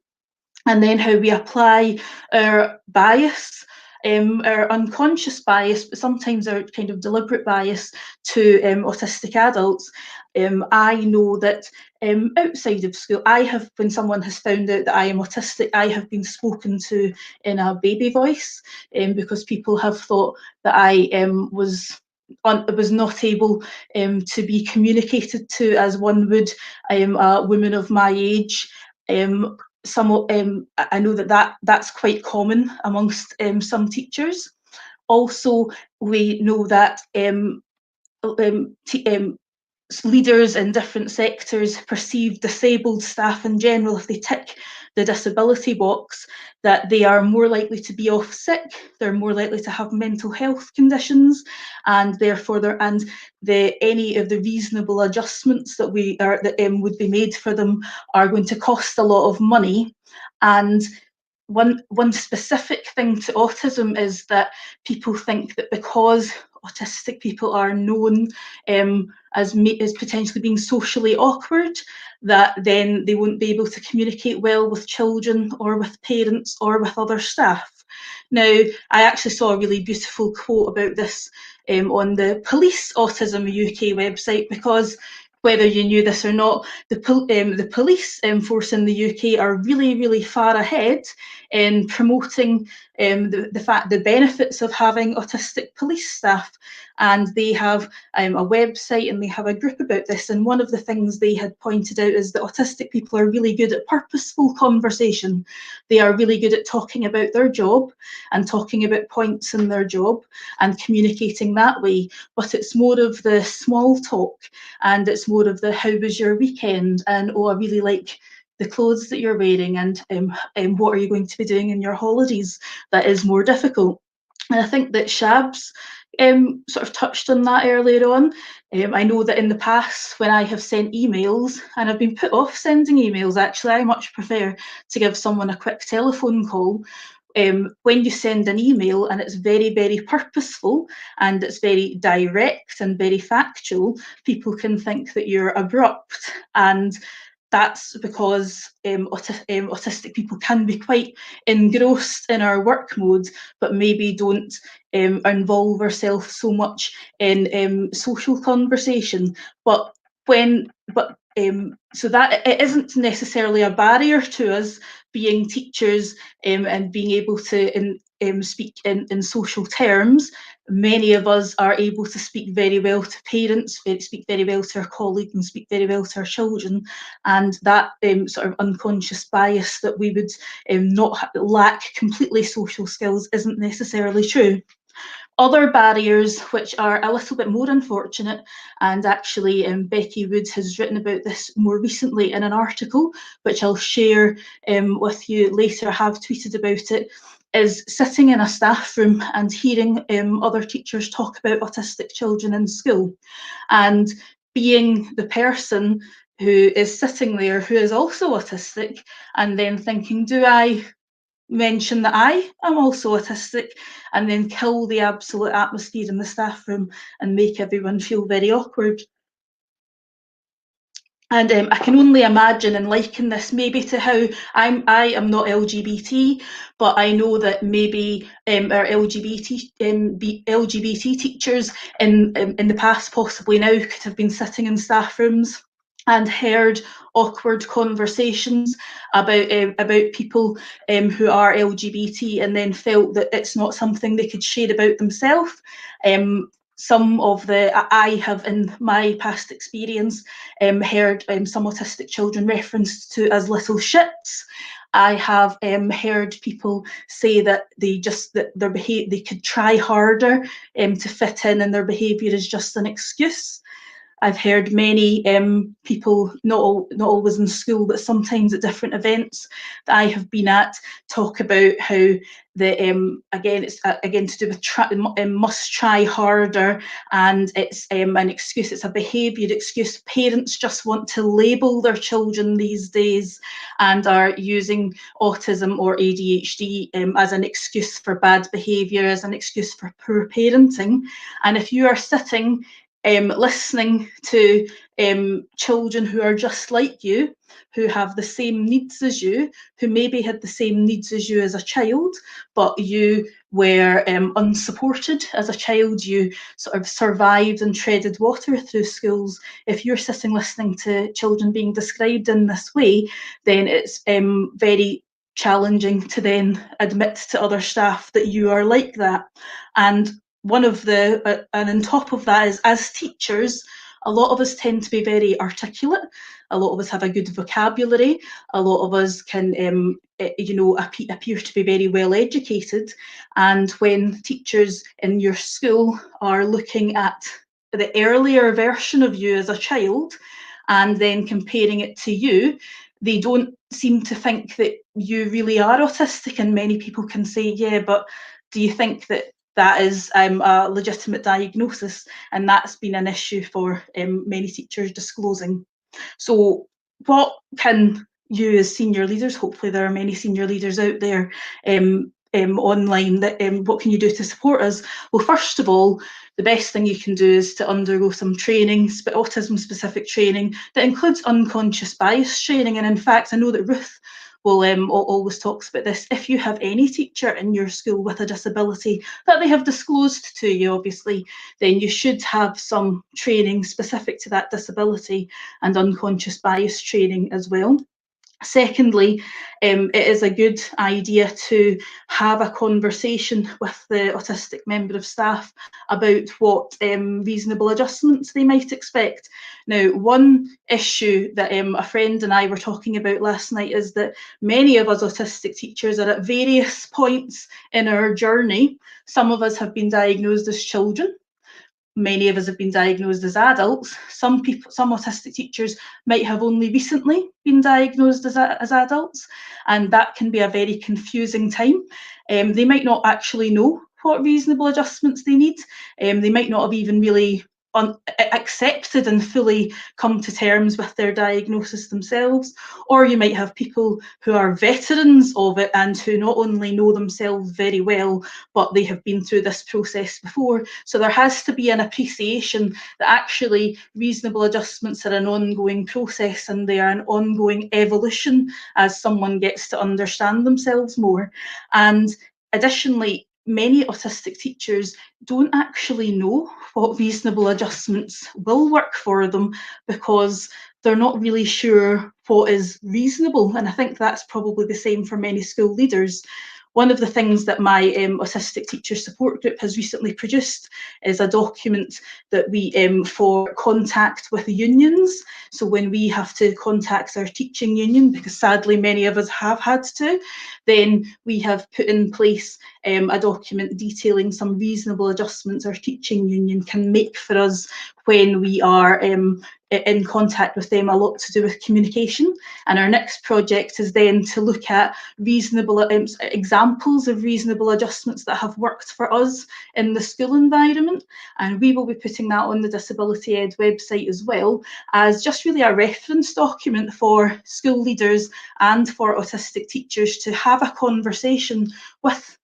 and then how we apply our bias, our unconscious bias, but sometimes our kind of deliberate bias to autistic adults. I know that outside of school, when someone has found out that I am autistic, I have been spoken to in a baby voice, because people have thought that I was not able to be communicated to as one would a woman of my age. I know that's quite common amongst some teachers. Also, we know that leaders in different sectors perceive disabled staff in general, if they tick the disability box, that they are more likely to be off sick, they're more likely to have mental health conditions, and therefore any of the reasonable adjustments that would be made for them are going to cost a lot of money. And one specific thing to autism is that people think that because autistic people are known as potentially being socially awkward, that then they won't be able to communicate well with children or with parents or with other staff. Now, I actually saw a really beautiful quote about this on the Police Autism UK website, because whether you knew this or not, the police force in the UK are really far ahead in promoting the benefits of having autistic police staff, and they have a website and they have a group about this. And one of the things they had pointed out is that autistic people are really good at purposeful conversation. They are really good at talking about their job and talking about points in their job and communicating that way. But it's more of the small talk, and it's more of the "how was your weekend?" and "oh, I really like the clothes that you're wearing," and "what are you going to be doing in your holidays?" that is more difficult. And I think that Shabs sort of touched on that earlier on. I know that in the past, when I have sent emails, and I've been put off sending emails actually, I much prefer to give someone a quick telephone call. When you send an email and it's very, very purposeful and it's very direct and very factual, people can think that you're abrupt, and that's because autistic people can be quite engrossed in our work mode, but maybe don't involve ourselves so much in social conversation. So that it isn't necessarily a barrier to us being teachers and being able to speak in social terms. Many of us are able to speak very well to parents, speak very well to our colleagues, and speak very well to our children. And that sort of unconscious bias that we would not lack completely social skills isn't necessarily true. Other barriers, which are a little bit more unfortunate, and actually Becky Wood has written about this more recently in an article, which I'll share with you later. I have tweeted about it, is sitting in a staff room and hearing other teachers talk about autistic children in school, and being the person who is sitting there who is also autistic, and then thinking, do I mention that I am also autistic, and then kill the absolute atmosphere in the staff room and make everyone feel very awkward. And I can only imagine and liken this maybe to how I am not LGBT, but I know that maybe our LGBT teachers in the past, possibly now, could have been sitting in staff rooms and heard awkward conversations about people who are LGBT, and then felt that it's not something they could share about themselves. I have, in my past experience, heard some autistic children referenced to as little shits. I have heard people say that they could try harder to fit in, and their behaviour is just an excuse. I've heard many people, not always in school, but sometimes at different events that I have been at, talk about how it's again to do with must try harder, and it's an excuse. It's a behaviour excuse. Parents just want to label their children these days and are using autism or ADHD as an excuse for bad behaviour, as an excuse for poor parenting. And if you are sitting listening to children who are just like you, who have the same needs as you, who maybe had the same needs as you as a child, but you were unsupported as a child, you sort of survived and treaded water through schools. If you're sitting listening to children being described in this way, then it's very challenging to then admit to other staff that you are like that. And one of the, and on top of that is, as teachers, a lot of us tend to be very articulate. A lot of us have a good vocabulary. A lot of us can, appear to be very well educated. And when teachers in your school are looking at the earlier version of you as a child and then comparing it to you, they don't seem to think that you really are autistic. And many people can say, yeah, but do you think that is a legitimate diagnosis? And that's been an issue for many teachers disclosing. So what can you, as senior leaders, hopefully there are many senior leaders out there online, that what can you do to support us? Well, first of all, the best thing you can do is to undergo some training, autism specific training that includes unconscious bias training. And in fact, I know that Ruth will always talks about this. If you have any teacher in your school with a disability that they have disclosed to you, obviously, then you should have some training specific to that disability and unconscious bias training as well. Secondly, it is a good idea to have a conversation with the autistic member of staff about what reasonable adjustments they might expect. Now, one issue that a friend and I were talking about last night is that many of us autistic teachers are at various points in our journey. Some of us have been diagnosed as children. Many of us have been diagnosed as adults. Some autistic teachers might have only recently been diagnosed as adults, and that can be a very confusing time. They might not actually know what reasonable adjustments they need. They might not have even really accepted and fully come to terms with their diagnosis themselves, or you might have people who are veterans of it and who not only know themselves very well, but they have been through this process before. So there has to be an appreciation that actually reasonable adjustments are an ongoing process, and they are an ongoing evolution as someone gets to understand themselves more. And additionally, many autistic teachers don't actually know what reasonable adjustments will work for them because they're not really sure what is reasonable. And I think that's probably the same for many school leaders. One of the things that my autistic teacher support group has recently produced is a document that we for contact with unions. So when we have to contact our teaching union, because sadly many of us have had to, then we have put in place a document detailing some reasonable adjustments our teaching union can make for us when we are in contact with them, a lot to do with communication. And our next project is then to look at reasonable examples of reasonable adjustments that have worked for us in the school environment. And we will be putting that on the Disability Ed website as well, as just really a reference document for school leaders and for autistic teachers to have a conversation with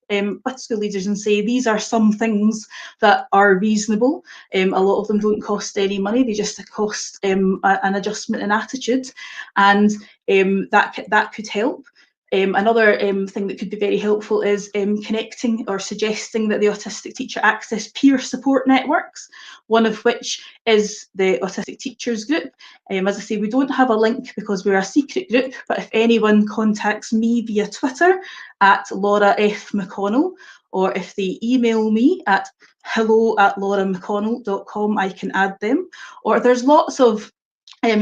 school leaders and say, these are some things that are reasonable. A lot of them don't cost any money, they just cost an adjustment in attitude, and that could help. Another thing that could be very helpful is connecting or suggesting that the autistic teacher access peer support networks, one of which is the Autistic Teachers Group. As I say, we don't have a link because we're a secret group, but if anyone contacts me via Twitter at Laura F. McConnell, or if they email me at hello@lauramcconnell.com, I can add them. Or there's lots of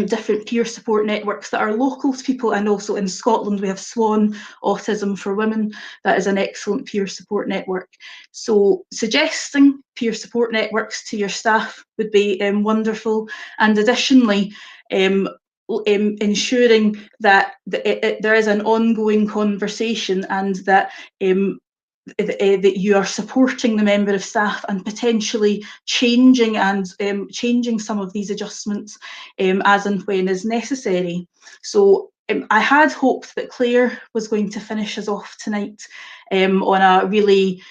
different peer support networks that are local to people, and also in Scotland we have Swan Autism for Women. That is an excellent peer support network. So suggesting peer support networks to your staff would be wonderful, and additionally ensuring that there is an ongoing conversation, and that that you are supporting the member of staff and potentially changing some of these adjustments as and when is necessary. So I had hoped that Claire was going to finish us off tonight on a really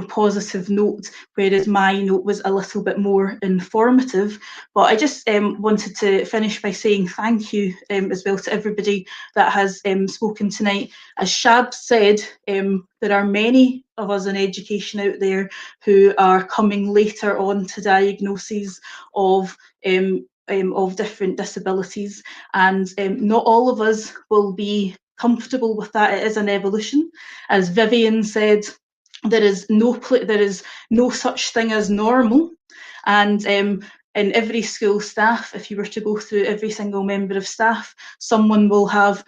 positive note, whereas my note was a little bit more informative. But I just wanted to finish by saying thank you as well to everybody that has spoken tonight. As Shab said, there are many of us in education out there who are coming later on to diagnoses of different disabilities, and not all of us will be comfortable with that. It is an evolution. As Vivian said, there is no such thing as normal, and in every school staff, if you were to go through every single member of staff, someone will have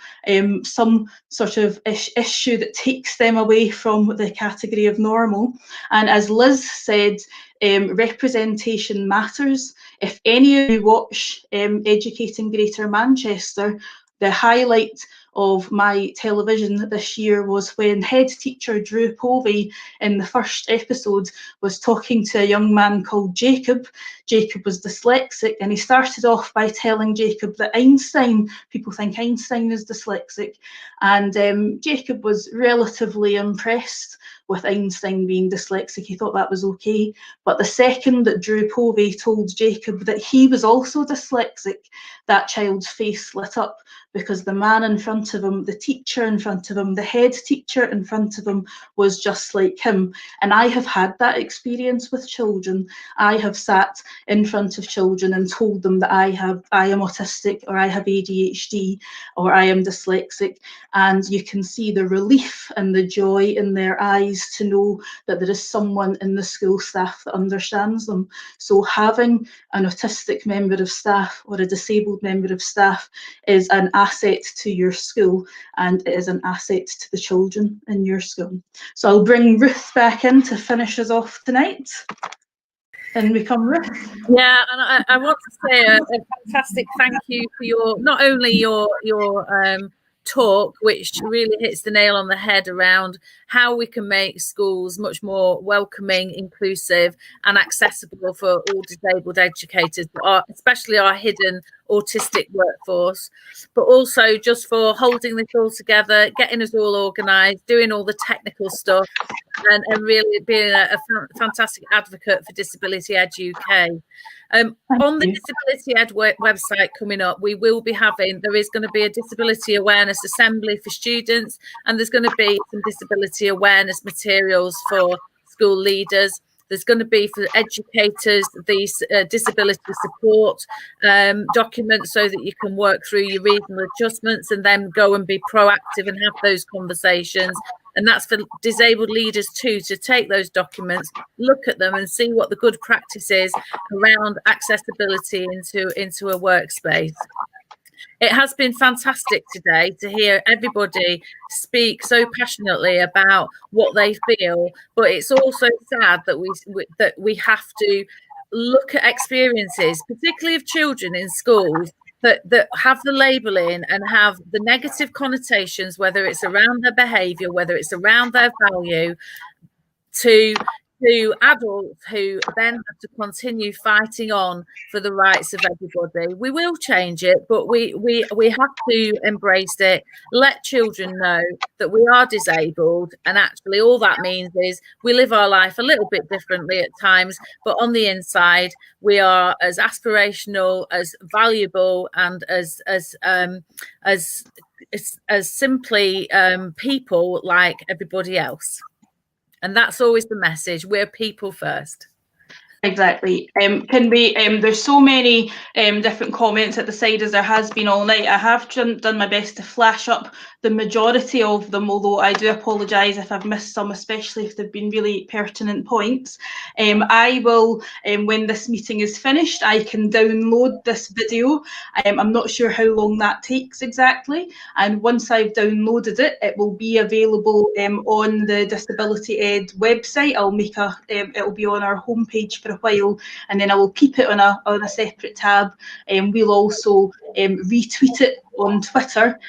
some sort of issue that takes them away from the category of normal. And as Liz said, representation matters. If any of you watch Educating Greater Manchester, the highlight of my television this year was when head teacher Drew Povey in the first episode was talking to a young man called Jacob. Jacob was dyslexic, and he started off by telling Jacob that people think Einstein is dyslexic, and Jacob was relatively impressed with Einstein being dyslexic, he thought that was okay. But the second that Drew Povey told Jacob that he was also dyslexic, that child's face lit up, because the man in front of him, the teacher in front of him, the head teacher in front of him was just like him. And I have had that experience with children. I have sat in front of children and told them that I am autistic, or I have ADHD, or I am dyslexic, and you can see the relief and the joy in their eyes to know that there is someone in the school staff that understands them. So having an autistic member of staff or a disabled member of staff is an asset to your school, and it is an asset to the children in your school. So I'll bring Ruth back in to finish us off tonight. And we come Ruth. Yeah, and I want to say a fantastic thank you for your, not only your talk, which really hits the nail on the head around how we can make schools much more welcoming, inclusive and accessible for all disabled educators, but especially our hidden autistic workforce, but also just for holding this all together, getting us all organised, doing all the technical stuff, and really being a fantastic advocate for Disability Ed UK. On the Disability Ed website coming up, we will be having, there is going to be a disability awareness assembly for students, and there's going to be some disability awareness materials for school leaders. There's going to be for educators these disability support documents, so that you can work through your reasonable adjustments and then go and be proactive and have those conversations. And that's for disabled leaders too, to take those documents, look at them and see what the good practice is around accessibility into a workspace. It has been fantastic today to hear everybody speak so passionately about what they feel, but it's also sad that we have to look at experiences, particularly of children in schools, that have the labelling and have the negative connotations, whether it's around their behaviour, whether it's around their value, to adults who then have to continue fighting on for the rights of everybody. We will change it, but we have to embrace it, let children know that we are disabled, and actually all that means is we live our life a little bit differently at times, but on the inside we are as aspirational, as valuable, and as simply people like everybody else. And that's always the message. We're people first. Exactly. Can we, there's so many different comments at the side, as there has been all night. I have done my best to flash up the majority of them, although I do apologise if I've missed some, especially if they've been really pertinent points. I will, when this meeting is finished, I can download this video. I'm not sure how long that takes exactly. And once I've downloaded it, it will be available on the Disability Ed website. I'll make it'll be on our homepage for a while, and then I will keep it on a separate tab. We'll also retweet it on Twitter,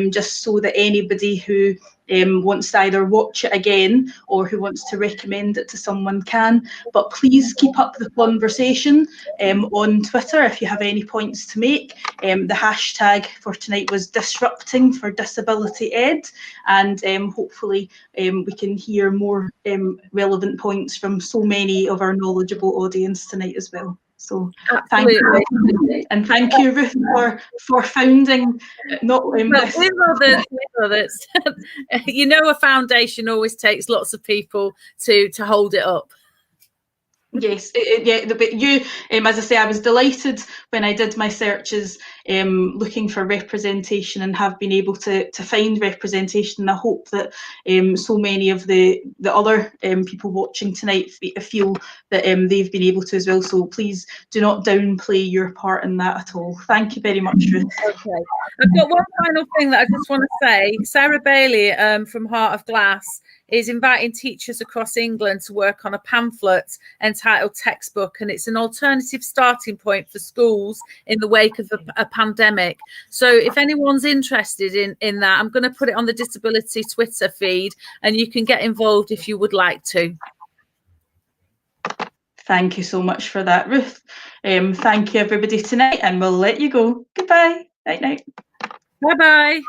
just so that anybody who wants to either watch it again or who wants to recommend it to someone can. But please keep up the conversation on Twitter if you have any points to make. The hashtag for tonight was Disrupting for Disability Ed, and hopefully we can hear more relevant points from so many of our knowledgeable audience tonight as well. So thank you, and thank you, Ruth, for founding this. You know, a foundation always takes lots of people to hold it up. Yes, but you, as I say, I was delighted when I did my searches looking for representation, and have been able to find representation. And I hope that so many of the other people watching tonight feel that they've been able to as well. So please do not downplay your part in that at all. Thank you very much, Ruth. Okay, I've got one final thing that I just want to say. Sarah Bailey from Heart of Glass is inviting teachers across England to work on a pamphlet entitled Textbook, and it's an alternative starting point for schools in the wake of a pandemic. So if anyone's interested in that, I'm going to put it on the Disability Twitter feed, and you can get involved if you would like to. Thank you so much for that, Ruth. Thank you everybody tonight, and we'll let you go. Goodbye. Night night. Bye bye.